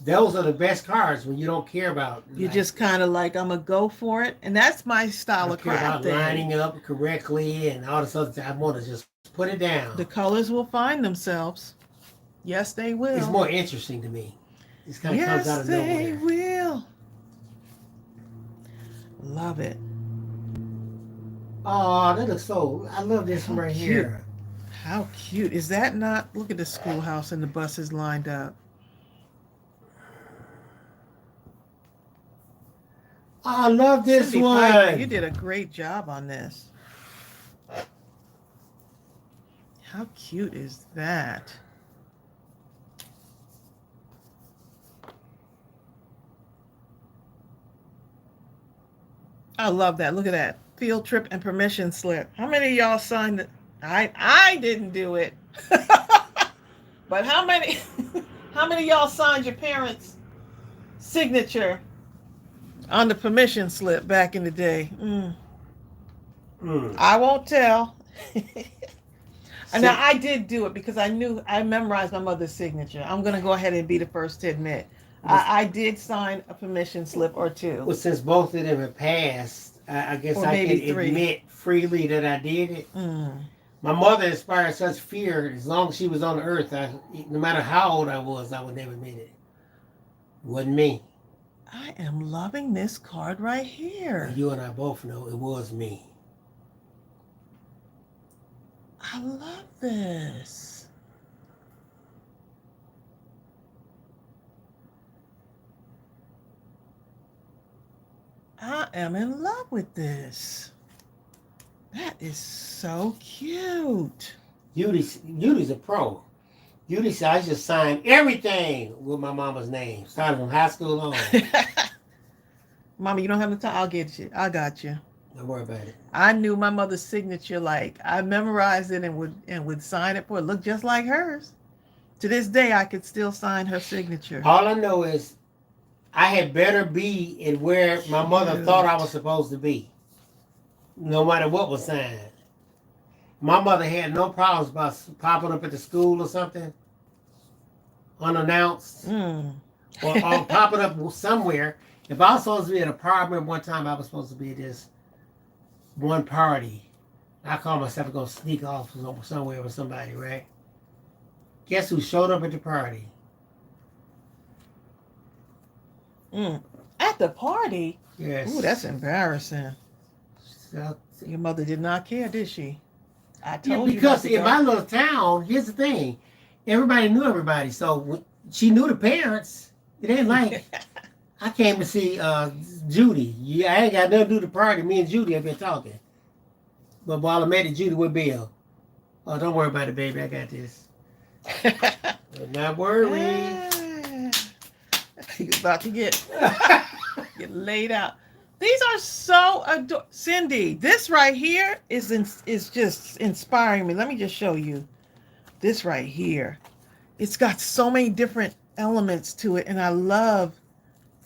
Those are the best cards when you don't care about. You just kind of like, I'm going to go for it. And that's my style of crafting. Lining up correctly and all this other stuff. I want to just put it down. The colors will find themselves. Yes, they will. It's more interesting to me. This kind of comes out of nowhere. Yes, they will. Love it. Oh, that looks so... I love this one right here. How cute. Is that not... Look at the schoolhouse and the buses lined up. I love this Cindy one. Piper, you did a great job on this. How cute is that? I love that. Look at that. Field trip and permission slip. How many of y'all signed it? I didn't do it. But how many of y'all signed your parents' signature on the permission slip back in the day? I won't tell. And now I did do it because I memorized my mother's signature. I'm going to go ahead and be the first to admit. I did sign a permission slip or two. Well, since both of them have passed, I guess Or I maybe can 3. admit freely that I did it. Mm. My mother inspired such fear. As long as she was on the earth, no matter how old I was, I would never admit it. It wasn't me. I am loving this card right here. You and I both know it was me. I love this. I am in love with this. That is so cute. Judy's a pro. Judy said I just signed everything with my mama's name, starting from high school on. Mama, you don't have the time. I'll get you. I got you. Don't worry about it. I knew my mother's signature. Like, I memorized it and would sign it for it. Looked just like hers. To this day, I could still sign her signature. All I know is I had better be in where my mother thought I was supposed to be, no matter what was signed. My mother had no problems about popping up at the school or something unannounced, or popping up somewhere. If I was supposed to be at a party, I remember one time I was supposed to be at this one party. I called myself going to sneak off somewhere with somebody, right? Guess who showed up at the party? At the party? Yes. Ooh, that's embarrassing. So, Your mother did not care, did she? I told you. Because in my little town, here's the thing. Everybody knew everybody. So she knew the parents. It ain't like I came to see Judy. Yeah, I ain't got nothing to do with the party. Me and Judy have been talking. But while I'm at it, Judy with Bill. Oh, don't worry about it, baby. I got this. Not worried. You're about to get laid out. These are so adorable. Cindy, this right here is just inspiring me. Let me just show you this right here. It's got so many different elements to it, and I love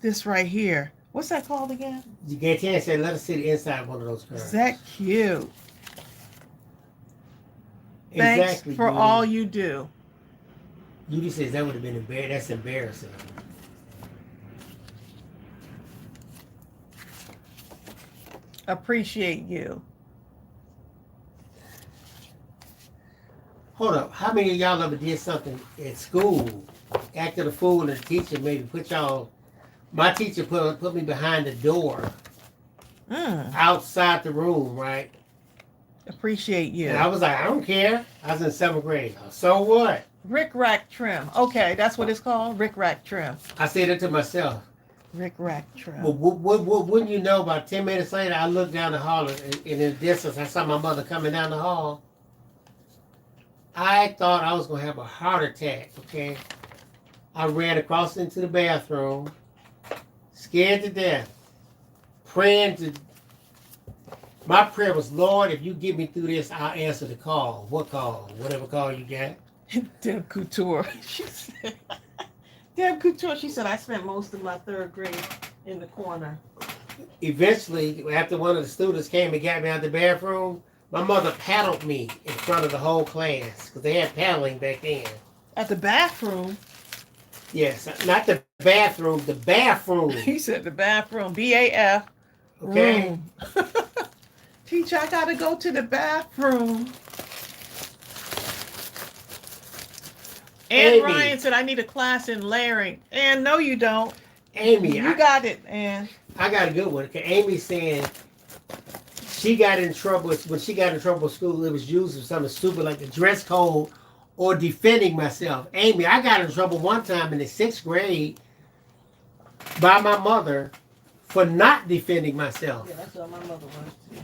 this right here. What's that called again? You get a chance to let us see the inside of one of those cards. Is that cute? Thanks Exactly, for Judy. all you do. Judy says that would have been embarrassing. That's embarrassing. Appreciate you. Hold up. How many of y'all ever did something at school, acted a fool, and the teacher maybe put y'all... My teacher put me behind the door, outside the room, right? Appreciate you. And I was like, I don't care. I was in 7th grade. So what? Rick Rack Trim. Okay, that's what it's called? Rick Rack Trim. I said it to myself. Rick Rack Trim. But wouldn't you know, about 10 minutes later, I looked down the hall, and in the distance, I saw my mother coming down the hall. I thought I was going to have a heart attack, okay? I ran across into the bathroom, scared to death, praying to... My prayer was, Lord, if you get me through this, I'll answer the call. What call? Whatever call you got. Deb Couture. She said, Deb Couture, she said, I spent most of my 3rd grade in the corner. Eventually, after one of the students came and got me out of the bathroom, my mother paddled me in front of the whole class, because they had paddling back then. At the bathroom? Yes, not the bathroom, the bathroom. He said the bathroom, B-A-F. Okay. Room. Teacher, I gotta go to the bathroom. And Amy. Ryan said, I need a class in layering. And no, you don't. Amy, You got it, and I got a good one. Amy saying she got in trouble, when she got in trouble at school, it was used for something stupid like the dress code or defending myself. Amy, I got in trouble one time in the 6th grade by my mother for not defending myself. yeah, that's what my mother was too.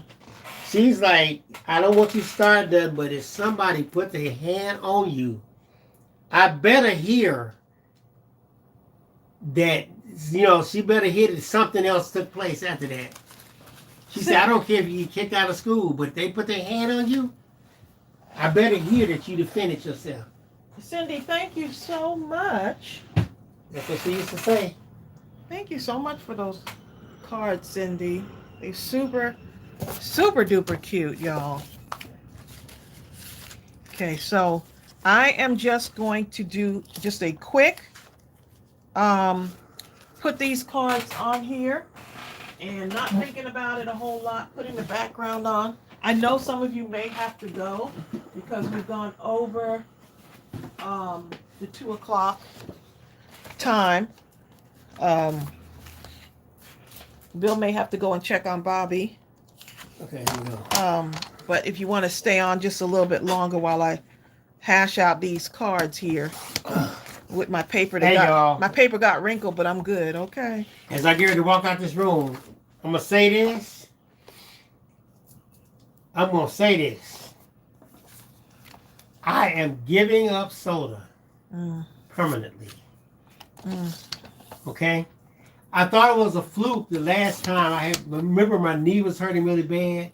She's like, I don't want you to start that, but if somebody put their hand on you, I better hear that, she better hear that something else took place after that. She said, I don't care if you get kicked out of school, but if they put their hand on you, I better hear that you defended yourself. Cindy, thank you so much. That's what she used to say. Thank you so much for those cards, Cindy. They're super, super duper cute, y'all. Okay, so I am just going to do just a quick, put these cards on here. and not thinking about it a whole lot, putting the background on. I know some of you may have to go because we've gone over the 2 o'clock time. Bill may have to go and check on Bobby. Okay, here we go. But if you want to stay on just a little bit longer while I hash out these cards here with my paper. Hey, y'all. My paper got wrinkled, but I'm good. Okay. As I get ready to walk out this room, I'm going to say this. I'm going to say this. I am giving up soda permanently. Okay? I thought it was a fluke the last time. I remember my knee was hurting really bad.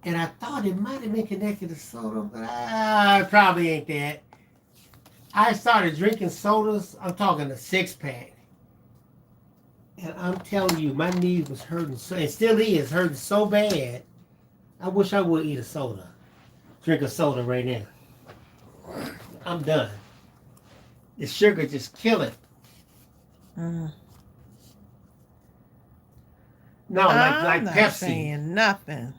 And I thought it might have been connected to soda, but it probably ain't that. I started drinking sodas. I'm talking a 6-pack. And I'm telling you, my knee was hurting, it still is hurting so bad. I wish I would eat a soda. Drink a soda right now. I'm done. The sugar just kill it. No, like I'm not Pepsi. saying nothing.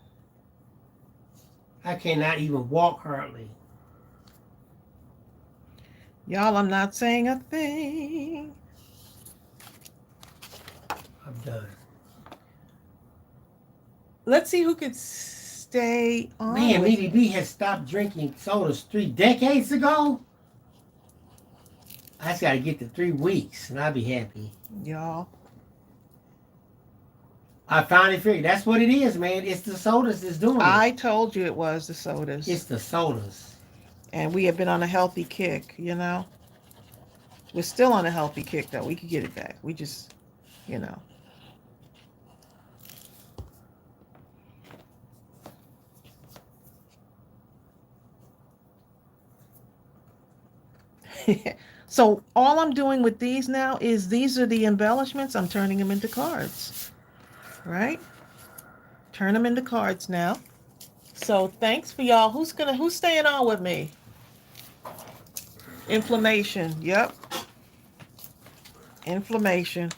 I cannot even walk hardly. Y'all, I'm not saying a thing. I'm done. Let's see who could stay on. Man, with- BBB has stopped drinking sodas 3 decades ago. I just got to get to 3 weeks and I'll be happy. Y'all. I finally figured that's what it is, man. It's the sodas that's doing it. I told you it was the sodas. It's the sodas. And we have been on a healthy kick, you know. We're still on a healthy kick, though. We could get it back. We just, you know. So all I'm doing with these now is these are the embellishments. I'm turning them into cards. Right? Turn them into cards now. So thanks for y'all. Who's staying on with me? Inflammation. Yep. Inflammation.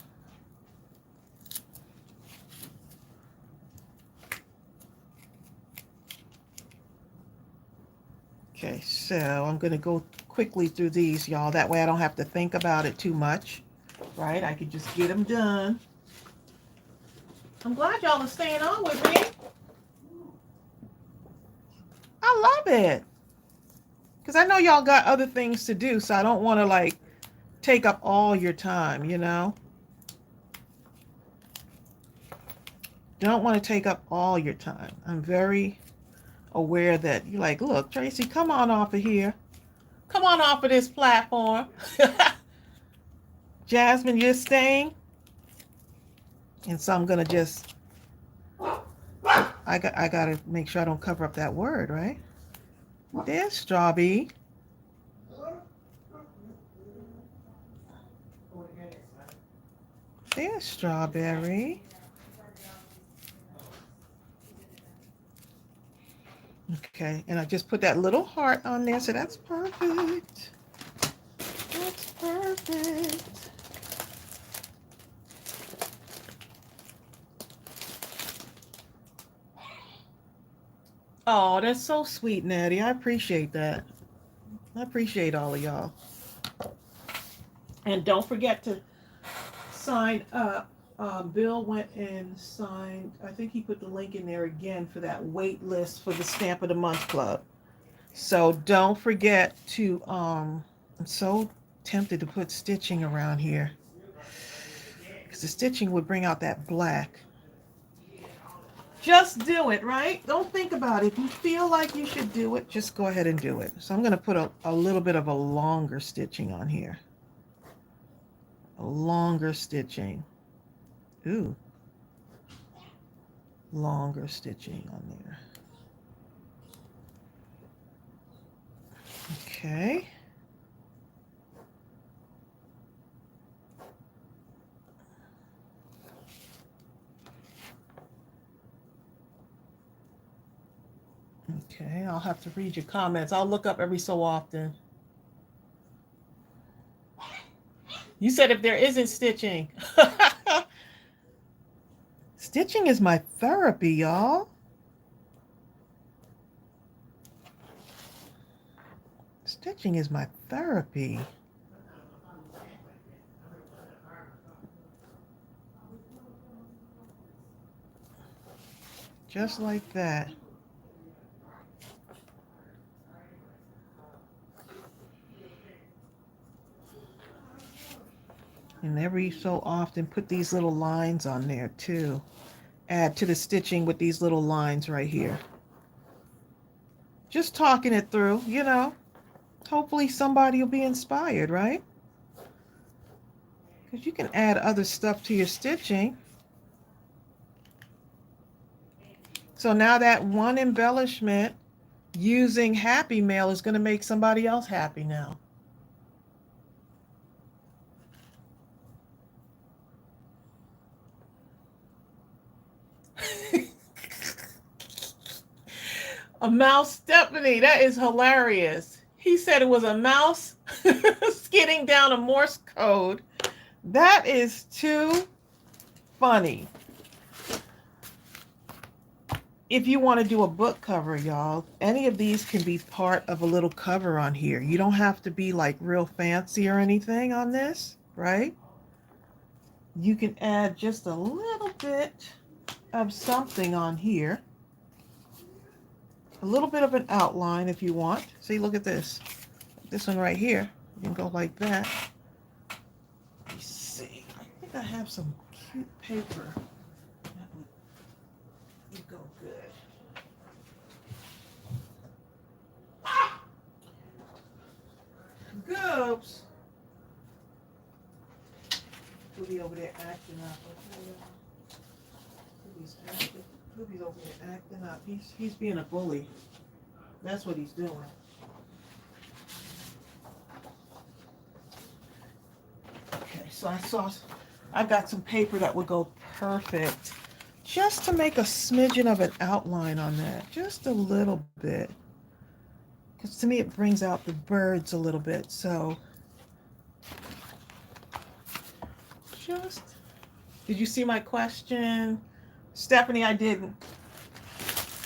Okay, so I'm going to go quickly through these, y'all. That way I don't have to think about it too much. Right? I could just get them done. I'm glad y'all are staying on with me. I love it. Because I know y'all got other things to do, so I don't want to, like, take up all your time, you know? Don't want to take up all your time. I'm very aware that you're like, look, Tracey, come on off of here. Come on off of this platform. Jasmine, you're staying? And so I'm going to just, I got to make sure I don't cover up that word, right? There's Strawberry. There's Strawberry. Okay, and I just put that little heart on there, so that's perfect. That's perfect. Oh, that's so sweet, Natty. I appreciate that. I appreciate all of y'all. And don't forget to sign up. Bill went and signed, I think he put the link in there again for that wait list for the Stamp of the Month Club. So don't forget to, I'm so tempted to put stitching around here. Because the stitching would bring out that black. Just do it, right? Don't think about it. If you feel like you should do it, just go ahead and do it. So I'm going to put a little bit of a longer stitching on here. A longer stitching. Ooh. Longer stitching on there. Okay. Okay, I'll have to read your comments. I'll look up every so often. You said if there isn't stitching. Stitching is my therapy, y'all. Stitching is my therapy. Just like that. And every so often put these little lines on there too. Add to the stitching with these little lines right here. Just talking it through, you know. Hopefully somebody will be inspired, right? Because you can add other stuff to your stitching. So now that one embellishment using Happy Mail is going to make somebody else happy now. A mouse, Stephanie, that is hilarious. He said it was a mouse skidding down a Morse code. That is too funny. If you want to do a book cover, y'all, any of these can be part of a little cover on here. You don't have to be like real fancy or anything on this, right? You can add just a little bit of something on here. A little bit of an outline if you want. See, look at this. This one right here. You can go like that. Let me see. I think I have some cute paper. That would go good. Goops. Ruby over there acting up. Ruby's over there acting up. He's being a bully. That's what he's doing. Okay, so I got some paper that would go perfect just to make a smidgen of an outline on that. Just a little bit. Because to me it brings out the birds a little bit. So just, did you see my question? Stephanie, I didn't.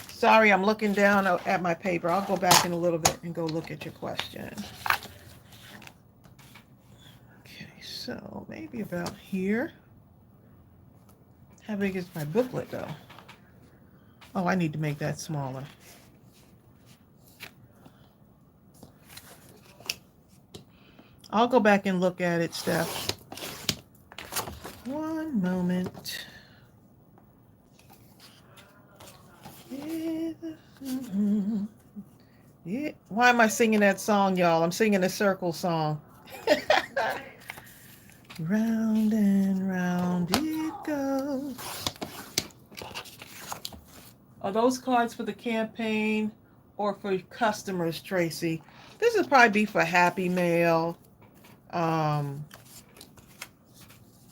Sorry, I'm looking down at my paper. I'll go back in a little bit and go look at your question. Okay, so maybe about here. How big is my booklet though? Oh, I need to make that smaller. I'll go back and look at it, Steph. One moment. Yeah. Why am I singing that song, y'all? I'm singing the circle song. Round and round it goes. Are those cards for the campaign or for customers, Tracy? This would probably be for Happy Mail.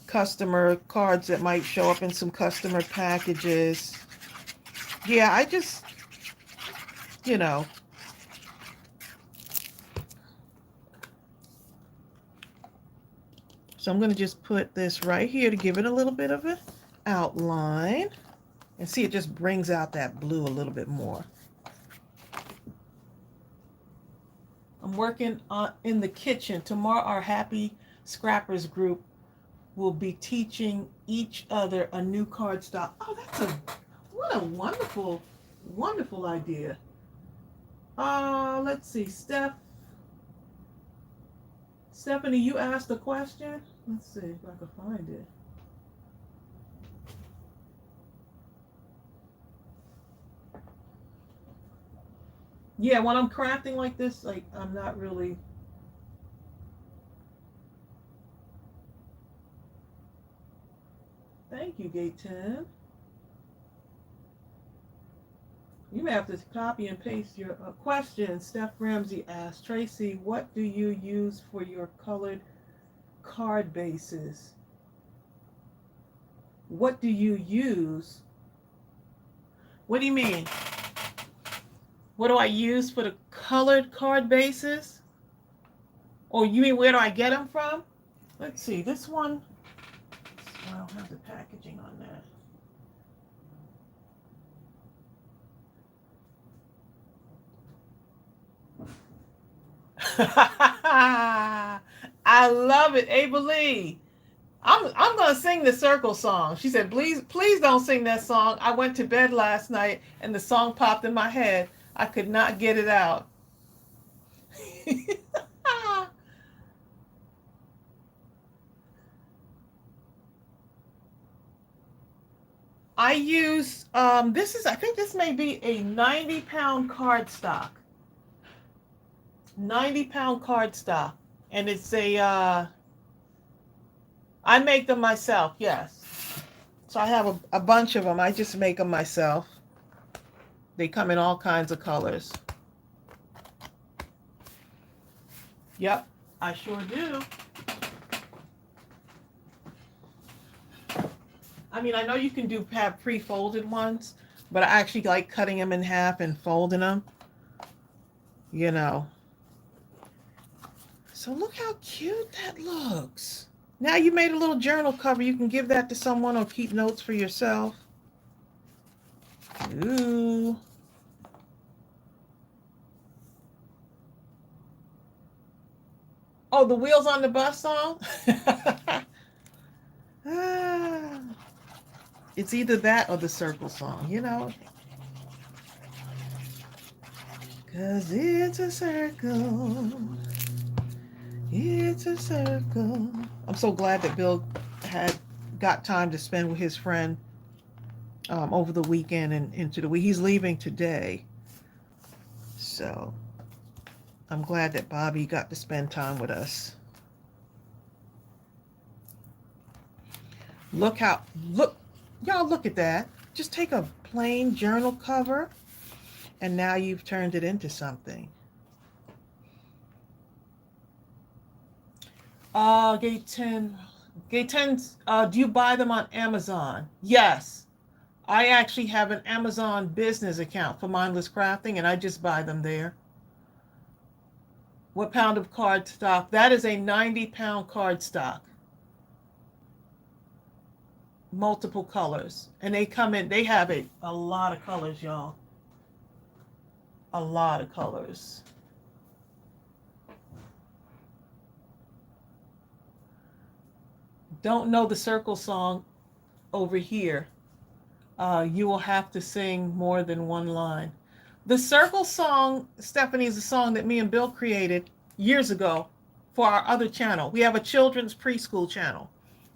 Customer cards that might show up in some customer packages. Yeah, I just, you know. So I'm going to just put this right here to give it a little bit of an outline. And see, it just brings out that blue a little bit more. I'm working in the kitchen. Tomorrow our Happy Scrappers group will be teaching each other a new card style. Oh, what a wonderful, wonderful idea. Let's see, Stephanie, you asked a question. Let's see if I can find it. Yeah, when I'm crafting like this, like I'm not really. Thank you, Gate 10. You may have to copy and paste your question. Steph Ramsey asked, Tracy, what do you use for your colored card bases? What do you use? What do you mean? What do I use for the colored card bases? Or you mean where do I get them from? Let's see, this one, I don't have the packaging on that. I love it, Abelie. I'm gonna sing the circle song. She said, please don't sing that song. I went to bed last night and the song popped in my head. I could not get it out. I use I think this may be a 90-pound cardstock. 90-pound cardstock. And it's I make them myself, yes. So I have a bunch of them. I just make them myself. They come in all kinds of colors. Yep, I sure do. I mean, I know you can have pre-folded ones, but I actually like cutting them in half and folding them. You know. So look how cute that looks. Now you made a little journal cover. You can give that to someone or keep notes for yourself. Ooh. Oh, the Wheels on the Bus song? Ah. It's either that or the circle song, you know. 'Cause it's a circle. It's a circle. I'm so glad that Bill had got time to spend with his friend over the weekend and into the week. He's leaving today. So I'm glad that Bobby got to spend time with us. Y'all look at that. Just take a plain journal cover and now you've turned it into something. Gate 10. Gate 10, do you buy them on Amazon? Yes. I actually have an Amazon business account for Mindless Crafting and I just buy them there. What pound of cardstock? That is a 90-pound cardstock. Multiple colors. And they come in, they have a lot of colors, y'all. A lot of colors. Don't know the circle song over here. You will have to sing more than one line. The circle song, Stephanie, is a song that me and Bill created years ago for our other channel. We have a children's preschool channel.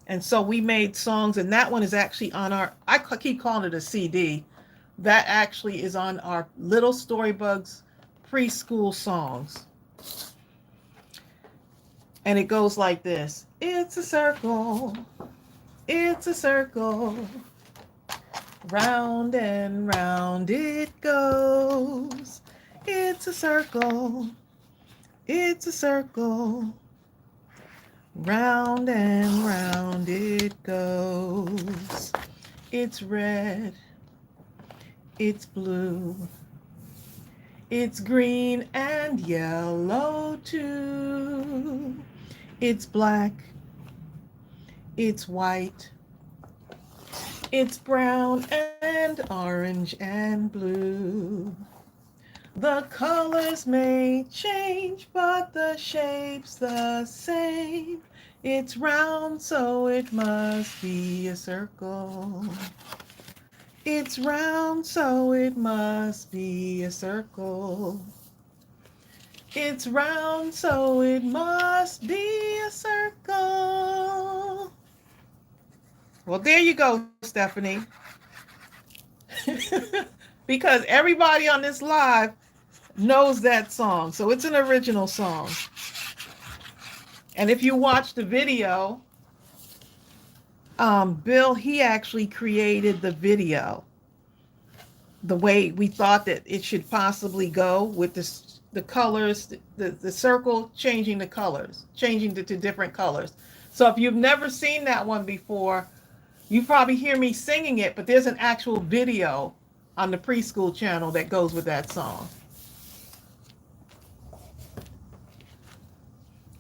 And so we made songs, and that one is actually on I keep calling it a CD. That actually is on our Little Storybugs preschool songs. And it goes like this. It's a circle. It's a circle. Round and round it goes. It's a circle. It's a circle. Round and round it goes. It's red. It's blue. It's green and yellow too. It's black. It's white. It's brown and orange and blue. The colors may change, but the shape's the same. It's round, so it must be a circle. It's round, so it must be a circle. It's round, so it must be a circle. Well, there you go, Stephanie. Because everybody on this live knows that song. So it's an original song. And if you watch the video, Bill, he actually created the video the way we thought that it should possibly go with the colors, the circle, changing the colors, changing to different colors. So if you've never seen that one before, you probably hear me singing it, but there's an actual video on the preschool channel that goes with that song.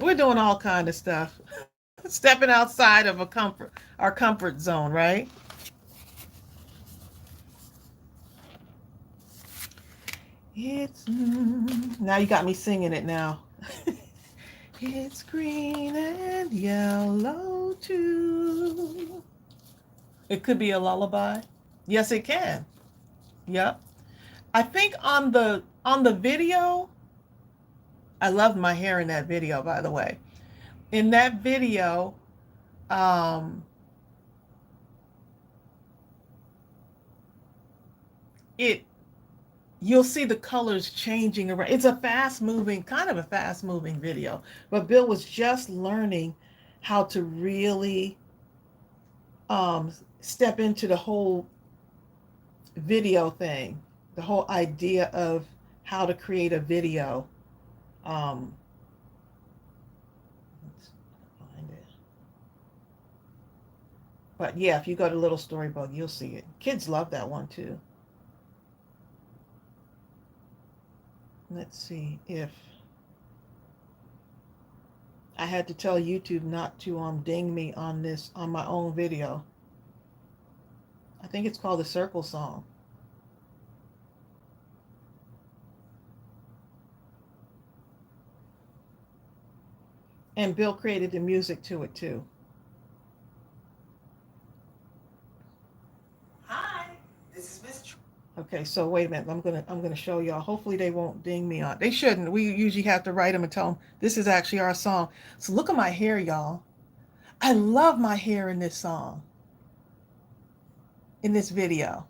We're doing all kind of stuff. Stepping outside of our comfort zone, right? Now you got me singing it now. It's green and yellow too. It could be a lullaby. Yes, it can. Yep. I think on the video, I loved my hair in that video, by the way. In that video, um, it you'll see the colors changing around. It's a fast moving, kind of a fast moving video. But Bill was just learning how to really um, step into the whole video thing, the whole idea of how to create a video. Um, let's find it. But yeah, if you go to Little Storybook, you'll see it. Kids love that one too. Let's see if I had to tell YouTube not to ding me on this on my own video. I think it's called the Circle Song. And Bill created the music to it too. Hi, this is Miss. Okay, so wait a minute. I'm gonna show y'all. Hopefully they won't ding me on. They shouldn't. We usually have to write them and tell them this is actually our song. So look at my hair, y'all. I love my hair in this song. In this video.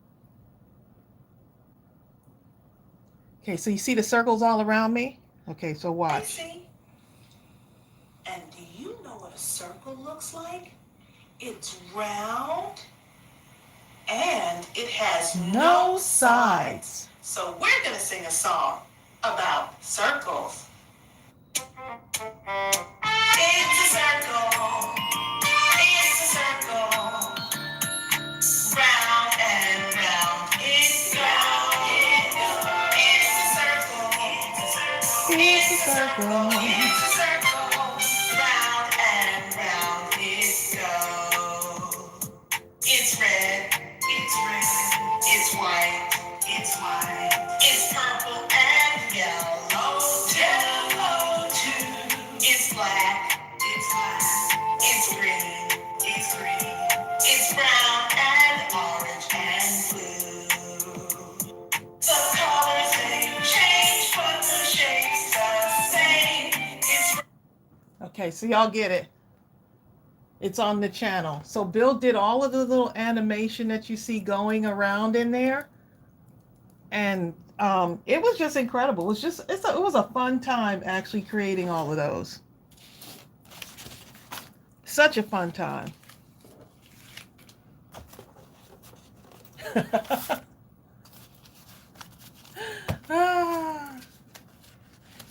Okay, so you see the circles all around me? Okay, so watch. See? And do you know what a circle looks like? It's round and it has no sides. So we're going to sing a song about circles. It's a circle. It's a circle. Round and round it goes. It's a circle. It's a circle. It's a circle. Round and round it goes. It's red. It's red. It's white. It's white. It's purple and yellow. Yellow too. It's black. It's black. It's green. It's green. It's brown and orange and blue. The colors may change, but the shape's the same. It's Okay, so y'all get it. It's on the channel. So Bill did all of the little animation that you see going around in there. And it was just incredible. It was a fun time actually creating all of those. Such a fun time.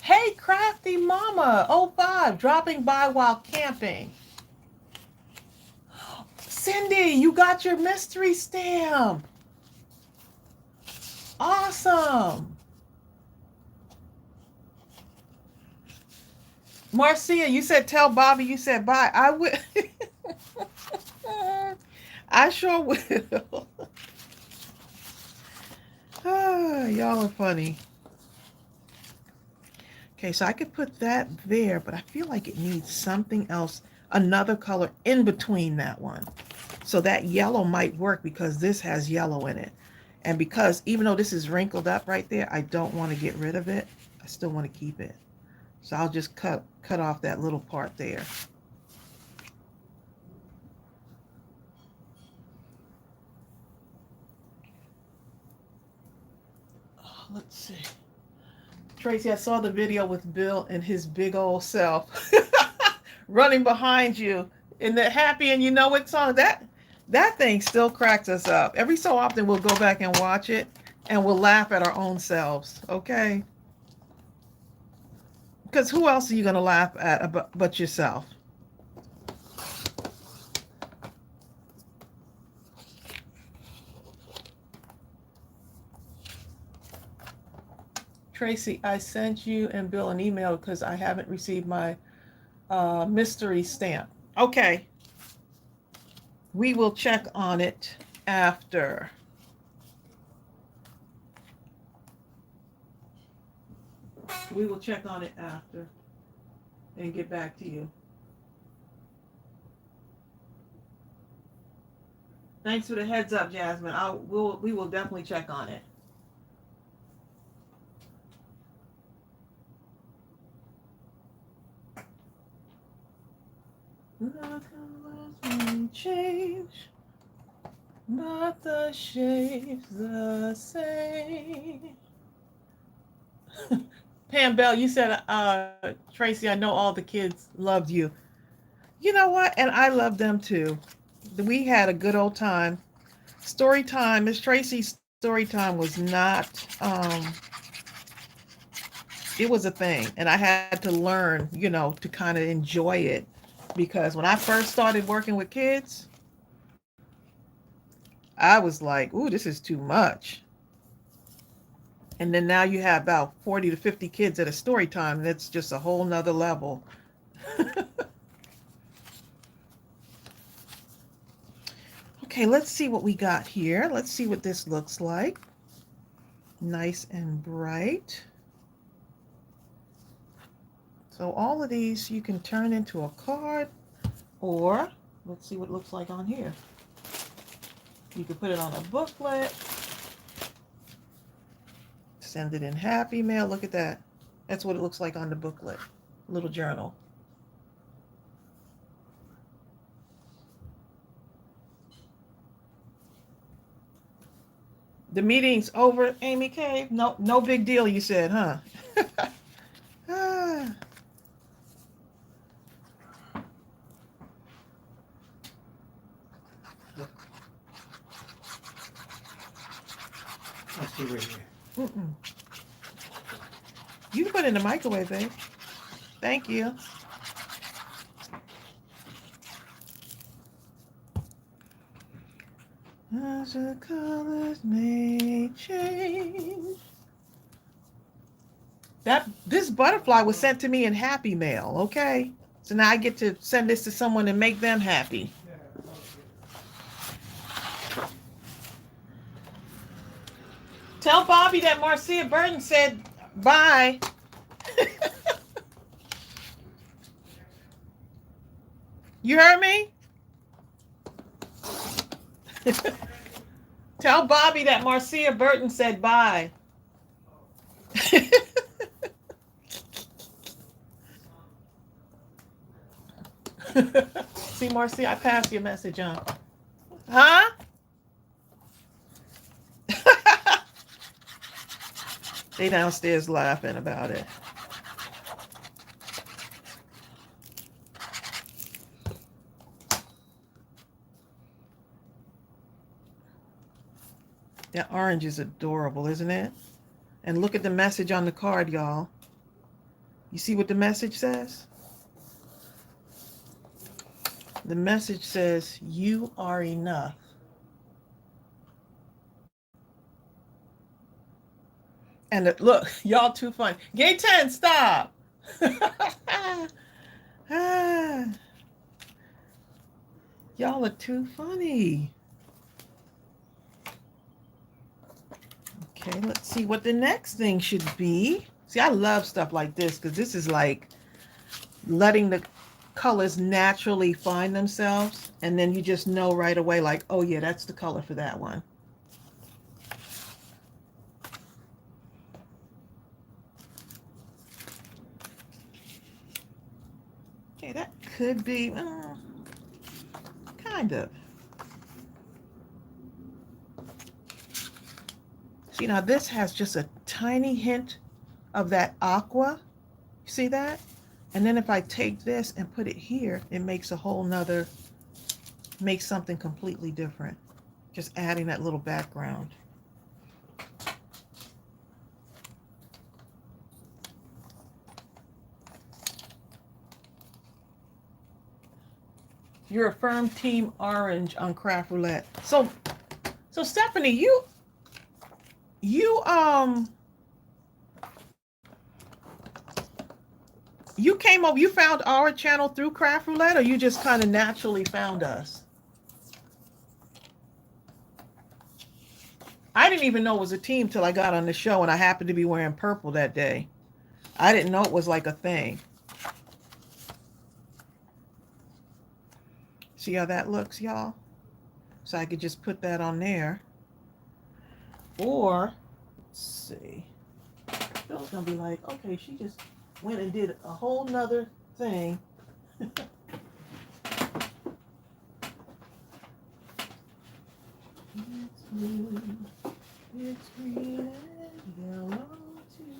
Hey, Crafty Mama 05, dropping by while camping. Cindy, you got your mystery stamp. Awesome. Marcia, you said tell Bobby you said bye. I will. I sure will. Y'all are funny. Okay, so I could put that there, but I feel like it needs something else, another color in between that one. So that yellow might work because this has yellow in it. And because even though this is wrinkled up right there, I don't want to get rid of it. I still want to keep it. So I'll just cut off that little part there. Oh, let's see. Tracey, I saw the video with Bill and his big old self running behind you in the Happy and You Know It song. That thing still cracks us up. Every so often we'll go back and watch it and we'll laugh at our own selves, okay? Because who else are you going to laugh at but yourself? Tracey, I sent you and Bill an email because I haven't received my mystery stamp. Okay. We will check on it after. We will check on it after. and get back to you. Thanks for the heads up, Jasmine. We will definitely check on it. The colors may change, but the shape's the same. Pam Bell, you said, Tracy, I know all the kids loved you. You know what? And I love them too. We had a good old time. Story time, Miss Tracy's story time was not, it was a thing. And I had to learn, to kind of enjoy it. Because when I first started working with kids, I was like, ooh, this is too much. And then now you have about 40 to 50 kids at a story time. That's just a whole nother level. Okay, let's see what we got here. Let's see what this looks like. Nice and bright. So all of these you can turn into a card, or let's see what it looks like on here. You can put it on a booklet. Send it in Happy Mail. Look at that. That's what it looks like on the booklet. Little journal. The meeting's over, Amy Cave. No big deal, you said, huh? Ah. I see right here. Mm-mm. You can put it in the microwave, babe. Thank you. As the colors may change. This butterfly was sent to me in Happy Mail, okay? So now I get to send this to someone and make them happy. Tell Bobby that Marcia Burton said bye. You heard me? Tell Bobby that Marcia Burton said bye. See, Marcia, I passed your message on. Huh? They downstairs laughing about it. That orange is adorable, isn't it? And look at the message on the card, y'all. You see what the message says? The message says, you are enough. And look, y'all too funny. Gay 10, stop. Y'all are too funny. Okay, let's see what the next thing should be. See, I love stuff like this because this is like letting the colors naturally find themselves. And then you just know right away, like, oh yeah, that's the color for that one. Okay, that could be kind of. See, now this has just a tiny hint of that aqua. You see that? And then if I take this and put it here, it makes a whole nother, makes something completely different. Just adding that little background. You're a firm team orange on Craft Roulette. So Stephanie, you came over, you found our channel through Craft Roulette, or you just kind of naturally found us? I didn't even know it was a team till I got on the show, and I happened to be wearing purple that day. I didn't know it was like a thing. See how that looks, y'all? So I could just put that on there. Or, let's see. Bill's gonna be like, okay, she just went and did a whole nother thing. It's blue, it's green and yellow too.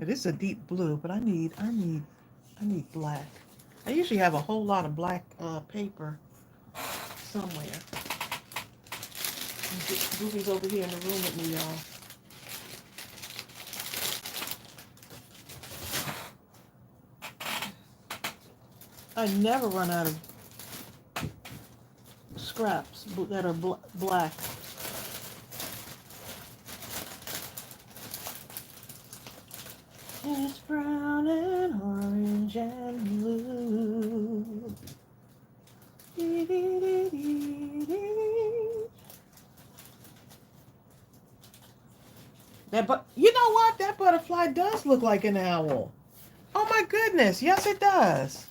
It is a deep blue, but I need black. I usually have a whole lot of black paper somewhere. Ruby's over here in the room with me, y'all. I never run out of scraps that are black. It's brown and orange and blue. Dee, dee, dee, dee, dee. You know what? That butterfly does look like an owl. Oh my goodness. Yes, it does.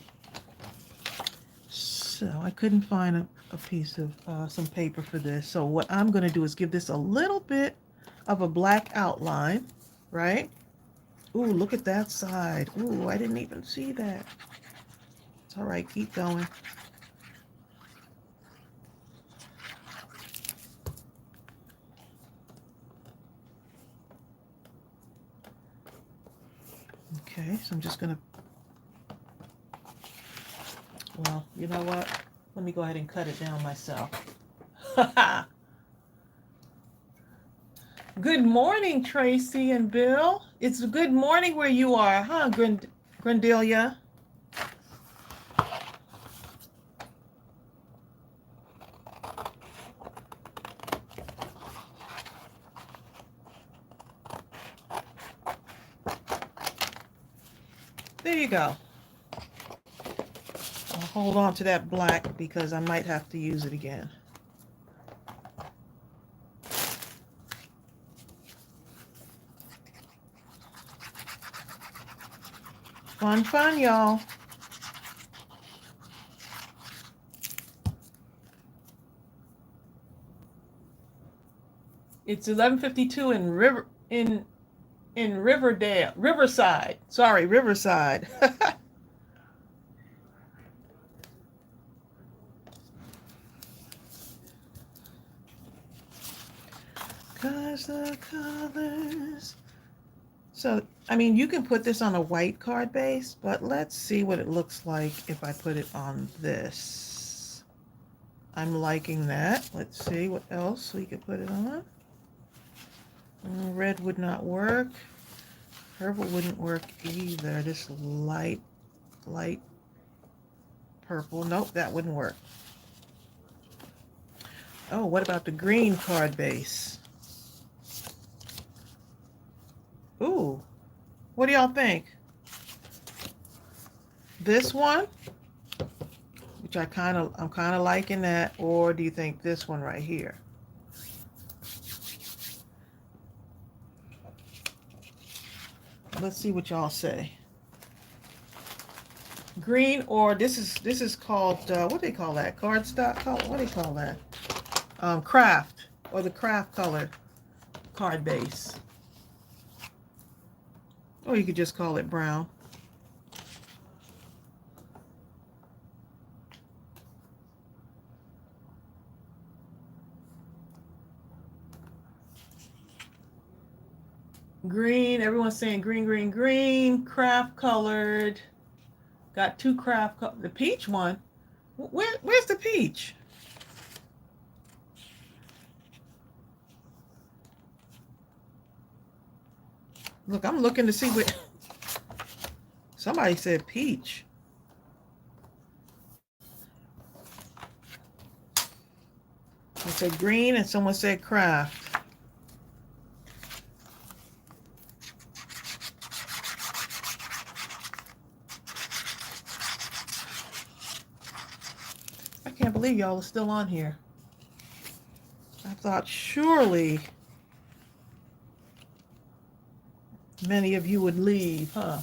So I couldn't find a piece of some paper for this. So what I'm going to do is give this a little bit of a black outline, right? Ooh, look at that side. Ooh, I didn't even see that. It's all right. Keep going. Okay, so I'm just going to, well, you know what? Let me go ahead and cut it down myself. Good morning, Tracy and Bill. It's a good morning where you are, huh, Grandelia? There you go. I'll hold on to that black because I might have to use it again. Fun, fun, y'all. It's 11:52 in Riverside. Sorry, Riverside. 'Cause the colors. So, I mean, you can put this on a white card base, but let's see what it looks like if I put it on this. I'm liking that. Let's see what else we could put it on. Red would not work. Purple wouldn't work either. This light purple. Nope, that wouldn't work. Oh, what about the green card base? Ooh, what do y'all think? This one, which I'm kind of liking that, or do you think this one right here? Let's see what y'all say. Green, or this is called what do they call that? Cardstock color? What do they call that? Craft, or the craft color card base. Or you could just call it brown. Green, everyone's saying green, green, green. Craft colored. Got two craft color. The peach one. Where's the peach? Look, I'm looking to see what somebody said peach. I said green and someone said craft. I can't believe y'all are still on here. I thought surely many of you would leave, huh?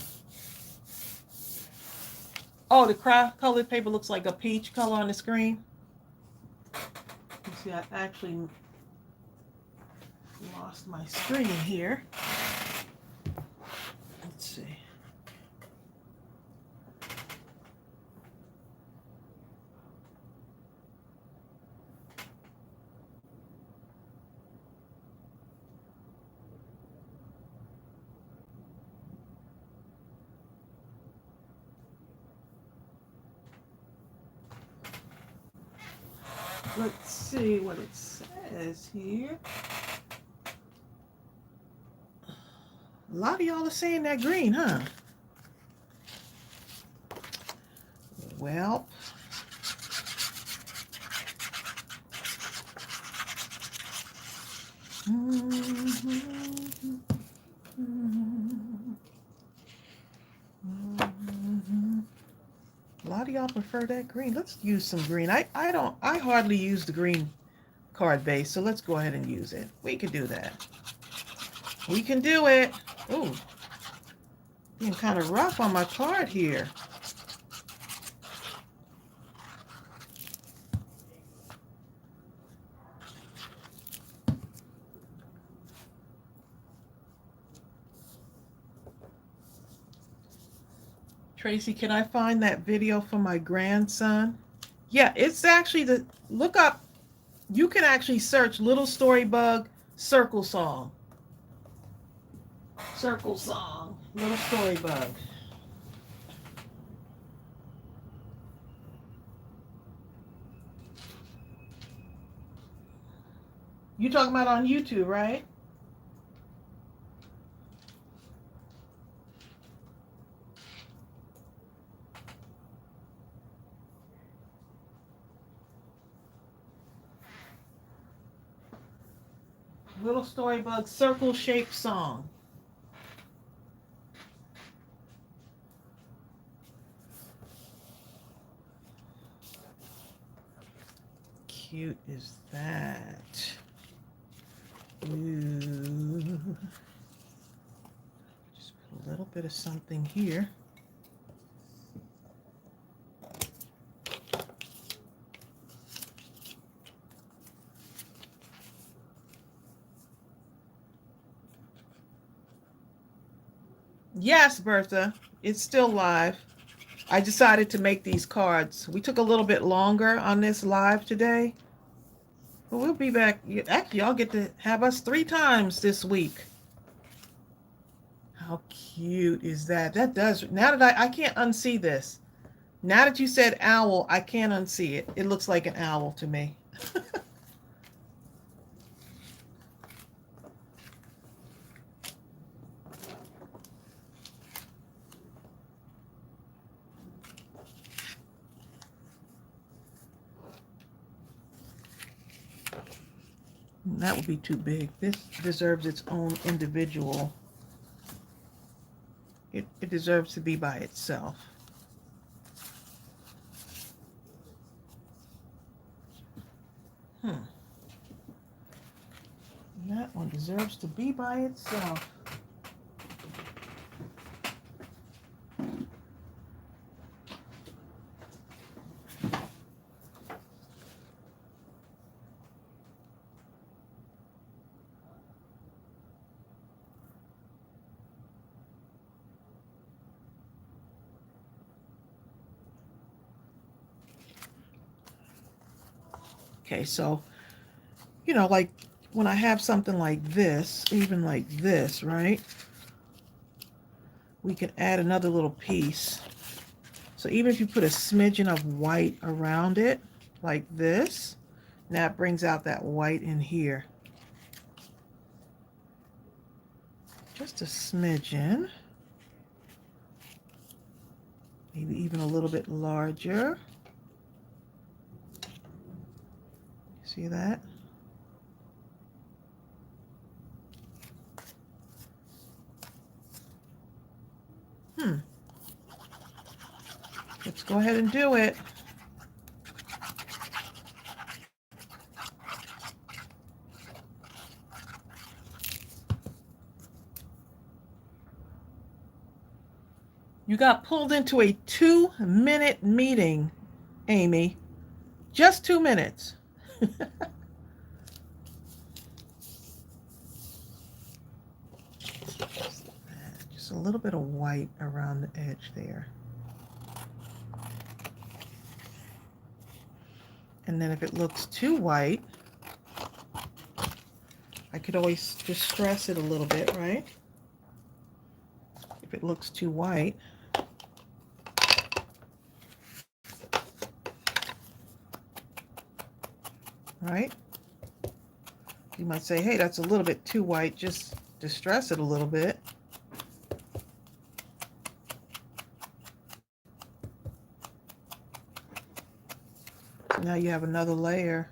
Oh, the craft colored paper looks like a peach color on the screen. You see, I actually lost my screen here. Let's see. Let's see what it says here. A lot of y'all are saying that green, huh? Well, a lot of y'all prefer that green. Let's use some green. I hardly use the green card base, so let's go ahead and use it. We can do that. We can do it. Ooh, being kind of rough on my card here. Tracy, can I find that video for my grandson? Yeah, it's actually look up, you can actually search Little Storybug Circle Song. Circle Song, Little Storybug. You talking about on YouTube, right? Little Storybug Circle Shaped Song. Cute is that? Ooh. Just put a little bit of something here. Yes, Bertha, it's still live. I decided to make these cards. We took a little bit longer on this live today, but we'll be back. Actually, y'all get to have us 3 times this week. How cute is that? That does, now that I can't unsee this. Now that you said owl, I can't unsee it. It looks like an owl to me. That would be too big. This deserves its own individual. It deserves to be by itself. That one deserves to be by itself. Okay, so, you know, like when I have something like this, even like this, right? We can add another little piece. So even if you put a smidgen of white around it, like this, now it brings out that white in here. Just a smidgen. Maybe even a little bit larger. See that? Let's go ahead and do it. You got pulled into a 2-minute meeting, Amy. Just 2 minutes. Just a little bit of white around the edge there. And then if it looks too white, I could always distress it a little bit, right? If it looks too white. Right? You might say, hey, that's a little bit too white. Just distress it a little bit. So now you have another layer.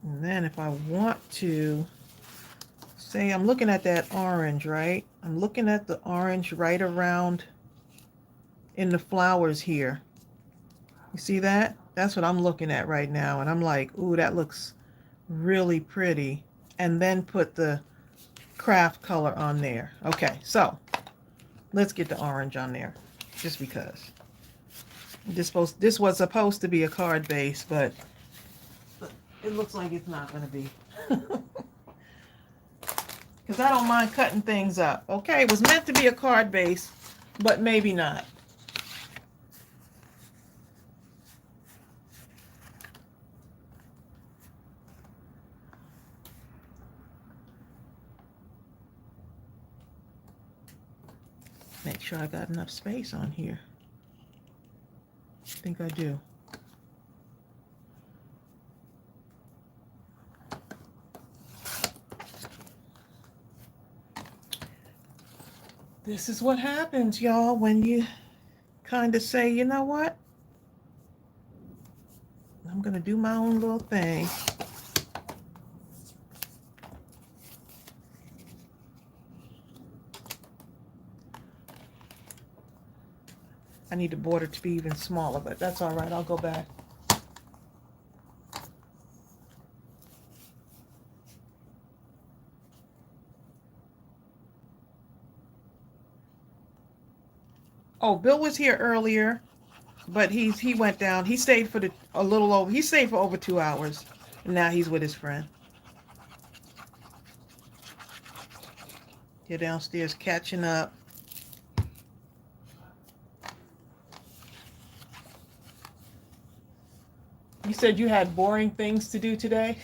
And then if I want to, say I'm looking at that orange, right? I'm looking at the orange right around in the flowers here. You see that? That's what I'm looking at right now. And I'm like, ooh, that looks really pretty. And then put the craft color on there. Okay, so let's get the orange on there, just because. This was supposed to be a card base, but it looks like it's not going to be. Because I don't mind cutting things up. Okay, it was meant to be a card base, but maybe not. Make sure I got enough space on here. I think I do. This is what happens, y'all, when you kind of say, you know what? I'm going to do my own little thing. I need the border to be even smaller, but that's all right. I'll go back. Oh, Bill was here earlier, but he went down. He stayed for he stayed for over 2 hours. And now he's with his friend. They're downstairs catching up. You said you had boring things to do today?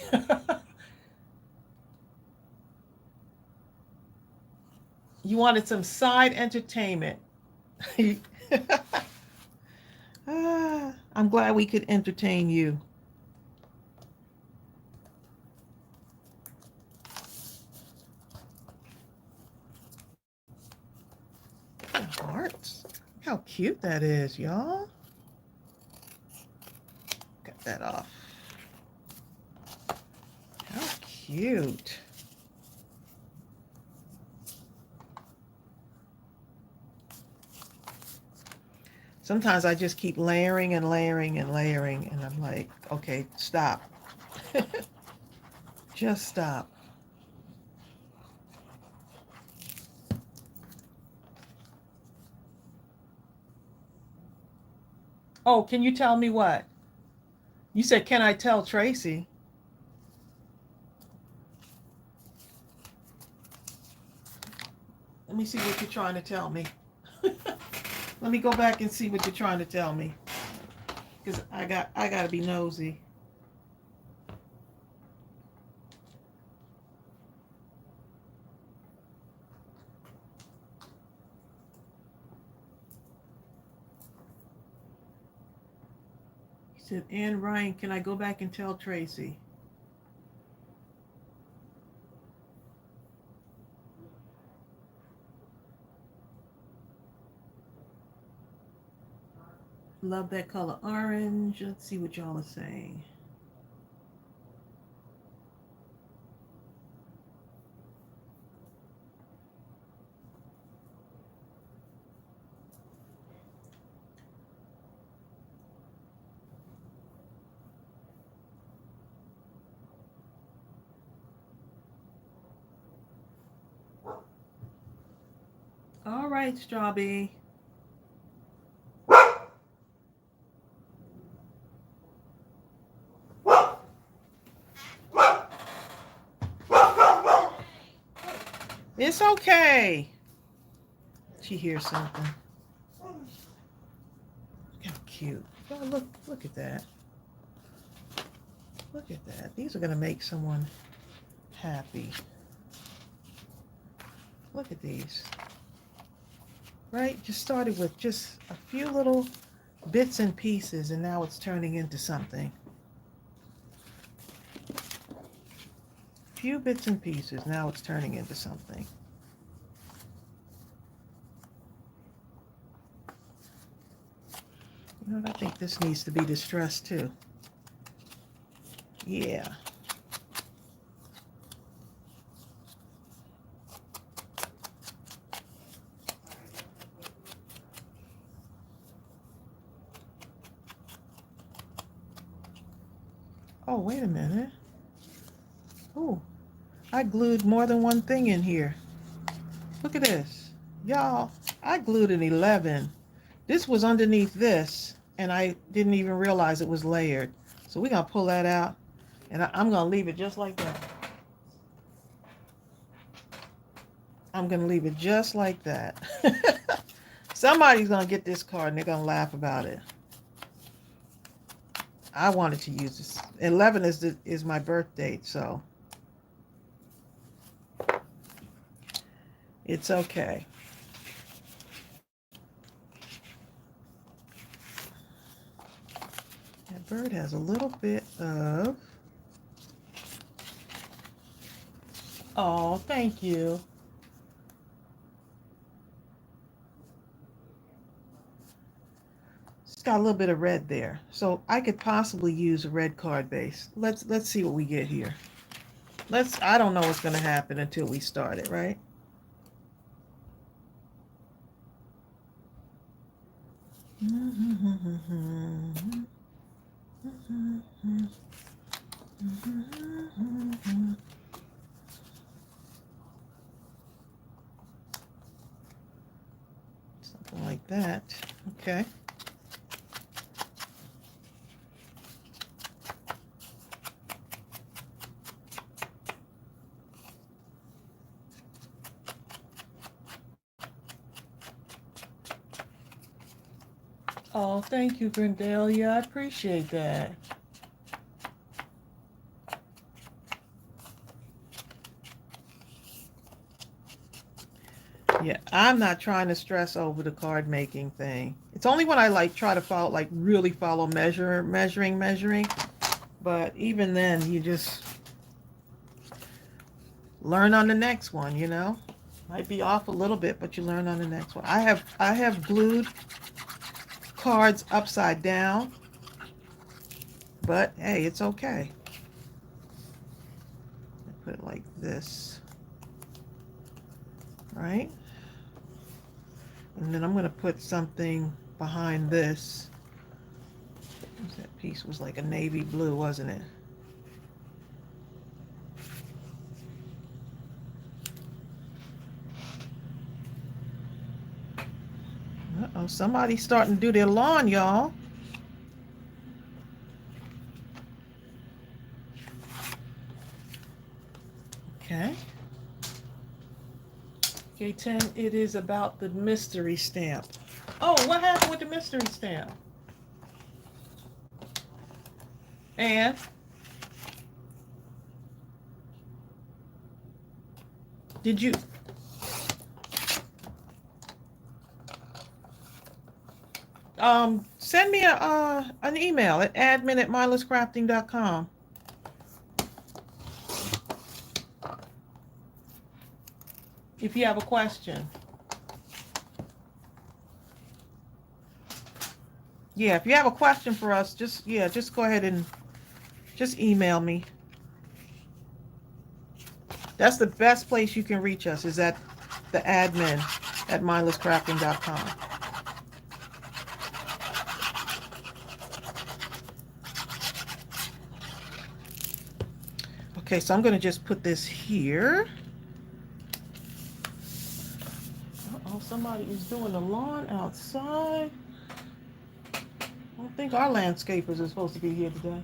You wanted some side entertainment. I'm glad we could entertain you. Hearts. Look how cute that is, y'all. Cut that off. How cute. Sometimes I just keep layering and layering and layering, and I'm like, okay, stop. Just stop. Oh, can you tell me what? You said, can I tell Tracey? Let me see what you're trying to tell me. Let me go back and see what you're trying to tell me. Because I got to be nosy. He said, Ann Ryan, can I go back and tell Tracey? Love that color orange. Let's see what y'all are saying. All right, Strawberry. It's okay. She hears something. Look how cute. Oh, look at that. Look at that. These are going to make someone happy. Look at these. Right? Just started with just a few little bits and pieces, and now it's turning into something. Few bits and pieces, now it's turning into something. You know what? I think this needs to be distressed too. Yeah. Oh, wait a minute. Oh, I glued more than one thing in here. Look at this. Y'all, I glued an 11. This was underneath this, and I didn't even realize it was layered. So we're going to pull that out, and I'm going to leave it just like that. I'm going to leave it just like that. Somebody's going to get this card, and they're going to laugh about it. I wanted to use this. 11 is my birth date, so it's okay. That bird has a little bit of... Oh, thank you. It's got a little bit of red there, so I could possibly use a red card base. Let's see what we get here. I don't know what's going to happen until we start it, right? Something like that. Okay. Oh, thank you, Grindelia. I appreciate that. Yeah, I'm not trying to stress over the card making thing. It's only when I try to follow, really follow measuring. But even then, you just learn on the next one, you know? Might be off a little bit, but you learn on the next one. I have glued cards upside down, but hey, it's okay. I put it like this, right? And then I'm going to put something behind this. That piece was like a navy blue, wasn't it? Uh-oh, somebody's starting to do their lawn, y'all. Okay. K10, it is about the mystery stamp. Oh, what happened with the mystery stamp? And did you... send me an email at admin@mindlesscrafting.com. If you have a question. Yeah, if you have a question for us, just go ahead and just email me. That's the best place you can reach us, is at the admin@mindlesscrafting.com. Okay, so I'm going to just put this here. somebody is doing the lawn outside. I don't think our landscapers are supposed to be here today.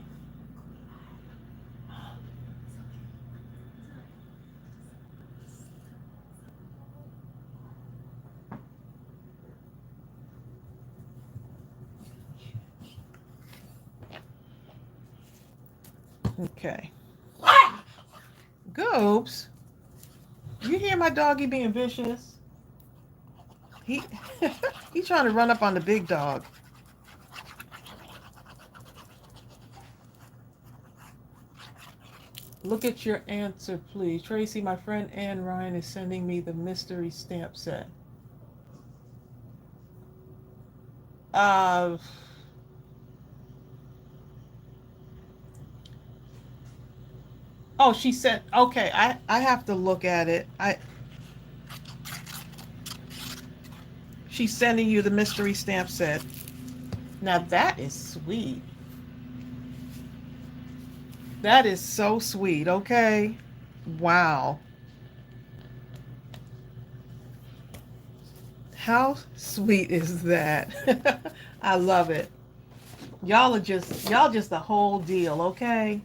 Okay. Goobs, you hear my doggy being vicious? He he's trying to run up on the big dog. Look at your answer, please. Tracy, my friend Ann Ryan is sending me the mystery stamp set. Oh, she sent, okay, I have to look at it. She's sending you the mystery stamp set. Now that is sweet. That is so sweet, okay? Wow. How sweet is that? I love it. Y'all just the whole deal, okay?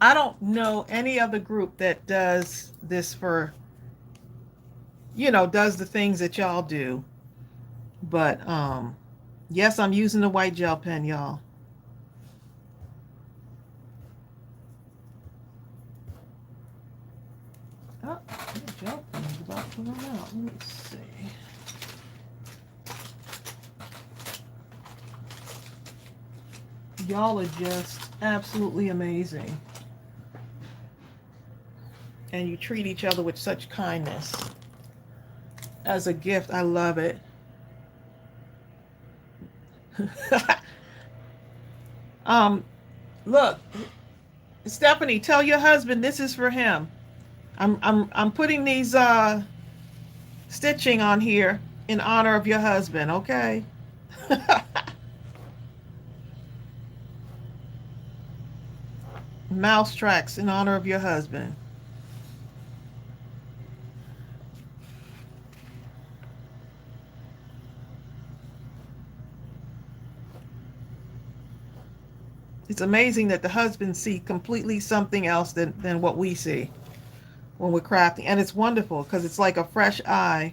I don't know any other group that does this for, does the things that y'all do. But yes, I'm using the white gel pen, y'all. Oh, the gel pen is about to run out. Let me see. Y'all are just absolutely amazing. And you treat each other with such kindness. As a gift, I love it. Look, Stephanie, tell your husband this is for him. I'm putting these stitching on here in honor of your husband, okay? Mouse tracks in honor of your husband. It's amazing that the husbands see completely something else than what we see when we're crafting. And it's wonderful because it's like a fresh eye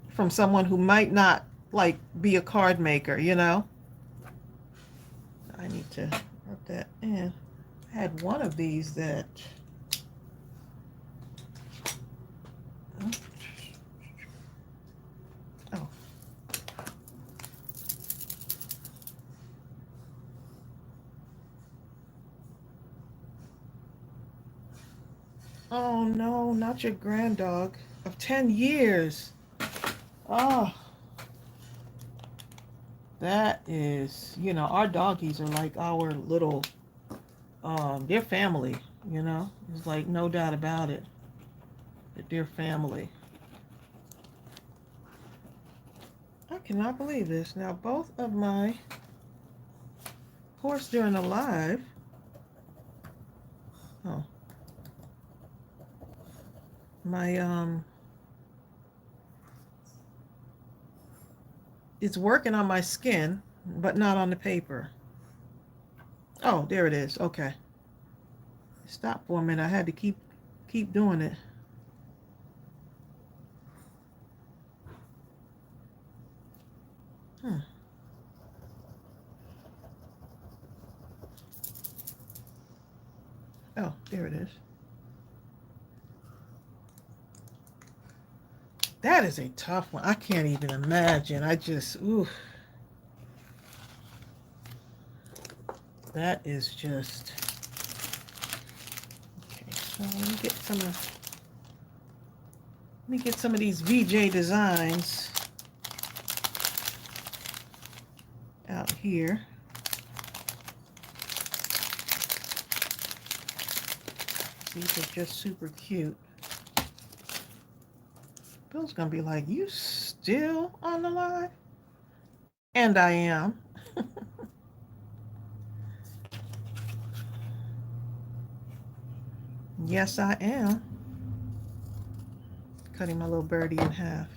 from someone who might not like be a card maker, I need to rub that in. I had one of these that oh. Oh no, not your grand dog of 10 years. Oh, that is, our doggies are like our little, they're family, There's like no doubt about it. That they're family. I cannot believe this. Now, both of my, of course, during a live. Oh. My, it's working on my skin, but not on the paper. Oh, there it is. Okay. Stop for a minute. I had to keep doing it. Oh, there it is. That is a tough one. I can't even imagine. Ooh. That is just... Okay, so let me get some of these VJ designs out here. These are just super cute. Bill's gonna be like, you still on the line? And I am. Yes, I am. cutting my little birdie in half.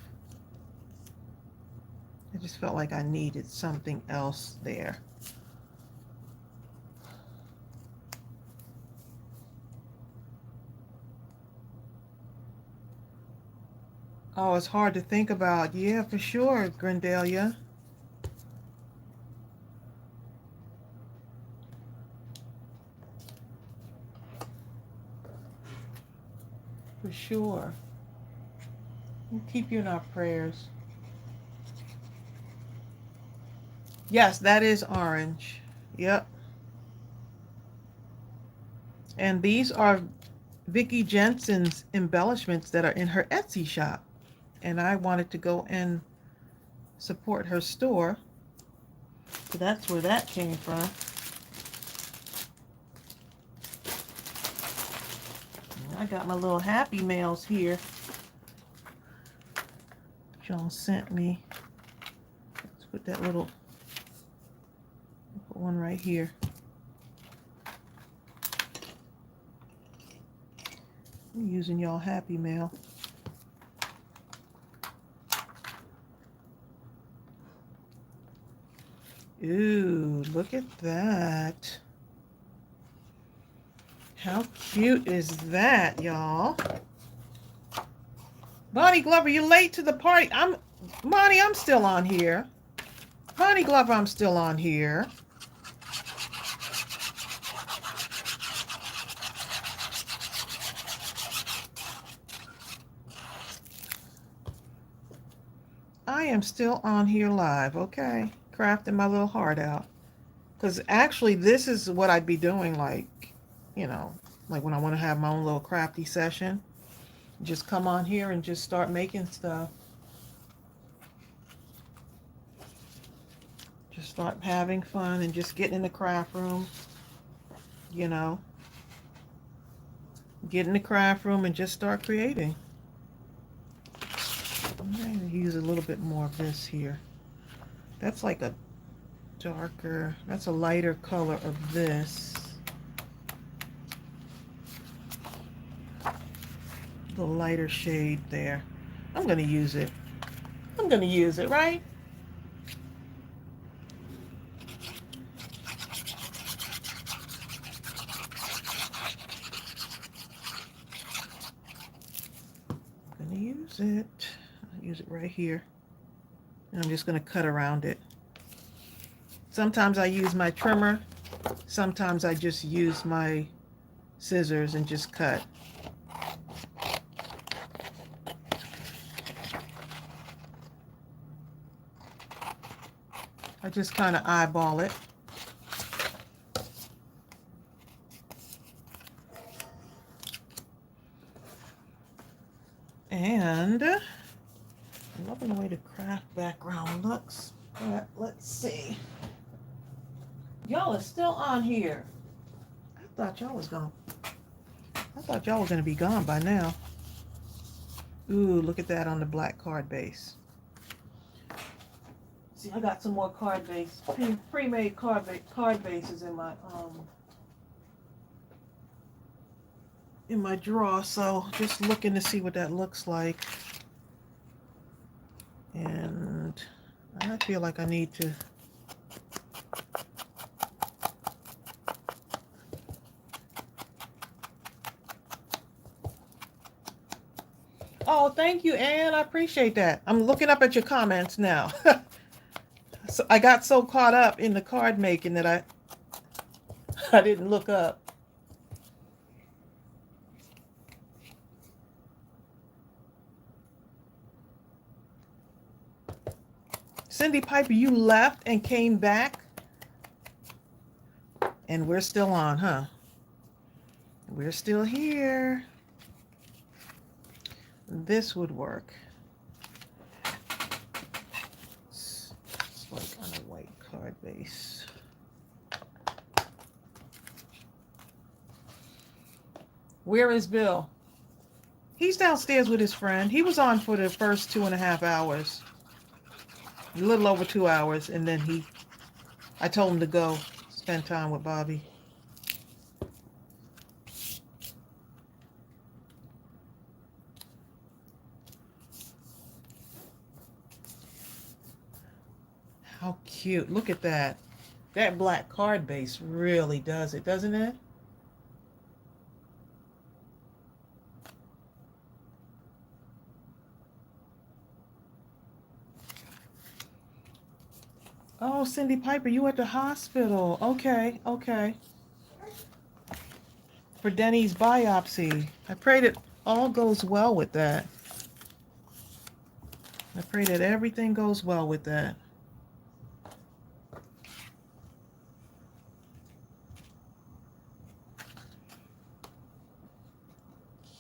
I just felt like I needed something else there. Oh, it's hard to think about. Yeah, for sure, Grendalia. For sure. We'll keep you in our prayers. Yes, that is orange. Yep. And these are Vickie Jensen's embellishments that are in her Etsy shop. And I wanted to go and support her store. So that's where that came from. I got my little happy mails here. John sent me. Let's put that little, put one right here. I'm using y'all happy mail. Ooh, look at that. How cute is that, y'all? Bonnie Glover, you're late to the party. Bonnie, I'm still on here. Bonnie Glover, I'm still on here. I am still on here live, okay? Crafting my little heart out. Because actually, this is what I'd be doing, like, you know, like when I want to have my own little crafty session. Just come on here and just start making stuff. Just start having fun and just getting in the craft room, you know. Get in the craft room and just start creating. I'm going to use a little bit more of this here. That's like a darker, that's a lighter color of this. The lighter shade there. I'm going to use it. I'm going to use it, right? I'm going to use it. I'll use it right here. And I'm just going to cut around it. Sometimes I use my trimmer. Sometimes I just use my scissors and just cut. I just kind of eyeball it. And I'm loving the way the craft background looks. But let's see. Y'all are still on here. I thought y'all was gone. I thought y'all were going to be gone by now. Ooh, look at that on the black card base. See, I got some more card base, pre-made card bases in my drawer. So just looking to see what that looks like. And I feel like I need to. Oh, thank you, Ann. I appreciate that. I'm looking up at your comments now. So I got so caught up in the card making that I didn't look up. Cindy Piper, you left and came back? And we're still on, huh? We're still here. This would work. It's like on a white card base. Where is Bill? He's downstairs with his friend. He was on for the first 2.5 hours. A little over 2 hours, and then I told him to go spend time with Bobby. How cute. Look at that. That black card base really does it, doesn't it? Oh, Cindy Piper, you at the hospital. Okay, okay. For Denny's biopsy. I pray that all goes well with that. I pray that everything goes well with that.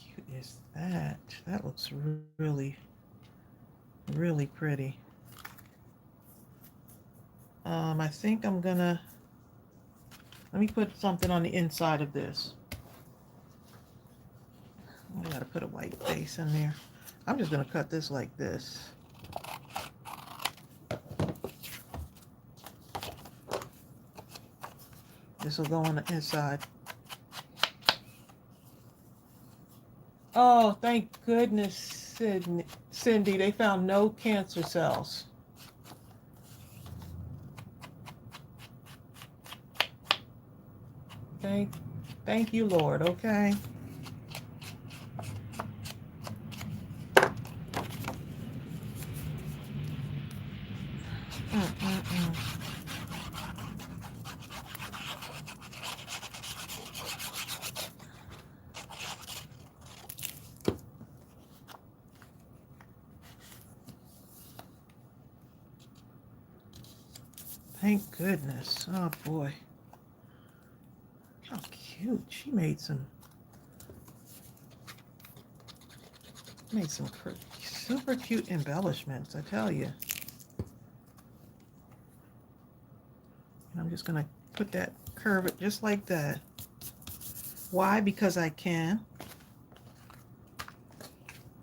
Cute is that? That looks really, really pretty. I think I'm gonna, let me put something on the inside of this. I gotta put a white base in there. I'm just gonna cut this like this. This will go on the inside. Oh, thank goodness, Cindy, they found no cancer cells. Thank you, Lord, okay? Thank goodness. Oh boy. How cute. She made some super cute embellishments, I tell you. And I'm just gonna put that, curve it just like that. Why? Because I can.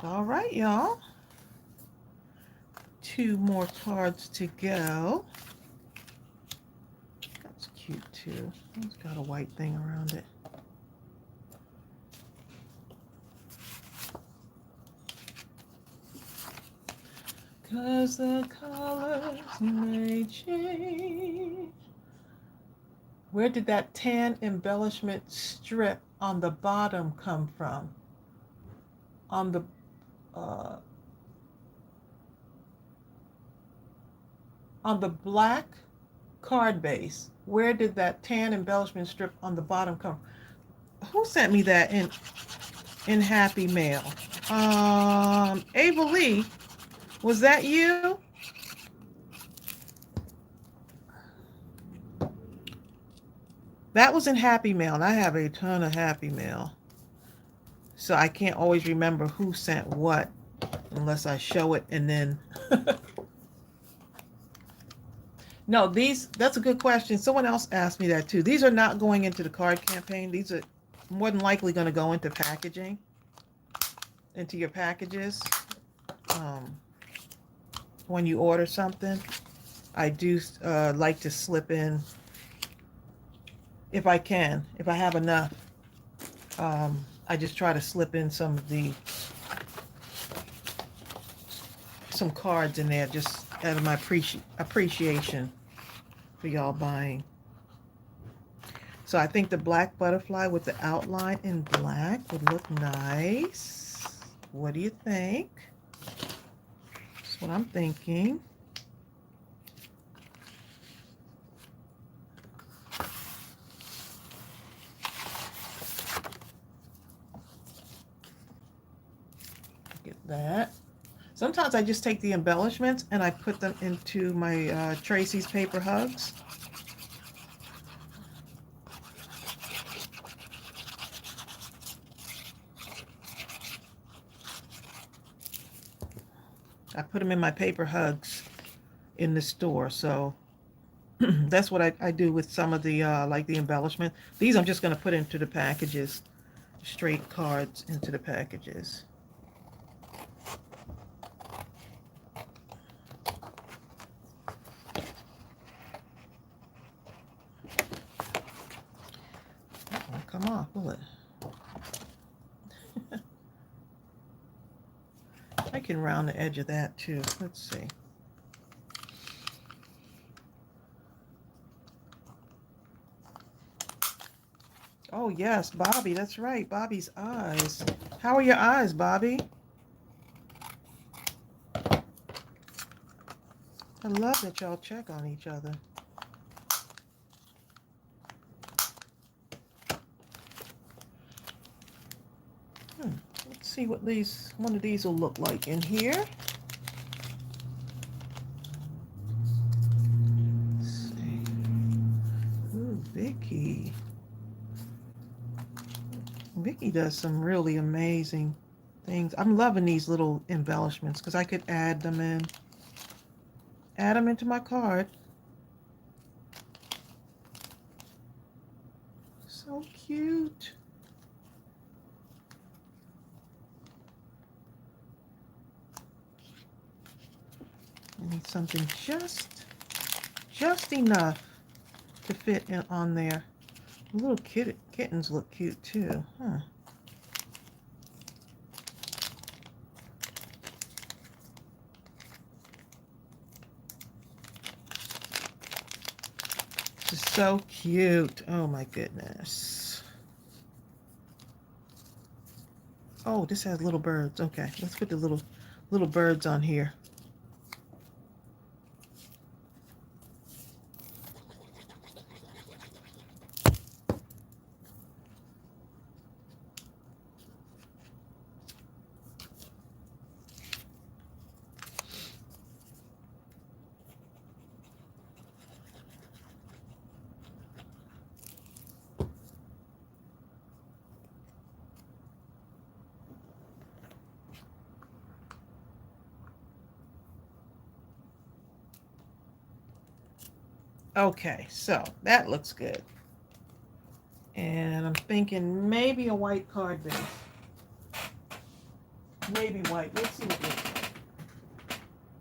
All right, y'all. 2 more cards to go. That's cute too. It's got a white thing around it. Cause the colors may change. Where did that tan embellishment strip on the bottom come from? On the black card base, where did that tan embellishment strip on the bottom come from? Who sent me that in Happy Mail? Ava Lee, was that you? That was in Happy Mail, and I have a ton of Happy Mail, so I can't always remember who sent what unless I show it and then No, that's a good question. Someone else asked me that too. These are not going into the card campaign. These are more than likely going to go into packaging, into your packages. When you order something, I do like to slip in, if I can, if I have enough, I just try to slip in some cards in there just out of my appreciation for y'all buying. So I think the black butterfly with the outline in black would look nice. What do you think? That's what I'm thinking. Get that. Sometimes I just take the embellishments and I put them into my Tracey's paper hugs. I put them in my paper hugs in the store, so that's what I do with some of the like the embellishment. These I'm just going to put into the packages, straight cards into the packages. That won't come off, will it? I can round the edge of that too. Let's see. Oh, yes, Bobby. That's right. Bobby's eyes. How are your eyes, Bobby? I love that y'all check on each other. Let's see what one of these will look like in here. Let's see. Ooh, Vickie. Vickie does some really amazing things. I'm loving these little embellishments because I could add them into my card. So cute. I need something just enough to fit in on there. The little kittens look cute too, huh? This is so cute. Oh my goodness. Oh, this has little birds. Okay, let's put the little birds on here. Okay, so that looks good. And I'm thinking maybe a white card base. Maybe white. Let's see what it looks like.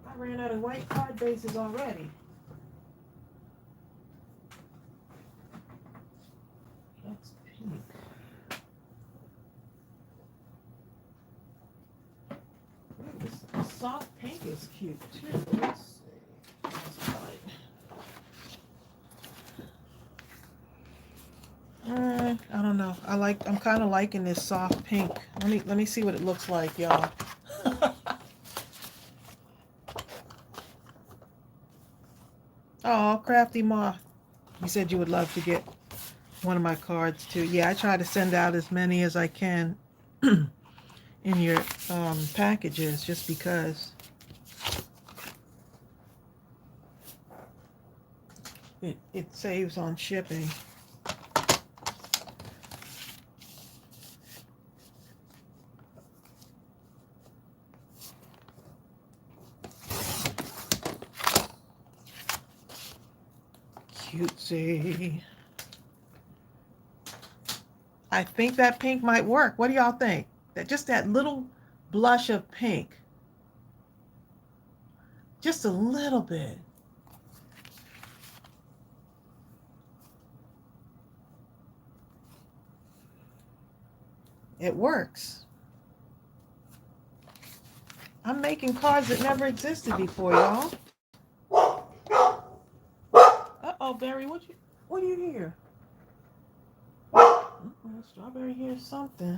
I ran out of white card bases already. That's pink. Ooh, this soft pink is cute too. Let's see. That's fine. I don't know. I'm kind of liking this soft pink. Let me see what it looks like, y'all. Oh, Crafty Moth. You said you would love to get one of my cards too. Yeah, I try to send out as many as I can in your packages just because it saves on shipping. Cutesy. I think that pink might work. What do y'all think? That little blush of pink. Just a little bit. It works. I'm making cards that never existed before, y'all. Uh-oh, Barry, what do you hear? Strawberry hears something.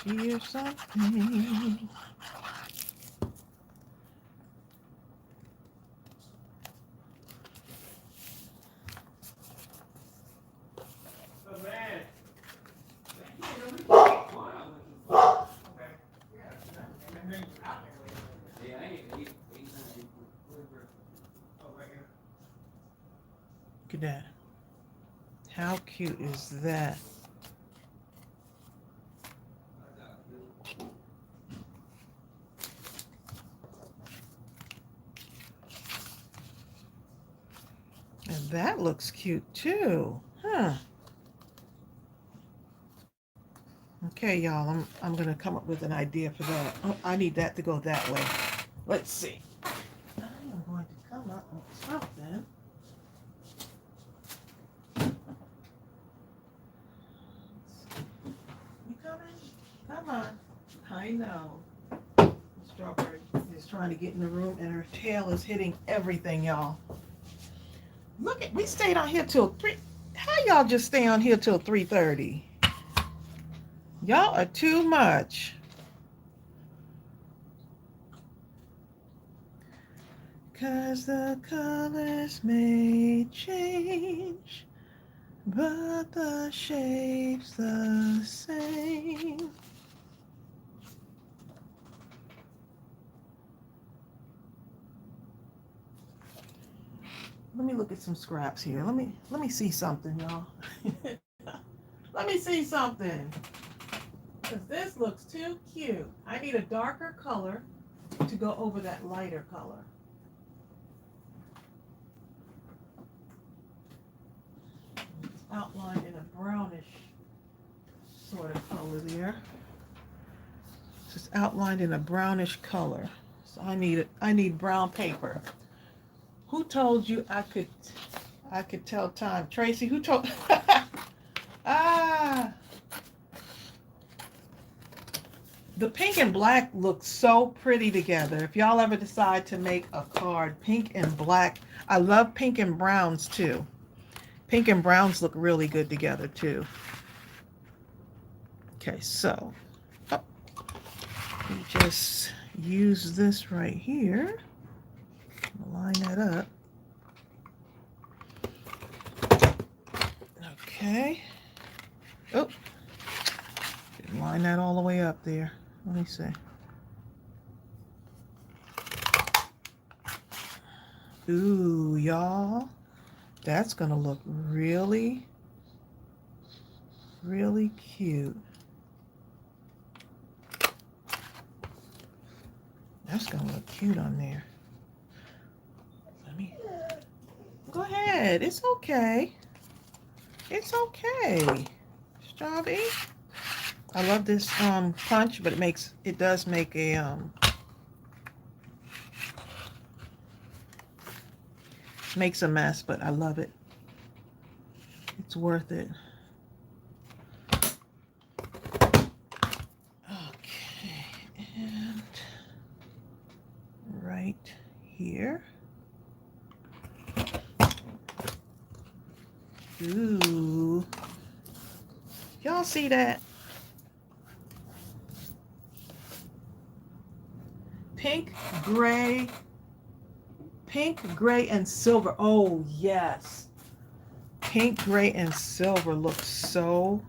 She hears something. Look at that. How cute is that? And that looks cute too. Huh. Okay, y'all, I'm gonna come up with an idea for that. Oh, I need that to go that way. Let's see. I am going to come up with something. You coming? Come on. I know. Strawberry is trying to get in the room and her tail is hitting everything, y'all. Look at, we stayed on here till 3. How y'all just stay on here till 3:30? Y'all are too much. Cause the colors may change, but the shape's the same. Let me look at some scraps here. Let me see something, y'all. Let me see something. Because this looks too cute. I need a darker color to go over that lighter color. It's outlined in a brownish sort of color there. It's just outlined in a brownish color. So I need brown paper. Who told you I could tell time? Tracy, who told? Ah. The pink and black look so pretty together. If y'all ever decide to make a card, pink and black. I love pink and browns too. Pink and browns look really good together too. Okay, so we just use this right here. Line that up. Okay. Oh, didn't line that all the way up there. Let me see. Ooh, y'all. That's going to look really, really cute. That's going to look cute on there. Let me... Go ahead. It's okay. It's okay. Strawberry. I love this punch, but it does make a makes a mess, but I love it. It's worth it. Okay, and right here. Ooh. Y'all see that? Pink, gray, and silver. Oh, yes. Pink, gray, and silver look so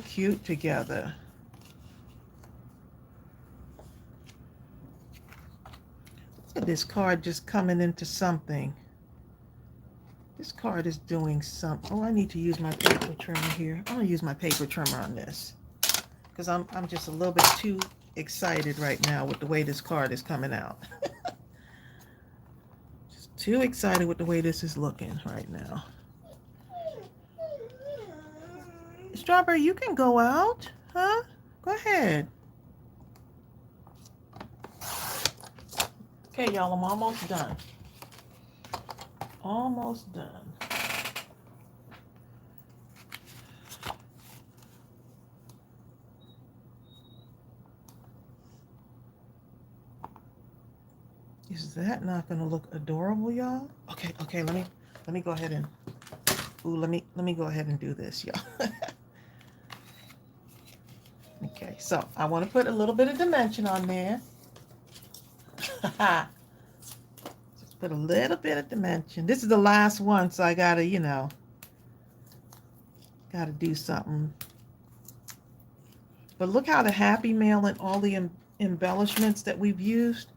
cute together. Look at this card just coming into something. This card is doing something. Oh, I need to use my paper trimmer here. I'm going to use my paper trimmer on this because I'm just a little bit too excited right now with the way this card is coming out. Just too excited with the way this is looking right now. Strawberry, you can go out, huh? Go ahead. Okay, y'all, I'm almost done. Almost done. Is that not going to look adorable, y'all? Okay, let me go ahead and let me go ahead and do this, y'all. Okay, so I want to put a little bit of dimension on there. Just put a little bit of dimension. This is the last one, so I gotta, gotta do something. But look how the Happy Mail and all the embellishments that we've used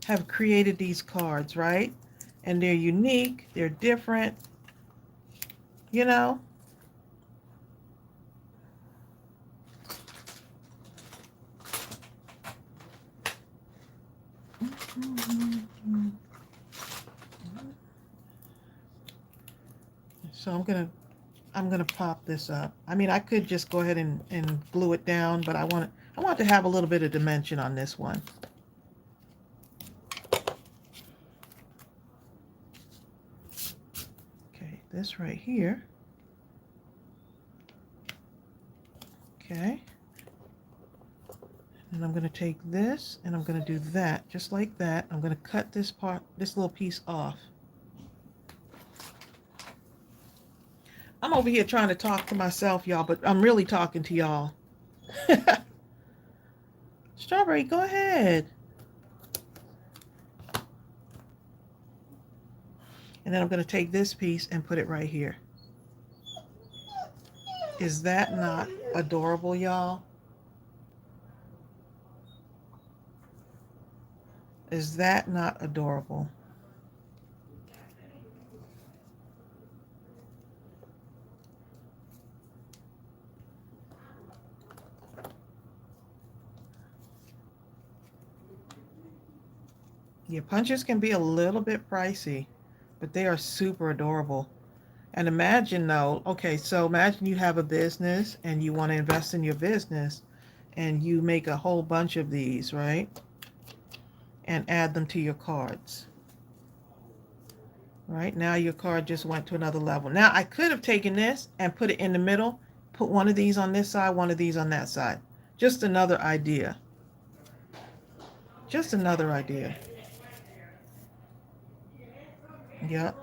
have created these cards, right? And they're unique, they're different, So I'm gonna pop this up. I mean, I could just go ahead and glue it down, but I want to have a little bit of dimension on this one. Okay, this right here. Okay. And I'm going to take this and I'm going to do that just like that. I'm going to cut this part, this little piece off. I'm over here trying to talk to myself, y'all, but I'm really talking to y'all. Strawberry, go ahead. And then I'm going to take this piece and put it right here. Is that not adorable, y'all? Is that not adorable? Your punches can be a little bit pricey, but they are super adorable. And imagine though, okay, so imagine you have a business and you want to invest in your business and you make a whole bunch of these, right? And add them to your cards. Right now your card just went to another level. Now I could have taken this and put it in the middle, put one of these on this side, one of these on that side. Just another idea. Just another idea. Yep.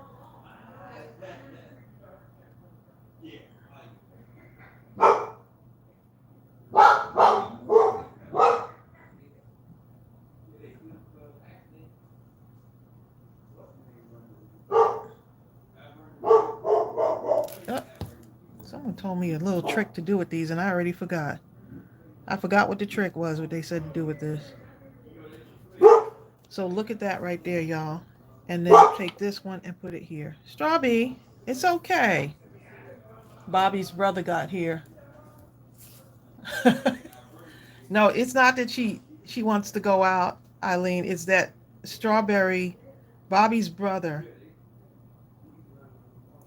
Oh, someone told me a little trick to do with these and I already forgot. I forgot what the trick was, what they said to do with this. So look at that right there, y'all. And then take this one and put it here. Strawberry, it's okay. Bobby's brother got here. No, it's not that she wants to go out, Eileen. It's that Strawberry, Bobby's brother,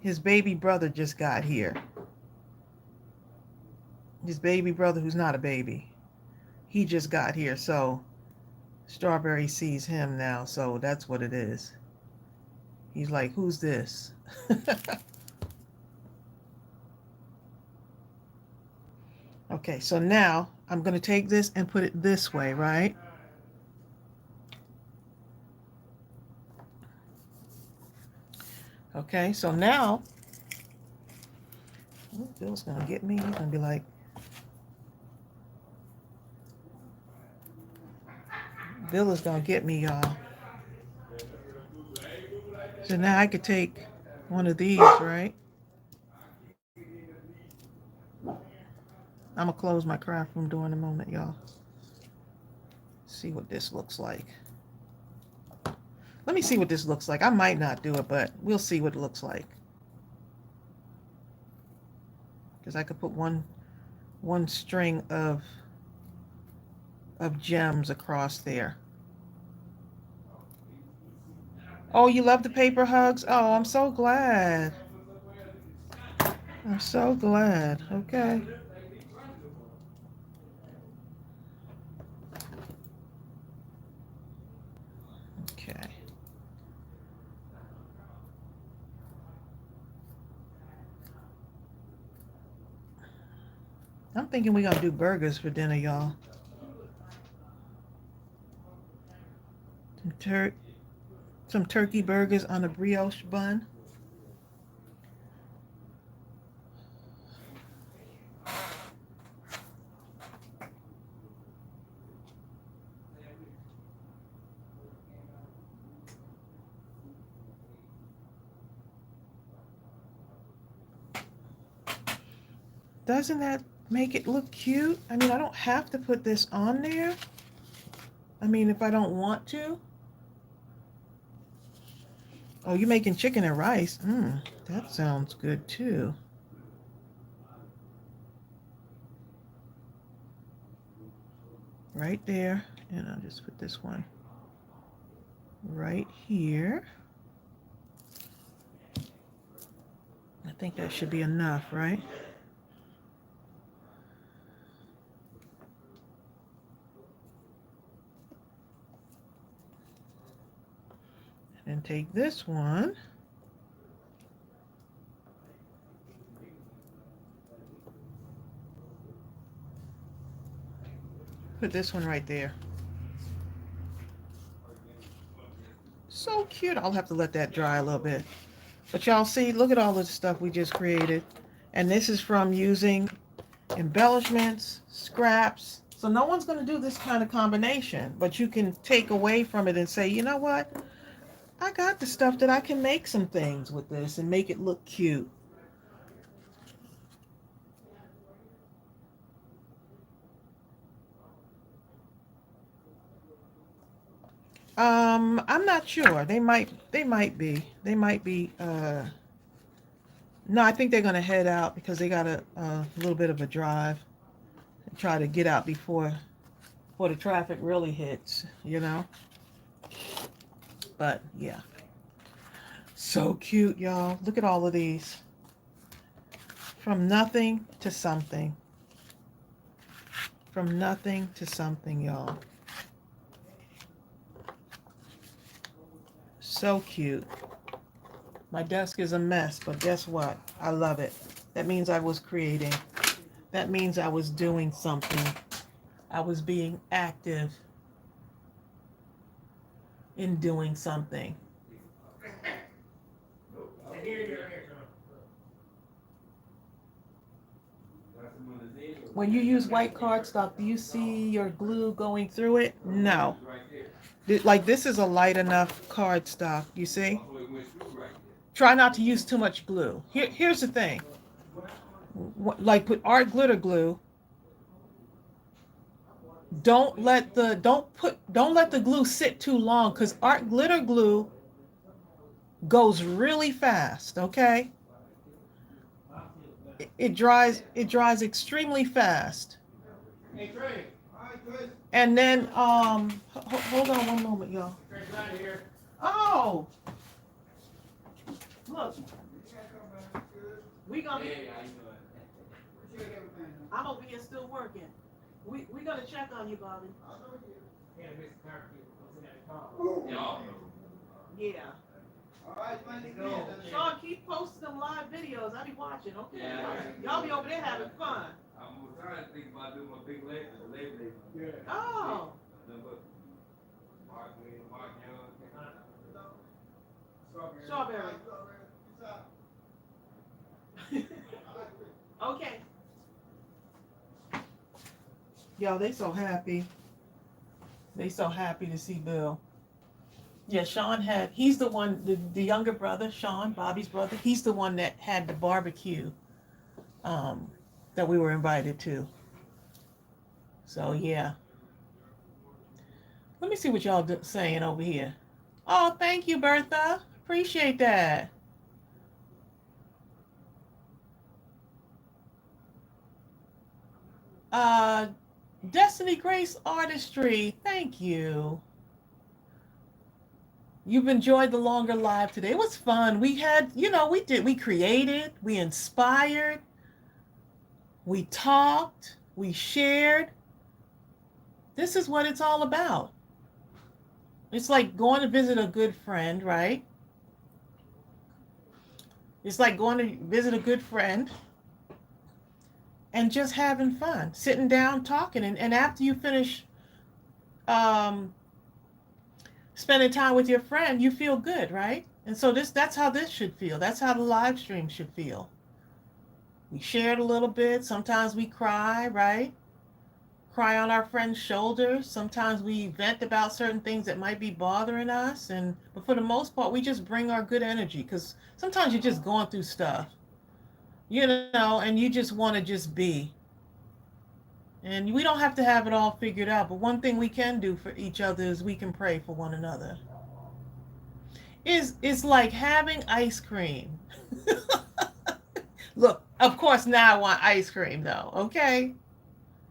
his baby brother just got here. His baby brother, who's not a baby, he just got here. So Strawberry sees him now. So that's what it is. He's like, who's this? Okay, so now I'm going to take this and put it this way, right? Okay, so now, ooh, Bill's going to get me. He's going to be like, Bill is going to get me, y'all. So now I could take one of these, right? I'm going to close my craft room door in a moment, y'all. See what this looks like. Let me see what this looks like. I might not do it, but we'll see what it looks like. Because I could put one string of gems across there. Oh, you love the paper hugs? Oh, I'm so glad. I'm so glad. Okay. Okay. I'm thinking we're going to do burgers for dinner, y'all. Some turkey burgers on a brioche bun. Doesn't that make it look cute? I mean, I don't have to put this on there. I mean, if I don't want to. Oh, you're making chicken and rice. That sounds good too. Right there. And I'll just put this one right here. I think that should be enough, right? And take this one. put this one right there. So cute. I'll have to let that dry a little bit. But y'all see, look at all the stuff we just created. And this is from using embellishments, scraps. So no one's going to do this kind of combination, but you can take away from it and say, you know what? I got the stuff that I can make some things with this and make it look cute. I'm not sure. They might be. No, I think they're gonna head out because they got a little bit of a drive and try to get out before the traffic really hits, you know. But yeah, so cute, y'all. Look at all of these. From nothing to something. From nothing to something, y'all. So cute. My desk is a mess, but guess what? I love it. That means I was creating. That means I was doing something. I was being active in doing something. When you use white cardstock, do you see your glue going through it? No. Like this is a light enough cardstock, you see? Try not to use too much glue. Here's the thing. Like with art glitter glue, don't let the glue sit too long because art glitter glue goes really fast, okay? It dries extremely fast. Hey, Trey. And then hold on one moment, y'all. Trey's out here. Oh, look, we gonna be, I'm over here still working. We gonna check on you, Bobby. Yeah. All right, man. Sean, keep posting them live videos. I be watching, okay? Yeah. Y'all be over there having fun. I'm trying to think about doing my big Labor Day. Yeah. Oh. Strawberry. Okay. Yo, they so happy. They so happy to see Bill. Yeah, Sean he's the one, the younger brother, Sean, Bobby's brother, he's the one that had the barbecue that we were invited to. So, yeah. Let me see what y'all saying over here. Oh, thank you, Bertha. Appreciate that. Destiny Grace Artistry, thank you. You've enjoyed the longer live today. It was fun. We had, we created, we inspired, we talked, we shared. This is what it's all about. It's like going to visit a good friend, right? It's like going to visit a good friend and just having fun, sitting down, talking. And after you finish spending time with your friend, you feel good, right? And so that's how this should feel. That's how the live stream should feel. We shared a little bit. Sometimes we cry, right? Cry on our friend's shoulders. Sometimes we vent about certain things that might be bothering us. But for the most part, we just bring our good energy because sometimes you're just going through stuff, and you just want to just be. And we don't have to have it all figured out. But one thing we can do for each other is we can pray for one another. It's like having ice cream. Look, of course now I want ice cream though, okay?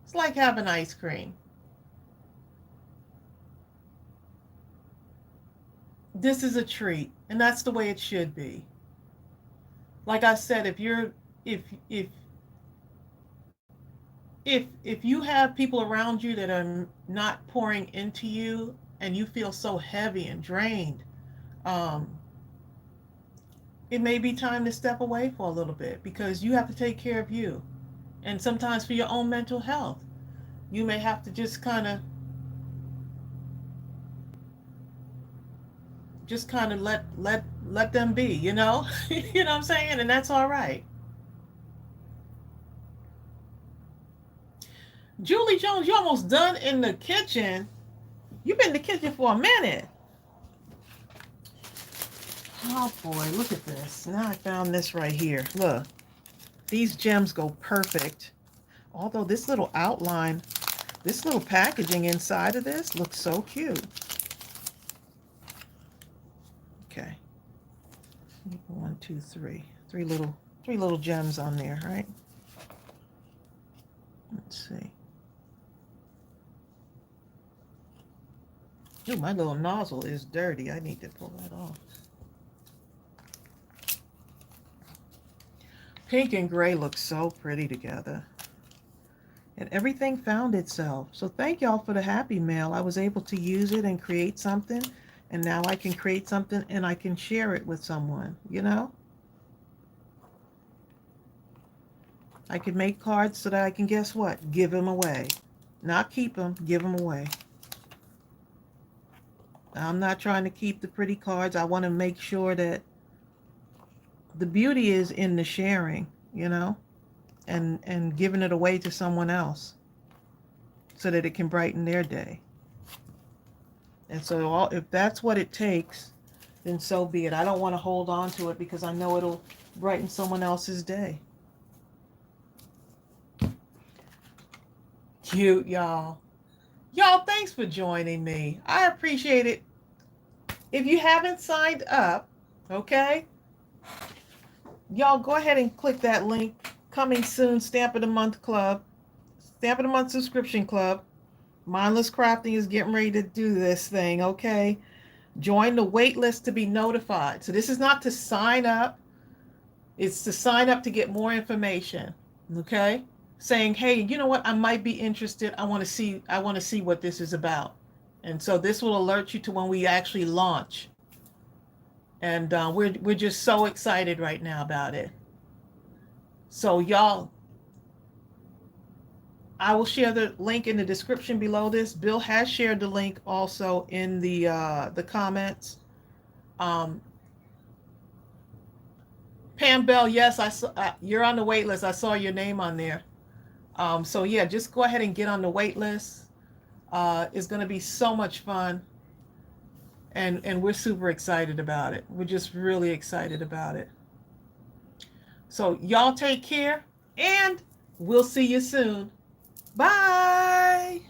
It's like having ice cream. This is a treat, and that's the way it should be. Like I said, if you have people around you that are not pouring into you and you feel so heavy and drained, it may be time to step away for a little bit because you have to take care of you. And sometimes for your own mental health. you may have to just kind of let them be, you know? You know what I'm saying? And that's all right. Julie Jones, you almost done in the kitchen. You've been in the kitchen for a minute. Oh boy, look at this. Now I found this right here. Look, these gems go perfect. Although this little outline, this little packaging inside of this looks so cute. Okay. 1, 2, 3. Three little gems on there, right? Let's see. Ooh, my little nozzle is dirty. I need to pull that off. Pink and gray look so pretty together. And everything found itself. So thank y'all for the happy mail. I was able to use it and create something. And now I can create something and I can share it with someone, you know? I can make cards so that I can, guess what? Give them away. Not keep them, give them away. I'm not trying to keep the pretty cards. I want to make sure that the beauty is in the sharing, you know, and giving it away to someone else so that it can brighten their day. And so if that's what it takes, then so be it. I don't want to hold on to it because I know it'll brighten someone else's day. Cute, y'all. Y'all, thanks for joining me. I appreciate it. If you haven't signed up, okay, y'all go ahead and click that link. Coming soon, Stamp of the Month Club, Stamp of the Month Subscription Club. Mindless Crafting is getting ready to do this thing, okay? Join the wait list to be notified. So this is not to sign up. It's to sign up to get more information, okay? Saying, hey, you know what? I might be interested. I want to see what this is about. And so this will alert you to when we actually launch. And we're just so excited right now about it. So y'all, I will share the link in the description below this. Bill has shared the link also in the comments. Pam Bell, yes, I saw, you're on the wait list. I saw your name on there. So yeah, just go ahead and get on the wait list. It's going to be so much fun. And we're super excited about it. We're just really excited about it. So y'all take care and we'll see you soon. Bye.